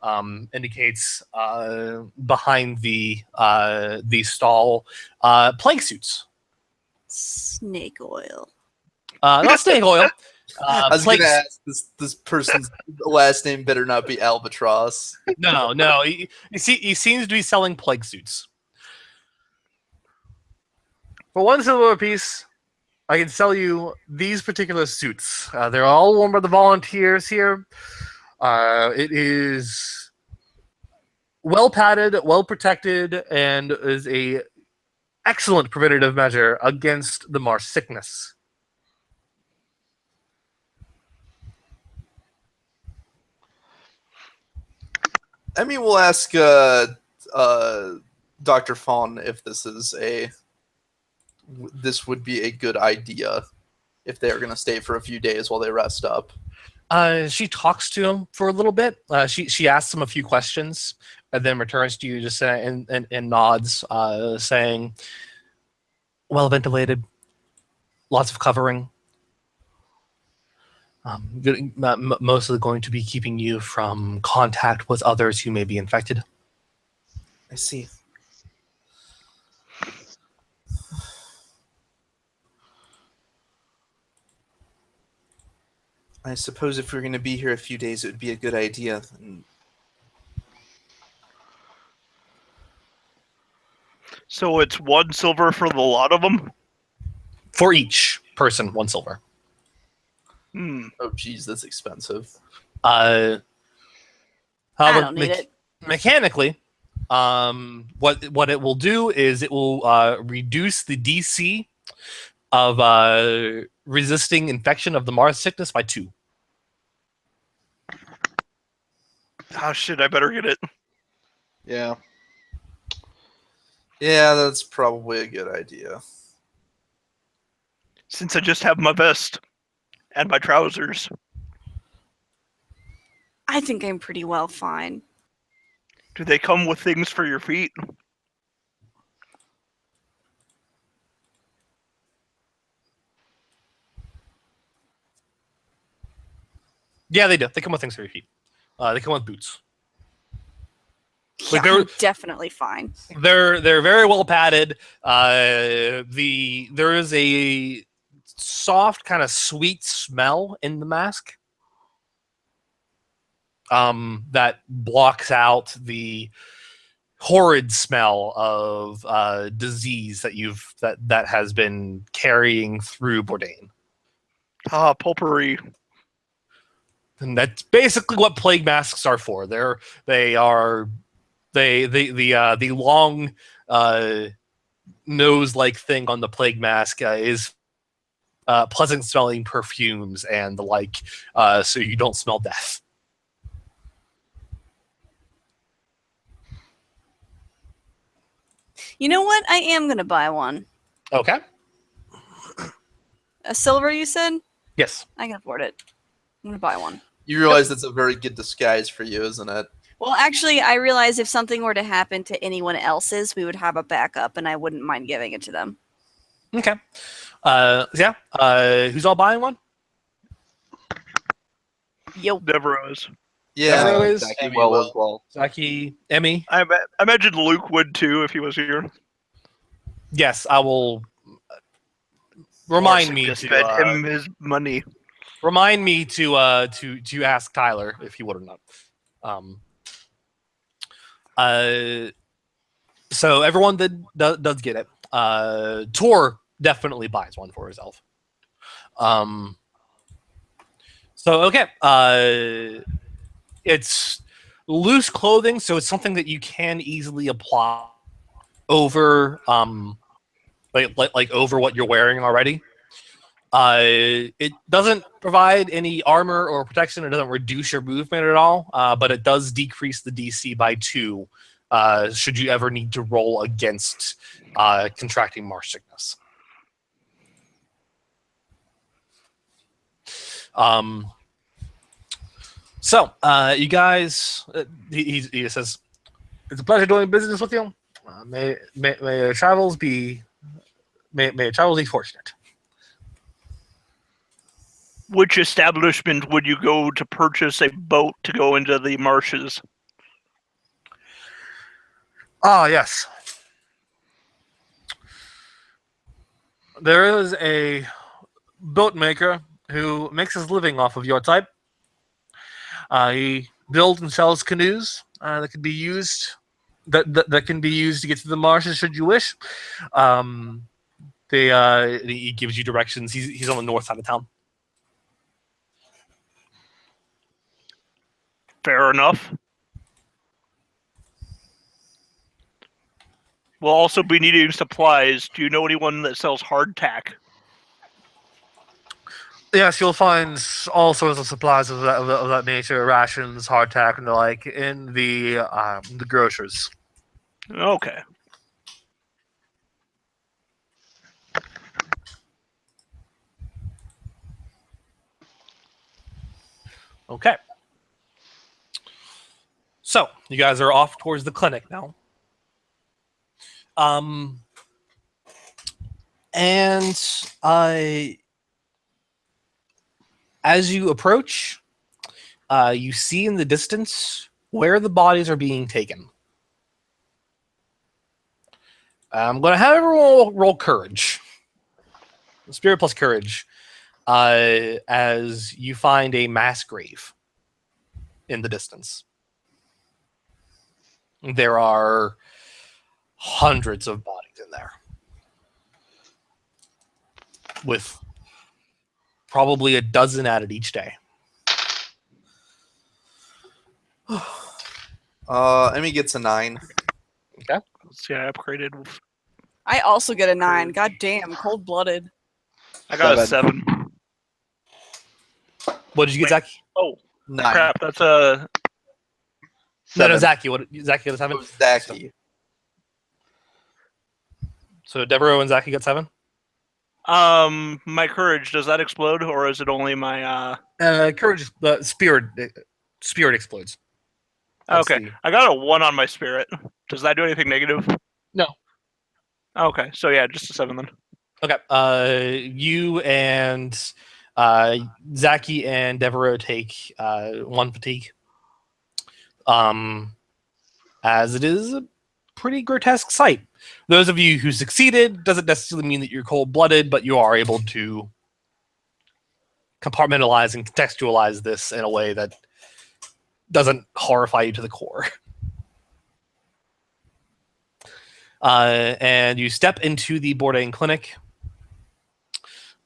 indicates behind the stall plague suits. Snake oil. Not snake oil. I was going to ask, this person's last name better not be Albatross. No. He seems to be selling plague suits. For 1 silver apiece, I can sell you these particular suits. They're all worn by the volunteers here. It is well padded, well protected, and is a excellent preventative measure against the Mars sickness. Emmy will ask Dr. Fawn if this would be a good idea if they're going to stay for a few days while they rest up. She talks to him for a little bit. She asks him a few questions and then returns to you just and nods, saying, well ventilated, lots of covering. Mostly going to be keeping you from contact with others who may be infected. I see. I suppose if we're going to be here a few days, it would be a good idea. So it's 1 silver for the lot of them? For each person, 1 silver. Oh, geez, that's expensive. I don't need it. Mechanically, what it will do is it will reduce the DC of resisting infection of the Mars sickness by 2. Oh shit, I better get it. Yeah. Yeah, that's probably a good idea. Since I just have my vest and my trousers. I think I'm pretty well fine. Do they come with things for your feet? Yeah, they do. They come with things for your feet. They come with boots. Yeah, Like they're I'm definitely fine. they're very well padded. There is a soft kind of sweet smell in the mask. That blocks out the horrid smell of disease that has been carrying through Bourdain. Ah, potpourri. And that's basically what plague masks are for. The long nose-like thing on the plague mask is pleasant smelling perfumes and the like, so you don't smell death. You know what? I am gonna buy one. Okay. A silver, you said? Yes. I can afford it. I'm gonna buy one. You realize that's a very good disguise for you, isn't it? Well, actually, I realized if something were to happen to anyone else's, we would have a backup, and I wouldn't mind giving it to them. Okay. Yeah. Who's all buying one? Yo. Devereaux's. Yeah. Devereaux's? Zaki Emmy will will. as well. Zaki, Emmy. I imagine Luke would too if he was here. Yes, I will. Remind me Just to spend him his money. remind me to ask Tyler if he would or not. So everyone does get it. Tor definitely buys one for herself. So okay, it's loose clothing, so it's something that you can easily apply over like over what you're wearing already. It doesn't provide any armor or protection. It doesn't reduce your movement at all, but it does decrease the DC by 2 should you ever need to roll against contracting marsh sickness. So you guys, he says, "It's a pleasure doing business with you. May your travels be fortunate." Which establishment would you go to purchase a boat to go into the marshes? Ah, yes. There is a boat maker who makes his living off of your type. He builds and sells canoes that can be used that can be used to get to the marshes should you wish. He gives you directions. He's on the north side of town. Fair enough. We'll also be needing supplies. Do you know anyone that sells hardtack? Yes, you'll find all sorts of supplies of that nature, rations, hardtack, and the like, in the grocers. Okay. Okay. So you guys are off towards the clinic now. And as you approach, you see in the distance where the bodies are being taken. I'm going to have everyone roll courage. Spirit plus courage. As you find a mass grave in the distance. There are hundreds of bodies in there, with probably a dozen added each day. Emmy gets a 9. Okay. Let's see, I upgraded. I also get a 9. God damn, cold-blooded. I got a 7. What did you get, Wait. Zach? Oh, 9. crap. That's a... No, 7. Zaki. What? Zaki got a 7. It was Zaki. So Devereaux and Zaki got 7. My courage, does that explode, or is it only my... Courage. Spirit explodes. That's Okay, I got a 1 on my spirit. Does that do anything negative? No. Okay, so yeah, just a 7 then. Okay. You and Zaki and Devereaux take 1 fatigue. As it is a pretty grotesque sight. Those of you who succeeded doesn't necessarily mean that you're cold-blooded, but you are able to compartmentalize and contextualize this in a way that doesn't horrify you to the core. And you step into the Bourdain clinic.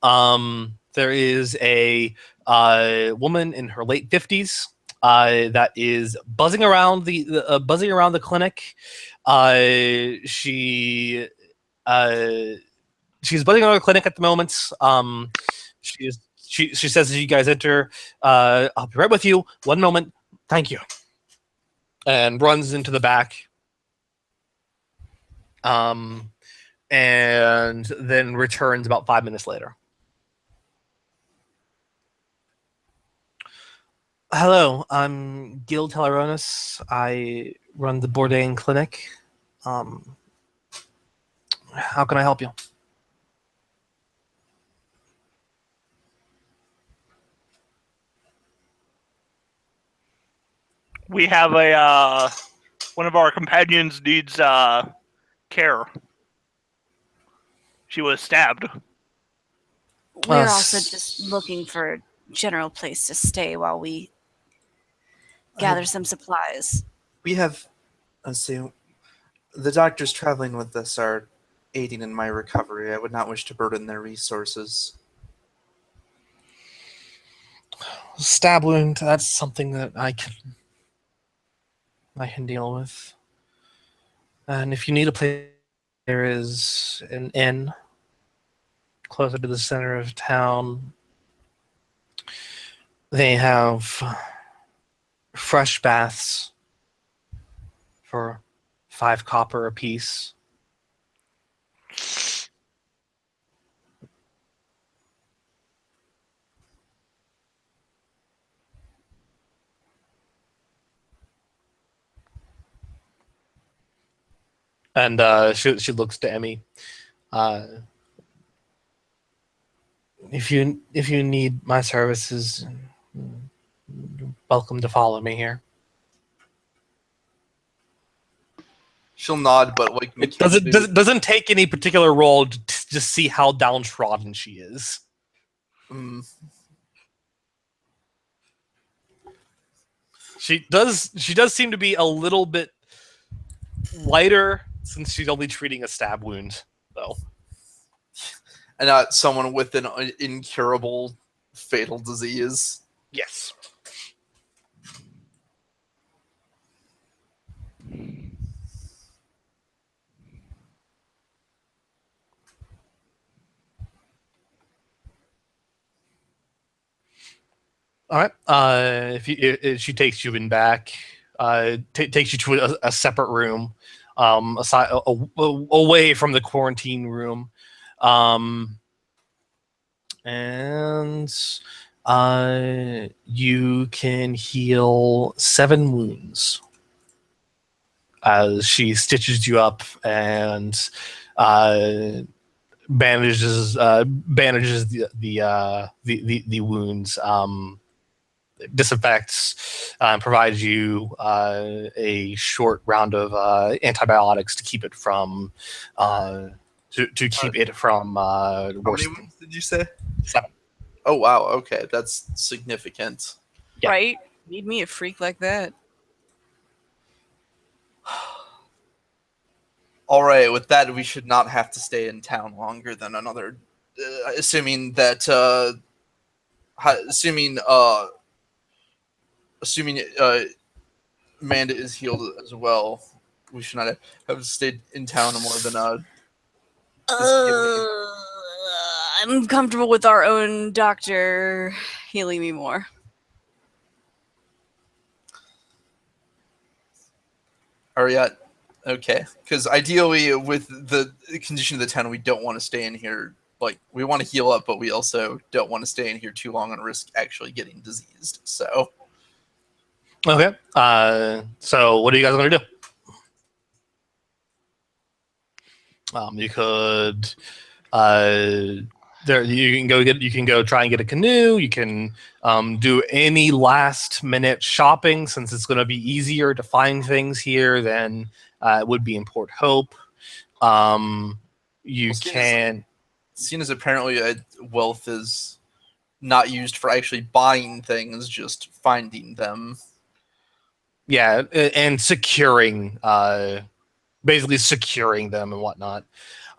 There is a woman in her late 50s that is buzzing around the clinic. She's buzzing around the clinic at the moment. She says as you guys enter, "I'll be right with you. 1 moment. Thank you." And runs into the back. And then returns about 5 minutes later. Hello, I'm Gil Teleronis. I run the Bourdain Clinic. How can I help you? We have a one of our companions needs care. She was stabbed. We're also just looking for a general place to stay while we gather some supplies. We have, let's see, the doctors traveling with us are aiding in my recovery. I would not wish to burden their resources. Stab wound, that's something that I can deal with. And if you need a place, there is an inn closer to the center of town. They have fresh baths for 5 copper apiece. And she looks to Emmy. If you need my services, you're welcome to follow me here. She'll nod, but like It doesn't take any particular role to just see how downtrodden she is. Mm. She does seem to be a little bit lighter since she's only treating a stab wound, though. And not someone with an incurable fatal disease. Yes. All right. If she takes you in back, takes you to a separate room, aside away from the quarantine room, and you can heal 7 wounds as she stitches you up and bandages the wounds. Disinfects and provides you a short round of antibiotics to keep it from keep it from How many worsening. wounds did you say? 7. Oh wow, okay, that's significant. Yeah. Right? Need me a freak like that. All right, with that, we should not have to stay in town longer than another. Assuming Amanda is healed as well, we should not have stayed in town more than I'm comfortable with our own doctor healing me more. Ariat. Okay, because ideally, with the condition of the town, we don't want to stay in here. Like, we want to heal up, but we also don't want to stay in here too long and risk actually getting diseased. So, Okay. So what are you guys going to do? You could, you can go try and get a canoe. You can do any last minute shopping since it's going to be easier to find things here than it would be in Port Hope. You Well, can. Seeing as apparently wealth is not used for actually buying things, just finding them. Yeah, and securing, basically securing them and whatnot.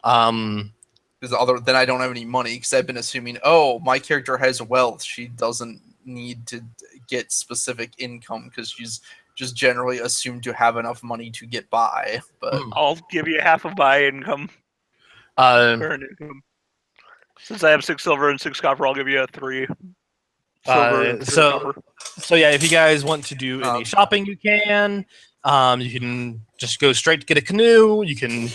Because then I don't have any money because I've been assuming, oh, my character has wealth. She doesn't need to get specific income because she's just generally assumed to have enough money to get by. But I'll give you half of my income, current income. Since I have 6 silver and 6 copper, I'll give you a 3 silver and 3 copper. So yeah, if you guys want to do any shopping, you can. You can just go straight to get a canoe. You can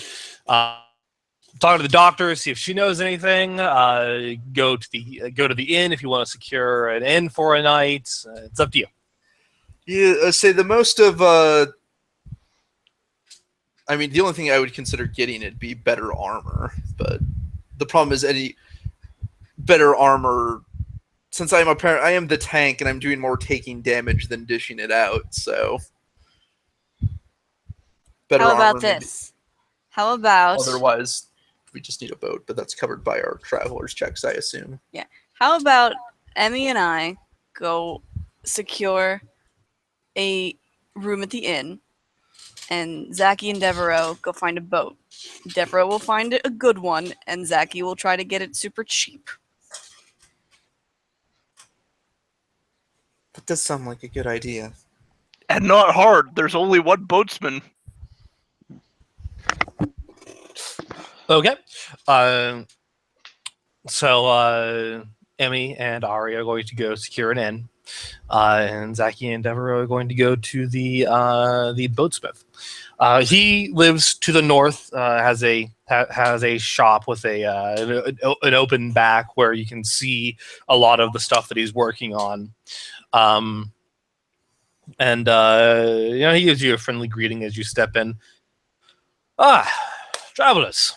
talk to the doctor, see if she knows anything. Go to the inn if you want to secure an inn for a night. It's up to you. Yeah, say the most of. I mean, the only thing I would consider getting it'd be better armor, but the problem is any better armor. Since I am the tank and I'm doing more taking damage than dishing it out, so. Better How about armor this? How about Otherwise, we just need a boat, but that's covered by our traveler's checks, I assume. how about Emmy and I go secure a room at the inn, and Zachy and Devereaux go find a boat. Devereaux will find a good one, and Zachy will try to get it super cheap. That does sound like a good idea. And not hard. There's only one boatsman. Okay. So Emmy and Ari are going to go secure an inn, and Zachy and Devereaux are going to go to the boatsmith. He lives to the north. Has a shop with an open back where you can see a lot of the stuff that he's working on. And he gives you a friendly greeting as you step in. Travelers.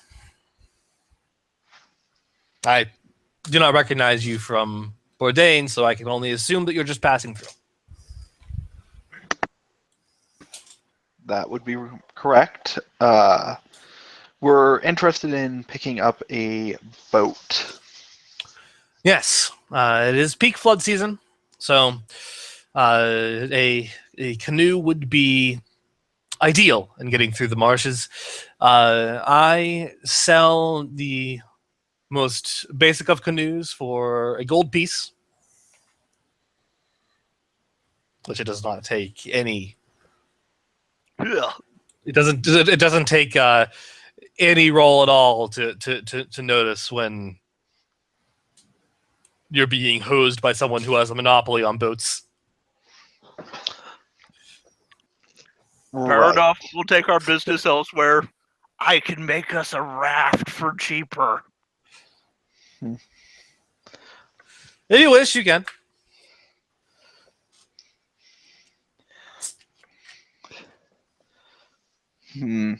I do not recognize you from Bourdain, so I can only assume that you're just passing through. That would be correct. We're interested in picking up a boat. Yes, it is peak flood season, so a canoe would be ideal in getting through the marshes. I sell the most basic of canoes for a gold piece, which it does not take any. Ugh. It doesn't take any roll at all to notice when you're being hosed by someone who has a monopoly on boats. Fair enough. We'll take our business elsewhere. I can make us a raft for cheaper. If you wish, you can. You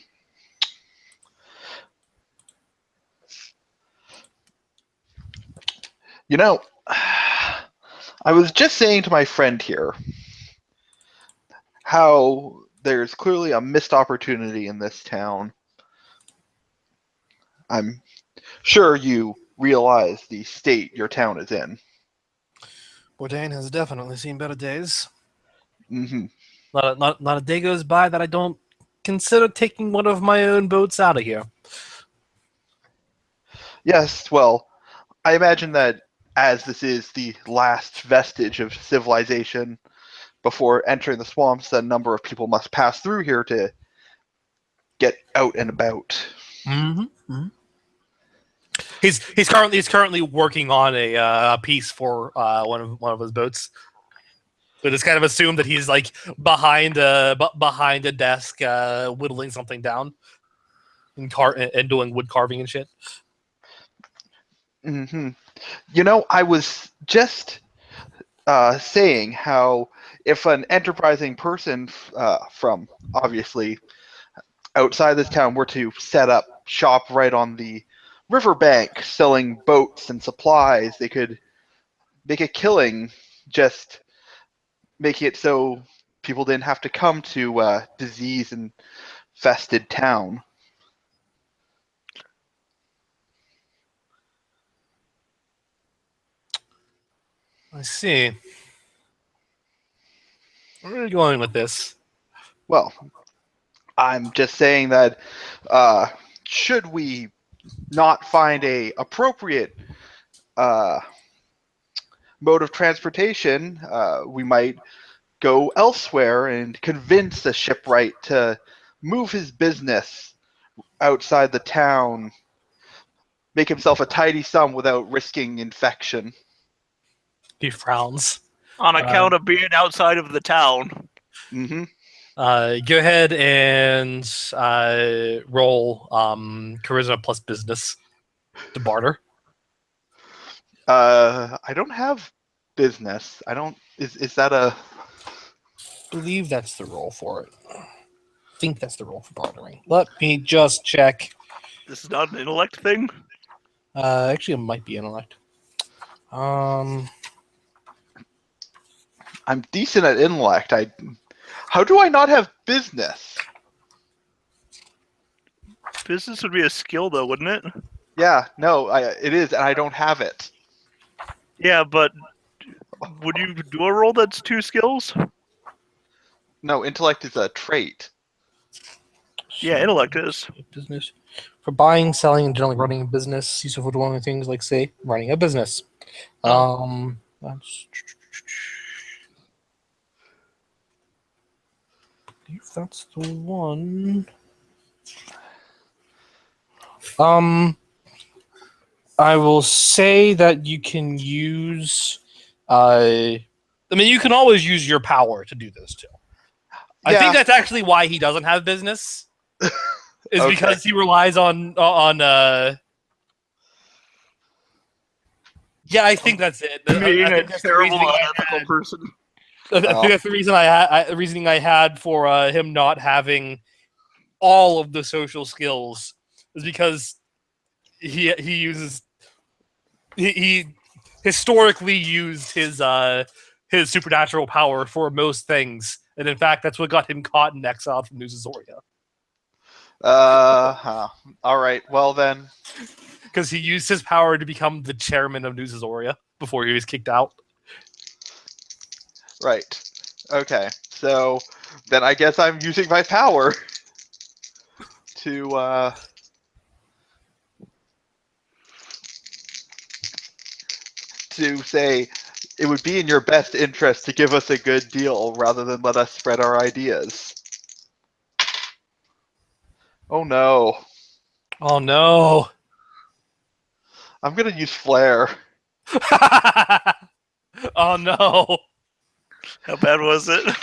know, I was just saying to my friend here how there's clearly a missed opportunity in this town. I'm sure you realize the state your town is in. Bourdain has definitely seen better days. Mm-hmm. Not a day goes by that I don't consider taking one of my own boats out of here. Yes, well, I imagine that as this is the last vestige of civilization before entering the swamps, a number of people must pass through here to get out and about. Mm-hmm. Mm-hmm. He's currently working on a piece for one of his boats. But it's kind of assumed that he's like behind a desk whittling something down and doing wood carving and shit. Mm-hmm. You know, I was just saying how if an enterprising person from obviously outside this town were to set up shop right on the riverbank selling boats and supplies, they could make a killing just making it so people didn't have to come to disease infested town. I see. Where are you going with this? Well, I'm just saying that should we not find a appropriate mode of transportation, we might go elsewhere and convince the shipwright to move his business outside the town, make himself a tidy sum without risking infection. He frowns. On account of being outside of the town. Mm-hmm. Go ahead and roll charisma plus business to barter. I don't have business. I don't. Is that a? I believe that's the roll for it. I think that's the roll for bartering. Let me just check. This is not an intellect thing? Actually, it might be intellect. I'm decent at intellect. How do I not have business? Business would be a skill, though, wouldn't it? Yeah, no, it is, and I don't have it. Yeah, but would you do a roll that's 2 skills? No, intellect is a trait. Yeah, intellect is. Business. For buying, selling, and generally running a business, useful for doing things like, say, running a business. That's the one. I will say that you can use. I mean, you can always use your power to do this too. I think that's actually why he doesn't have business. Is Okay. because he relies on. Yeah, I think that's it. Being I a think that's the terrible, reasoning I unethical had. person. I think that's the reason the reasoning I had for him not having all of the social skills is because he historically used his supernatural power for most things, and in fact, that's what got him caught and exiled from New Zoria. All right. Well then. Because he used his power to become the chairman of New Zoria before he was kicked out. Right. Okay. So then I guess I'm using my power to say it would be in your best interest to give us a good deal rather than let us spread our ideas. Oh no. Oh no. I'm gonna use flair. Oh no. How bad was it?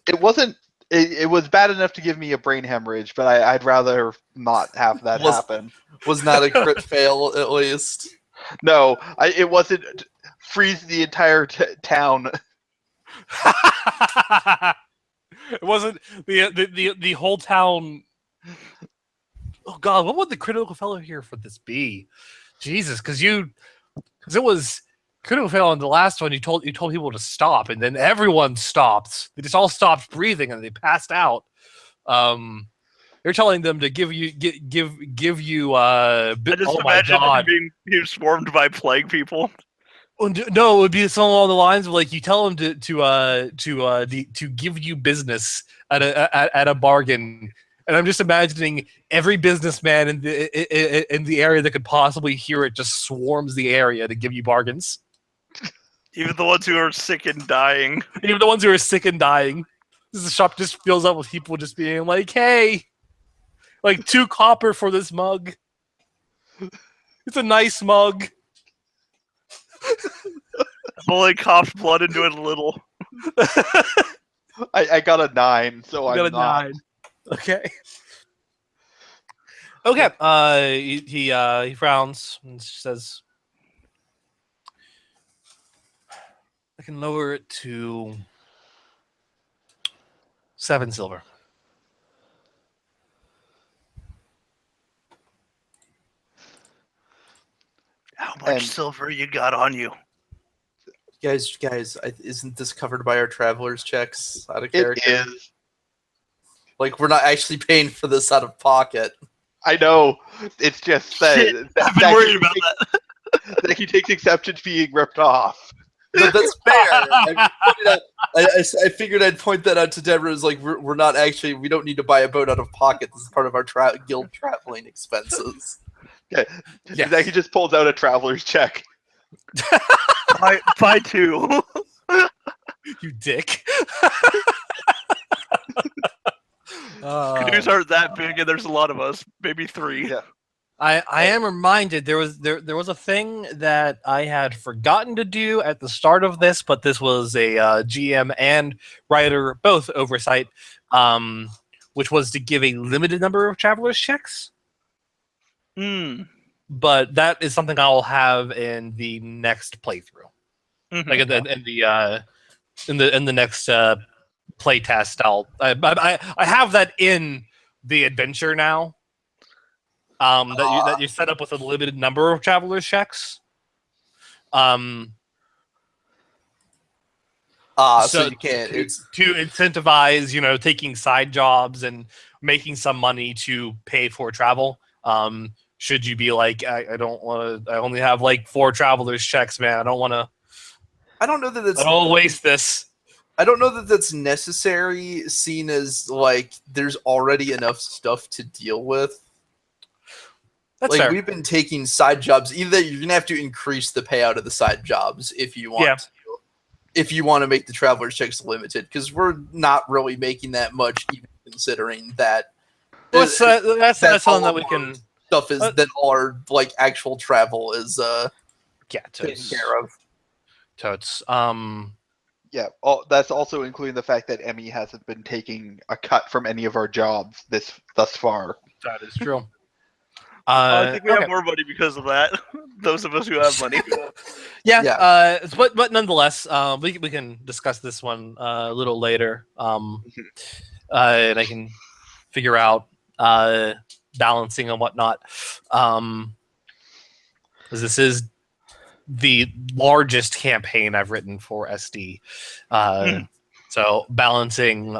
It wasn't. It was bad enough to give me a brain hemorrhage, but I'd rather not have that happen. Was not a crit fail, at least. No, it wasn't. Freeze the entire town. It wasn't the whole town. Oh God, what would the critical failure here for this be? Jesus, because it was critical failure on the last one. You told people to stop, and then everyone stopped. They just all stopped breathing, and they passed out. You're telling them to give you. I just Oh my imagine God. him being swarmed by plague people. No, it would be something along the lines of like you tell them to give you business at a bargain, and I'm just imagining every businessman in the area that could possibly hear it just swarms the area to give you bargains. Even the ones who are sick and dying. Even the ones who are sick and dying. This shop just fills up with people just being like, "Hey, like 2 copper for this mug. It's a nice mug." I've only coughed blood into it a little. I got a 9, so I'm Got a not. 9. Okay. Okay. He frowns and says, can lower it to 7 silver. How much And- silver you got on you? Guys, isn't this covered by our traveler's checks out of It character? is. Like, we're not actually paying for this out of pocket. I know. It's just that, Shit, I've been worried about that. that he takes exception to being ripped off. No, that's fair. I figured I'd point that out to Deborah. Is like we're not actually, we don't need to buy a boat out of pocket. This is part of our guild traveling expenses. Yeah. Yes. That he just pulls out a traveler's check. Buy 2. You dick. Canoes aren't that big, and there's a lot of us. Maybe 3. Yeah. I am reminded there was a thing that I had forgotten to do at the start of this, but this was a GM and writer both oversight, which was to give a limited number of travelers checks. But that is something I'll have in the next playthrough, like in the next play test. I have that in the adventure now. That you set up with a limited number of travelers checks. So you can't. It's to incentivize, taking side jobs and making some money to pay for travel. Should you be like, I don't want to. I only have like 4 travelers checks, man. I don't want to. I don't know that it's. I don't waste this. I don't know that that's necessary, seen as like there's already enough stuff to deal with. That's like fair. we've been taking side jobs. Either you're gonna have to increase the payout of the side jobs if you want to. If you want to make the traveler's checks limited, because we're not really making that much, even considering that. That's something that we can. Stuff is that our like actual travel is taken Totes. care of. Totes. Yeah, that's also including the fact that Emmy hasn't been taking a cut from any of our jobs thus far. That is true. I think we okay. have more money because of that. Those of us who have money. Yeah. But nonetheless, we can discuss this one a little later. And I can figure out balancing and whatnot. Because this is the largest campaign I've written for SD. So balancing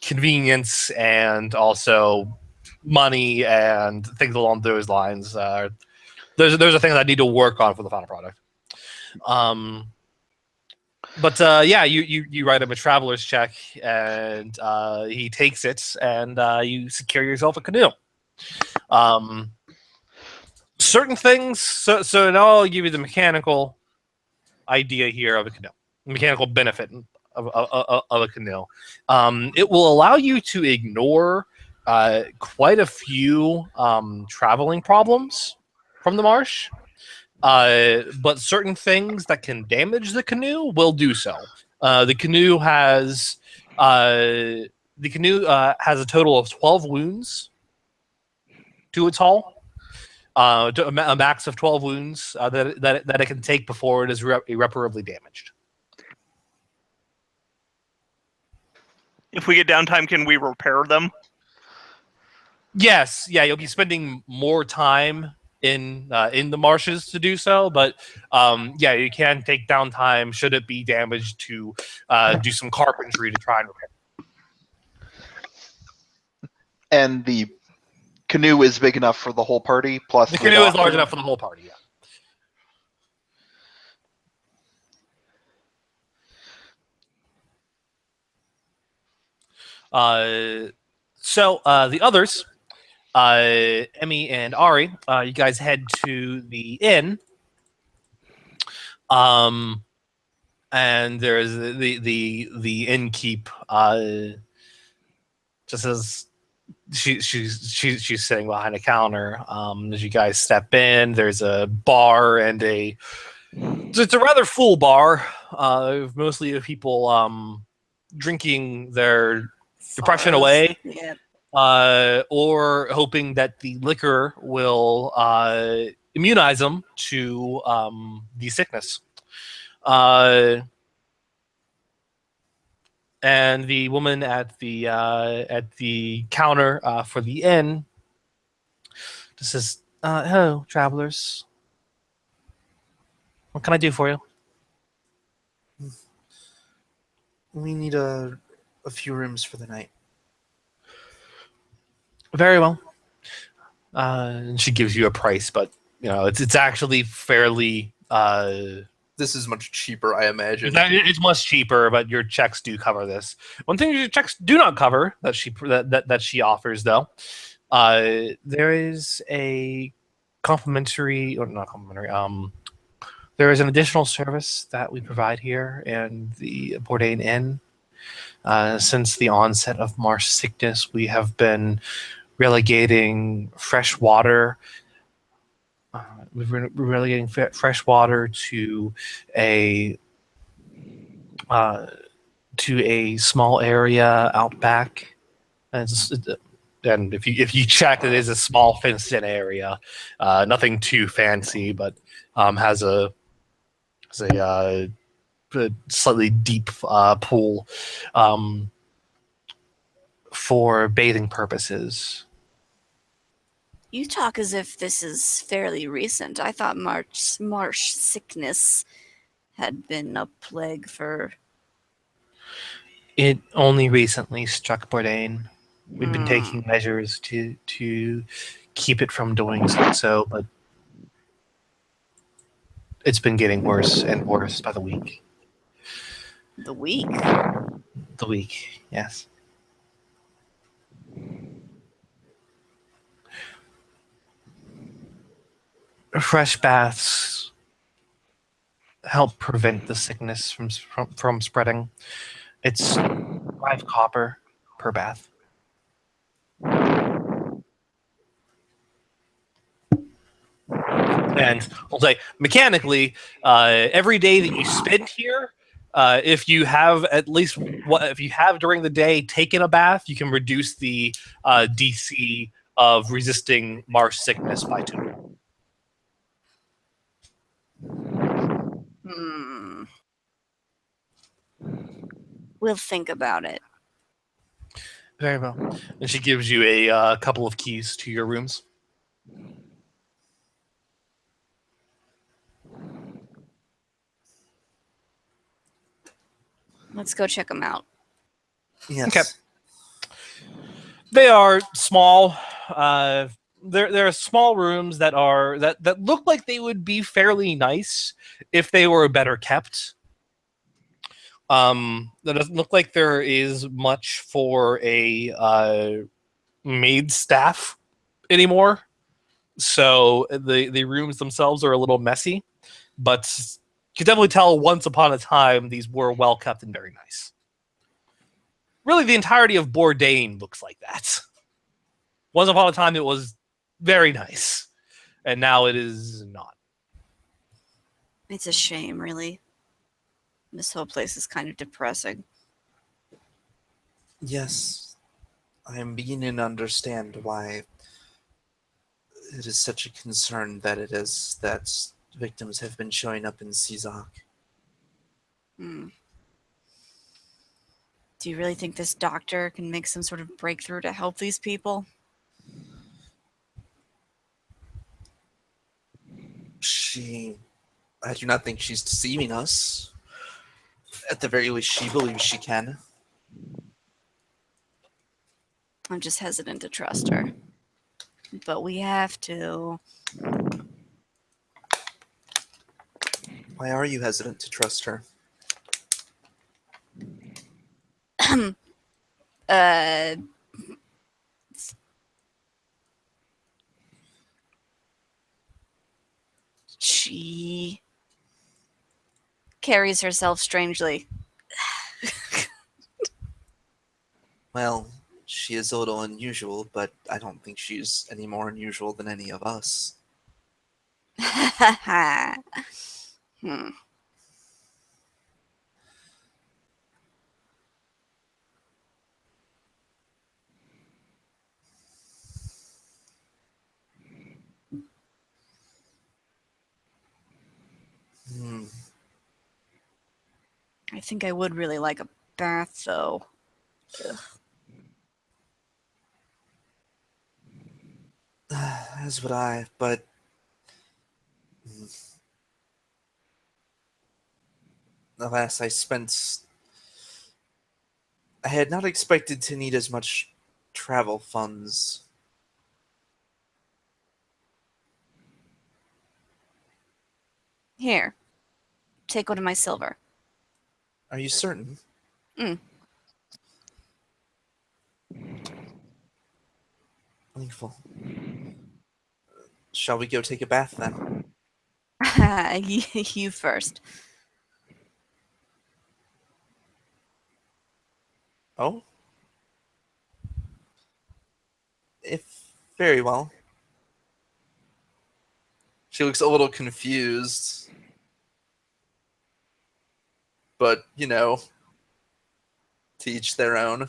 convenience and also money and things along those lines. Those are things I need to work on for the final product. But you write him a traveler's check, and he takes it, and you secure yourself a canoe. Certain things. So now I'll give you the mechanical idea here of a canoe, mechanical benefit of a canoe. It will allow you to ignore quite a few traveling problems from the marsh, but certain things that can damage the canoe will do so. The canoe has a total of 12 wounds to its hull. To a max of 12 wounds that it can take before it is irreparably damaged. If we get downtime, can we repair them? Yes, yeah, you'll be spending more time in the marshes to do so, but you can take downtime should it be damaged to do some carpentry to try and repair. And the canoe is big enough for the whole party, plus The canoe is large enough for the whole party, yeah. So the others, Emmy and Ari, you guys head to the inn, and there's the innkeep. Just as she's sitting behind a counter. As you guys step in, there's a bar and it's a rather full bar, mostly of people drinking their depression away. Yeah. Or hoping that the liquor will immunize them to the sickness. And the woman at the counter for the inn just says, "Hello, travelers. What can I do for you?" We need a few rooms for the night. Very well. And she gives you a price, but it's actually fairly. This is much cheaper, I imagine. It's much cheaper, but your checks do cover this. One thing your checks do not cover that she offers, though, there is a complimentary, or not complimentary. There is an additional service that we provide here in the Bourdain Inn. Since the onset of marsh sickness, we have been relegating fresh water. We're relegating fresh water to a small area out back. And if you check, it is a small fenced-in area, nothing too fancy, but has a slightly deep pool for bathing purposes. You talk as if this is fairly recent. I thought marsh sickness had been a plague for... It only recently struck Bourdain. We've been taking measures to keep it from doing so, but it's been getting worse and worse by the week. The week? The week, yes. Fresh baths help prevent the sickness from spreading. It's 5 copper per bath. And I'll say, mechanically, every day that you spend here, if you have during the day taken a bath, you can reduce the DC of resisting marsh sickness by 2. We'll think about it. Very well. And she gives you a couple of keys to your rooms. Let's go check them out. Yes. Okay. They are small. There are small rooms that look like they would be fairly nice if they were better kept. That doesn't look like there is much for a maid staff anymore. So the rooms themselves are a little messy, but you can definitely tell once upon a time these were well kept and very nice. Really, the entirety of Bourdain looks like that. Once upon a time, it was very nice, and now it is not. It's a shame, really. This whole place is kind of depressing. Yes. I am beginning to understand why it is such a concern that victims have been showing up in Sizak. Do you really think this doctor can make some sort of breakthrough to help these people? I do not think she's deceiving us. At the very least, she believes she can. I'm just hesitant to trust her. But we have to. Why are you hesitant to trust her? She carries herself strangely. Well, she is a little unusual, but I don't think she's any more unusual than any of us. think I would really like a bath, though. Ugh. As would I, but alas, I had not expected to need as much travel funds. Here, take one of my silver. Are you certain? Mm. Wonderful. Shall we go take a bath then? You first. Oh? Very well. She looks a little confused. But, to each their own.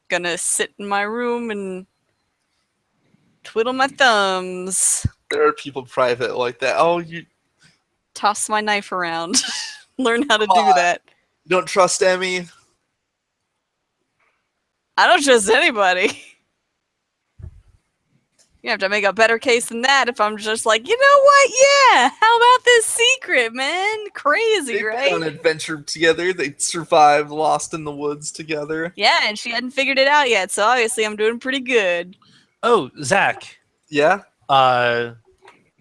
Gonna sit in my room and twiddle my thumbs. There are people private like that. Oh, you Toss my knife around. Learn how to do that. don't trust Emmy? I don't trust anybody. You have to make a better case than that if I'm just like, you know what? Yeah, how about this secret, man? Crazy, They've right? been on an adventure together. They survived, lost in the woods together. Yeah, and she hadn't figured it out yet, so obviously I'm doing pretty good. Oh, Zach. Yeah? I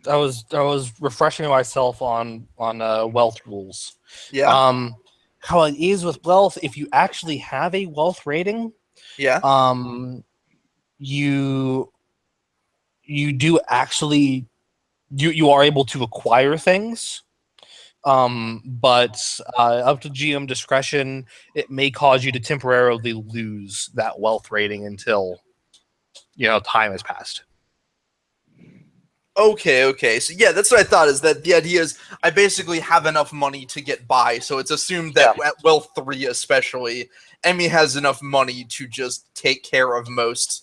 was refreshing myself on wealth rules. Yeah? How it is with wealth, if you actually have a wealth rating, Yeah? you do actually you are able to acquire things. But up to GM discretion, it may cause you to temporarily lose that wealth rating until time has passed. Okay. So yeah, that's what I thought, is that the idea is I basically have enough money to get by, so it's assumed that at Wealth 3 especially, Emmy has enough money to just take care of most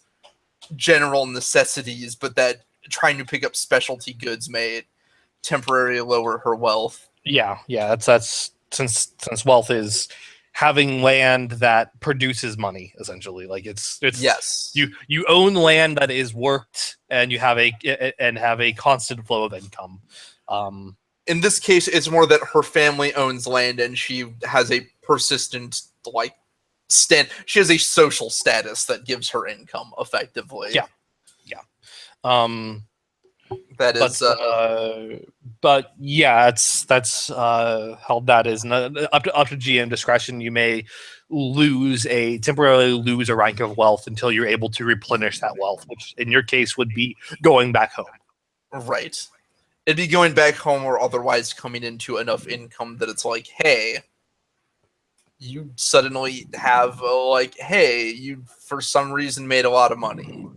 general necessities, but that trying to pick up specialty goods may temporarily lower her wealth. Yeah, that's since wealth is having land that produces money, essentially. Like it's Yes. you own land that is worked, and you have a constant flow of income. In this case, it's more that her family owns land and she has a persistent she has a social status that gives her income effectively. Yeah. That is But yeah, that's held that is up to GM discretion. You may temporarily lose a rank of wealth until you're able to replenish that wealth, which in your case would be going back home. right. It'd be going back home or otherwise coming into enough income that it's like, hey, you suddenly have you for some reason made a lot of money.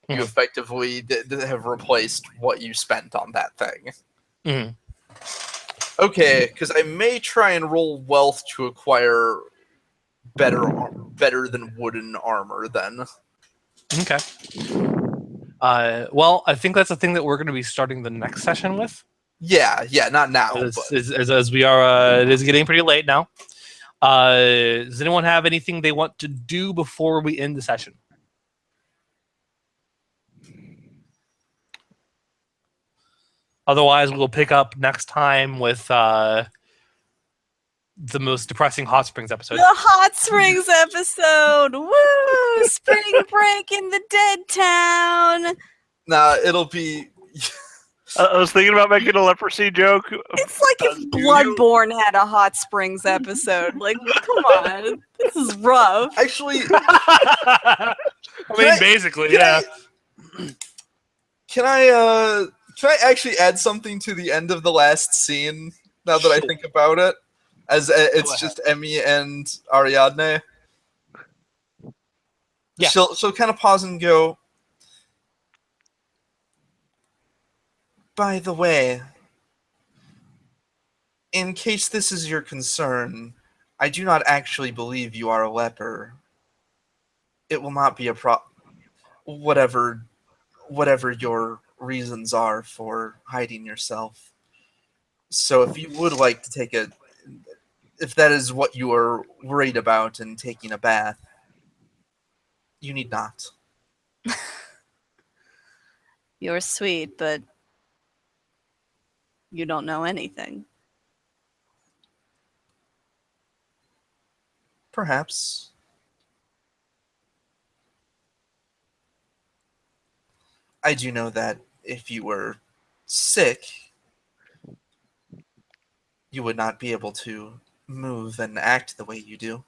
You Mhm. effectively have replaced what you spent on that thing. Mhm. Okay, because I may try and roll wealth to acquire better than wooden armor then. Okay. Well, I think that's the thing that we're going to be starting the next session with. Yeah, not now. As we are, it is getting pretty late now. Does anyone have anything they want to do before we end the session? Otherwise, we'll pick up next time with the most depressing Hot Springs episode. The Hot Springs episode! Woo! Spring break in the dead town! Nah, it'll be. I was thinking about making a leprosy joke. It's like if Bloodborne had a Hot Springs episode. Like, come on. This is rough. Actually, I mean, basically, yeah. Can I actually add something to the end of the last scene? Now that I think about it, as it's just Emmy and Ariadne. Yeah. She'll kind of pause and go, by the way, in case this is your concern, I do not actually believe you are a leper. It will not be a whatever your reasons are for hiding yourself. So if you would like to take if that is what you are worried about in taking a bath, you need not. You're sweet, but you don't know anything. Perhaps. I do know that if you were sick, you would not be able to move and act the way you do.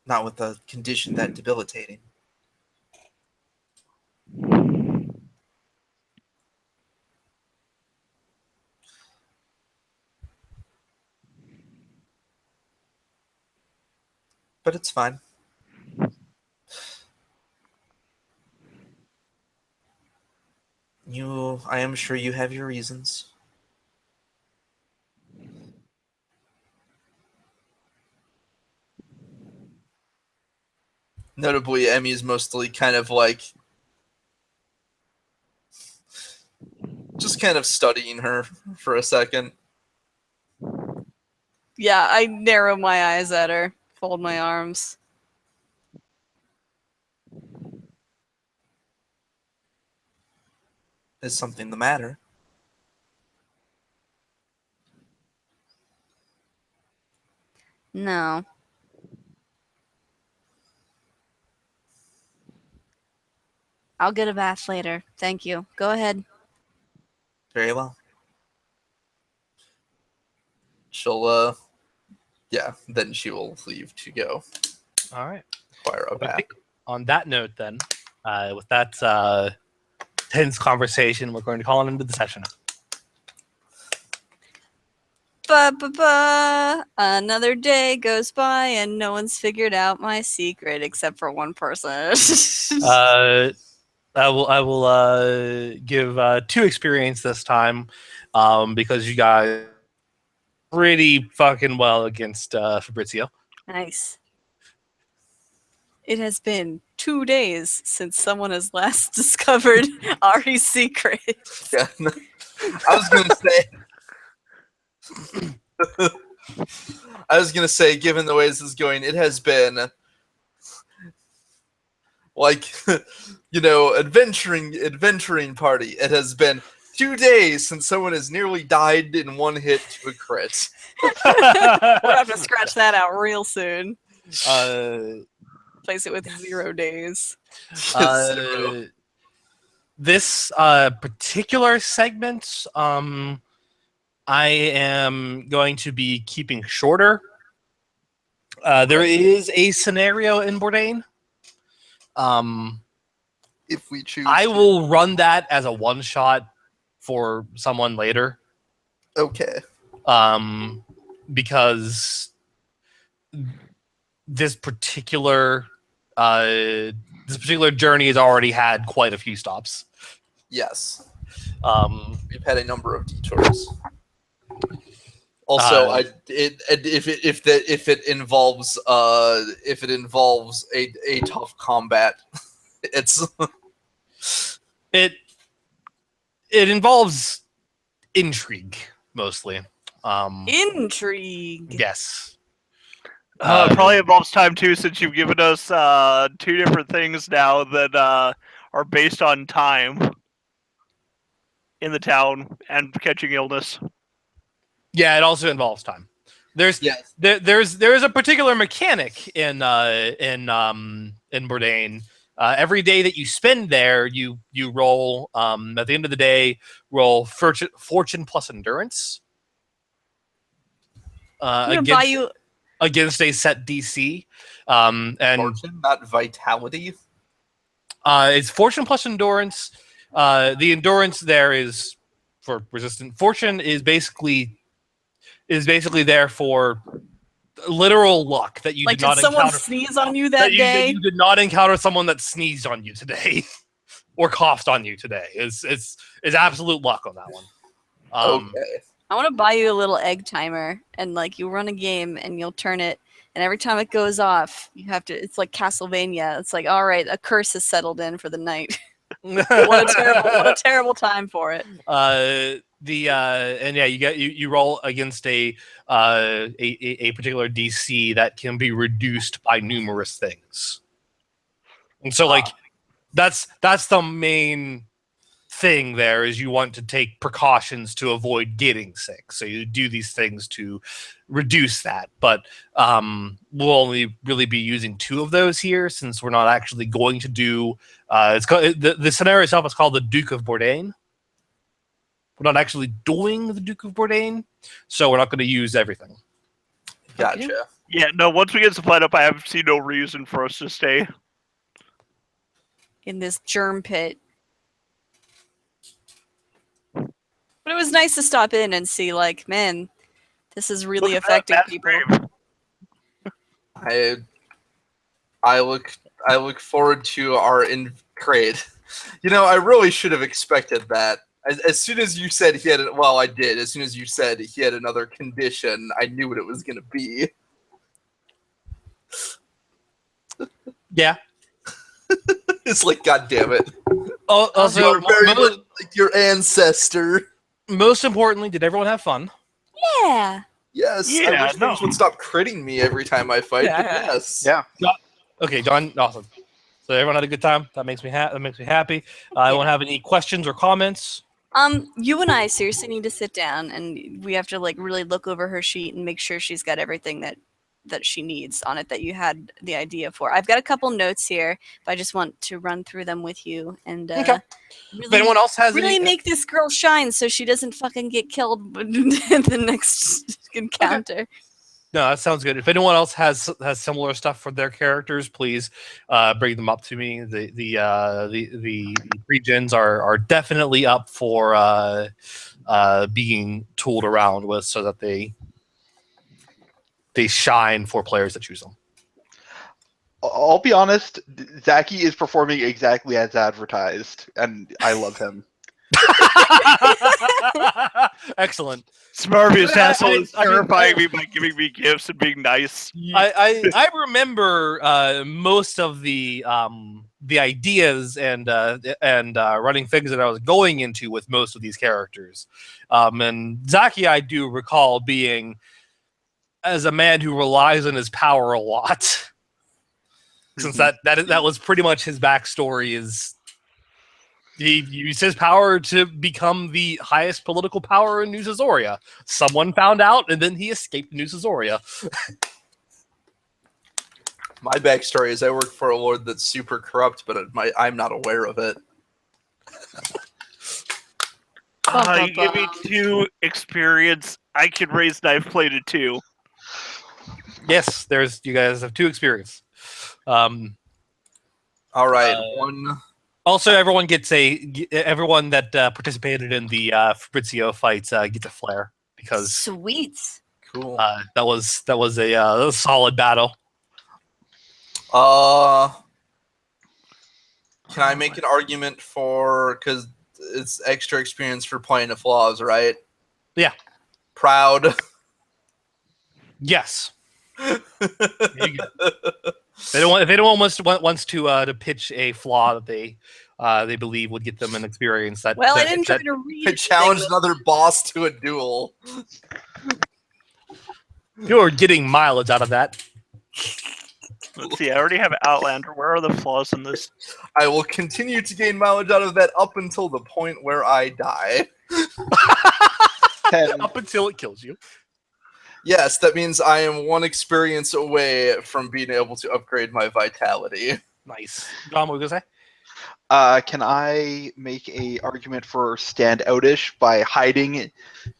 Not with a condition that debilitating. But it's fine. I am sure you have your reasons. Notably, Emmy is mostly kind of like just kind of studying her for a second. Yeah, I narrow my eyes at her, fold my arms. Is something the matter? No. I'll get a bath later. Thank you. Go ahead. Very well. She'll, then she will leave to go All right. acquire a I bath. think on that note, then, with that tense conversation, we're going to call it into the session. Ba-ba-ba. Another day goes by and no one's figured out my secret except for one person. I will give 2 experience this time, because you guys pretty fucking well against Fabrizio. Nice. It has been 2 days since someone has last discovered Ari's secret. Yeah. I was gonna say, given the way this is going, it has been like adventuring party. It has been 2 days since someone has nearly died in one hit to a crit. We'll have to scratch that out real soon. Place it with 0 days. Zero. This particular segment, I am going to be keeping shorter. There is a scenario in Bourdain. If we choose, I will run that as a one-shot for someone later. Okay. Because this particular journey has already had quite a few stops. Yes. We've had a number of detours. Also, if it involves a tough combat, it involves intrigue mostly. Intrigue. Yes. Probably involves time too, since you've given us 2 different things now that are based on time in the town and catching illness. Yeah, it also involves time. There's a particular mechanic in Bourdain. Every day that you spend there, you roll at the end of the day, roll fortune plus endurance. Against a set DC, and fortune, not vitality. It's fortune plus endurance. The endurance there is for resistant. Fortune is basically there for literal luck that you like, did not someone encounter. Sneeze on you that day? That you did not encounter someone that sneezed on you today, or coughed on you today. It's absolute luck on that one. Okay. I want to buy you a little egg timer, and like you run a game, and you'll turn it and every time it goes off, you have to. It's like Castlevania. It's like, all right, a curse has settled in for the night. What a terrible time for it. And yeah, you roll against a particular DC that can be reduced by numerous things, and so like that's the main thing. There is you want to take precautions to avoid getting sick, so you do these things to reduce that. But we'll only really be using 2 of those here, since we're not actually going to do. It's called, the scenario itself is called the Duke of Bourdain. We're not actually doing the Duke of Bourdain, so we're not going to use everything. Gotcha. Yeah, no, once we get supplied up, I have seen no reason for us to stay. In this germ pit. But it was nice to stop in and see, like, man, this is really Look at affecting that people. grave. I look forward to our crate. You know, I really should have expected that. As soon as you said he had, I did. As soon as you said he had another condition, I knew what it was going to be. Yeah. It's like, God damn it! Also, You are very much like your ancestor. most importantly, did everyone have fun? Yeah. Yes. Yeah, I wish things would stop critting me every time I fight. Yeah. But yes. Yeah. Okay, John, awesome. So everyone had a good time. That makes me happy. I won't have any questions or comments. You and I seriously need to sit down, and we have to like really look over her sheet and make sure she's got everything that she needs on it that you had the idea for. I've got a couple notes here, but I just want to run through them with you and Okay. If really, anyone else has really any, make this girl shine so she doesn't fucking get killed in the next encounter. no, that sounds good. If anyone else has similar stuff for their characters, please bring them up to me. The pre-gens are definitely up for being tooled around with, so that they shine for players that choose them. I'll be honest, Zaki is performing exactly as advertised, and I love him. Excellent. Smarvius asshole is I mean, terrifying me by giving me gifts and being nice. I remember most of the ideas and running things that I was going into with most of these characters, and Zaki, I do recall being as a man who relies on his power a lot, since that was pretty much his backstory. Is he used his power to become the highest political power in New Caesarea. Someone found out, and then he escaped New Caesarea. My backstory is I work for a lord that's super corrupt, but I'm not aware of it. You give me 2 experience. I can raise knife plated too. Yes, you guys have 2 experience. All right, one. Also, everyone that participated in the Fabrizio fights gets a flare, because Sweet. Cool. that was a solid battle. Can I make an argument for, because it's extra experience for playing the flaws, right? Yeah. Proud. Yes. If anyone wants to pitch a flaw that they believe would get them an experience, I didn't try to read. I challenged another boss to a duel. You're getting mileage out of that. Let's see, I already have Outlander. Where are the flaws in this? I will continue to gain mileage out of that up until the point where I die. 10. Up until it kills you. Yes, that means I am 1 experience away from being able to upgrade my vitality. Nice. John, what were you gonna say? Can I make a argument for stand outish by hiding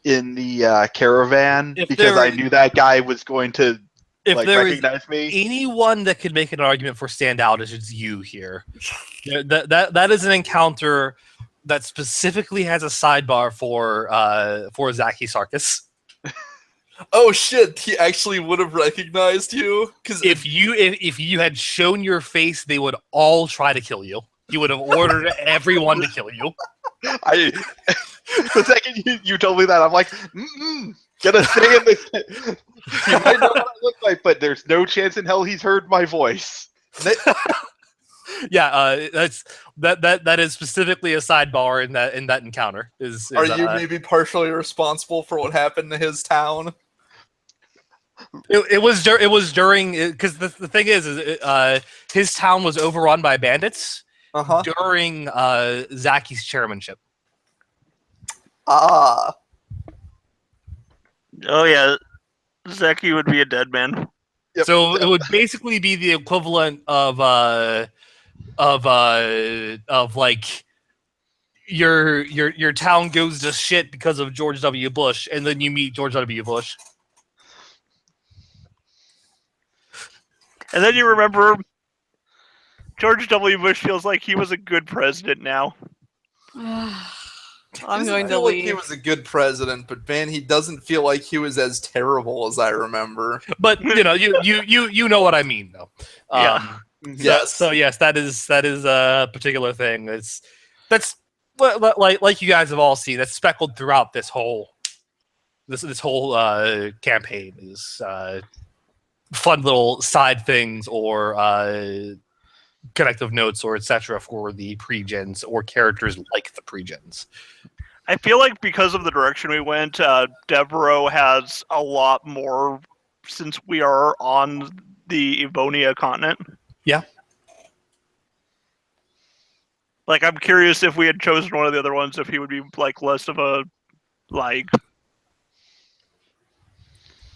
in the caravan If because there- I knew that guy was going to If like there is recognize me? anyone that could make an argument for standout, it's you here. That is an encounter that specifically has a sidebar for Zaki Sarkis. Oh shit, he actually would have recognized you? Because If you had shown your face, they would all try to kill you. he would have ordered everyone to kill you. The second you told me that, I'm like, gonna stay in this. He might know what I look like, but there's no chance in hell he's heard my voice. Yeah, that is specifically a sidebar in that encounter. Are you maybe partially responsible for what happened to his town? It was during, because the thing is his town was overrun by bandits during Zaki's chairmanship. Ah. Oh yeah, Zaki would be a dead man. Yep. So it would basically be the equivalent of like your town goes to shit because of George W. Bush, and then you meet George W. Bush. And then you remember George W. Bush feels like he was a good president now. I'm going to feel like leave. he was a good president, but man, he doesn't feel like he was as terrible as I remember. But you know what I mean, though. Yeah. Yes. So yes, that is a particular thing. That's like you guys have all seen. That's speckled throughout this whole campaign. Is fun little side things or connective notes or etc. for the pre-gens or characters like the pre-gens. I feel like because of the direction we went, Devereaux has a lot more since we are on the Evonia continent. Yeah. Like, I'm curious if we had chosen one of the other ones, if he would be like less of a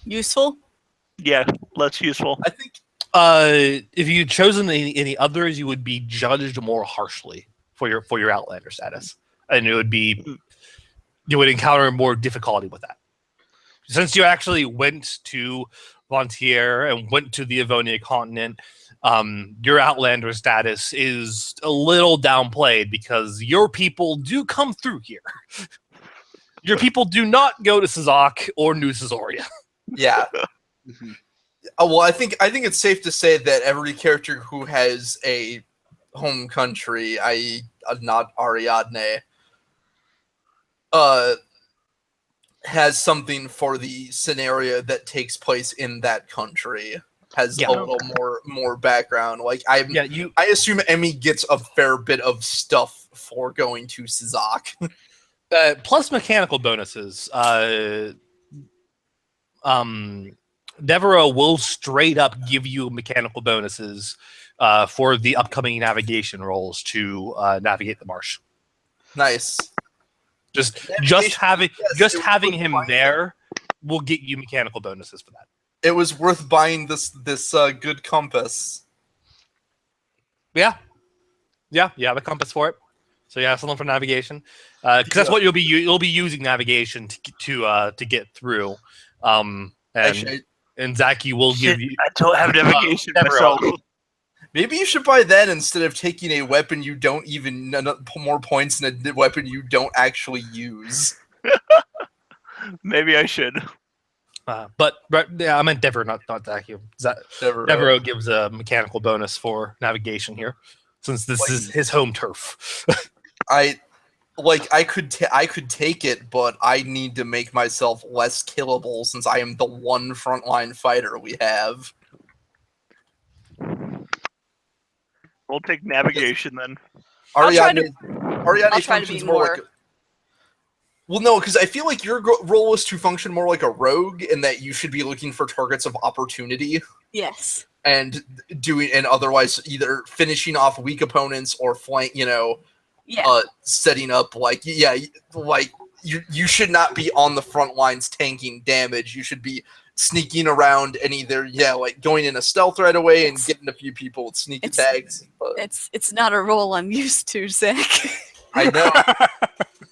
Useful? Yeah, less useful. I think If you'd chosen any others, you would be judged more harshly for your Outlander status, and you would encounter more difficulty with that. Since you actually went to Vontier and went to the Evonia continent, your Outlander status is a little downplayed because your people do come through here. Your people do not go to Sazak or New Caesarea. yeah. Well, I think it's safe to say that every character who has a home country, i.e., not Ariadne, has something for the scenario that takes place in that country. Has a little more background. Like I assume Emmy gets a fair bit of stuff for going to Sazak. Plus mechanical bonuses. Devereaux will straight up give you mechanical bonuses for the upcoming navigation rolls to navigate the marsh. Nice. Just having him there will get you mechanical bonuses for that. It was worth buying this good compass. Yeah, the compass for it. So yeah, something for navigation, because that's what you'll be using navigation to get through. And Zaki will give you. I don't have navigation myself. Maybe you should buy that instead of taking a weapon you don't even more points in a weapon you don't actually use. Maybe I should. But yeah, I meant Devereaux, not Zaki. Devereaux gives a mechanical bonus for navigation here, since this is his home turf. I could take it, but I need to make myself less killable since I am the one frontline fighter we have. We'll take navigation then. Ariadne I'll try to be functions more like. Well, no, because I feel like your role is to function more like a rogue, in that you should be looking for targets of opportunity. Yes. And otherwise either finishing off weak opponents or flank, setting up you should not be on the front lines tanking damage. You should be sneaking around and either going in a stealth right away and getting a few people with sneak attacks. But it's not a role I'm used to, Zach. I know.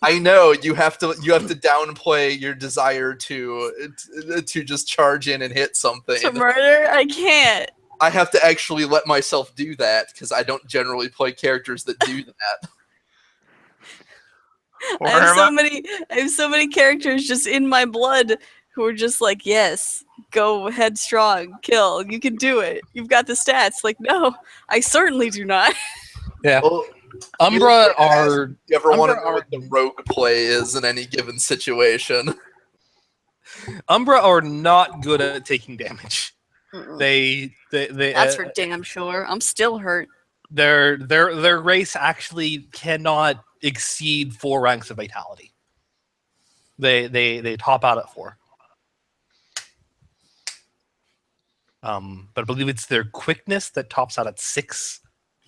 I know you have to downplay your desire to just charge in and hit something. To murder? I can't. I have to actually let myself do that because I don't generally play characters that do that. I have so many characters just in my blood who are just like, yes, go headstrong, kill. You can do it. You've got the stats. Like, no, I certainly do not. Yeah. Well, Umbra are You ever want to Umbra know what the rogue play is in any given situation? Umbra are not good at taking damage. Mm-mm. They That's for damn sure. I'm still hurt. their race actually cannot exceed 4 ranks of vitality. They top out at 4. But I believe it's their quickness that tops out at 6.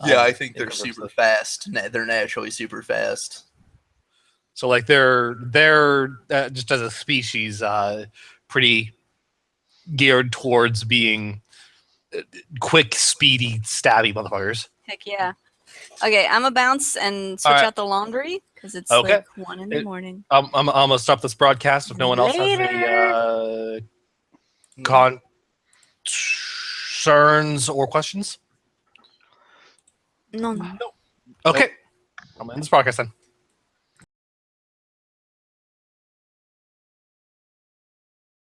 Yeah, I think in they're the super versus- fast. They're naturally super fast. So like they're just as a species pretty geared towards being quick, speedy, stabby motherfuckers. Heck yeah. Okay, I'm gonna bounce and switch Alright. out the laundry because it's Okay. like 1 in the morning. I'm gonna stop this broadcast if no one else has any concerns or questions. No. Okay, I'm in this broadcast then.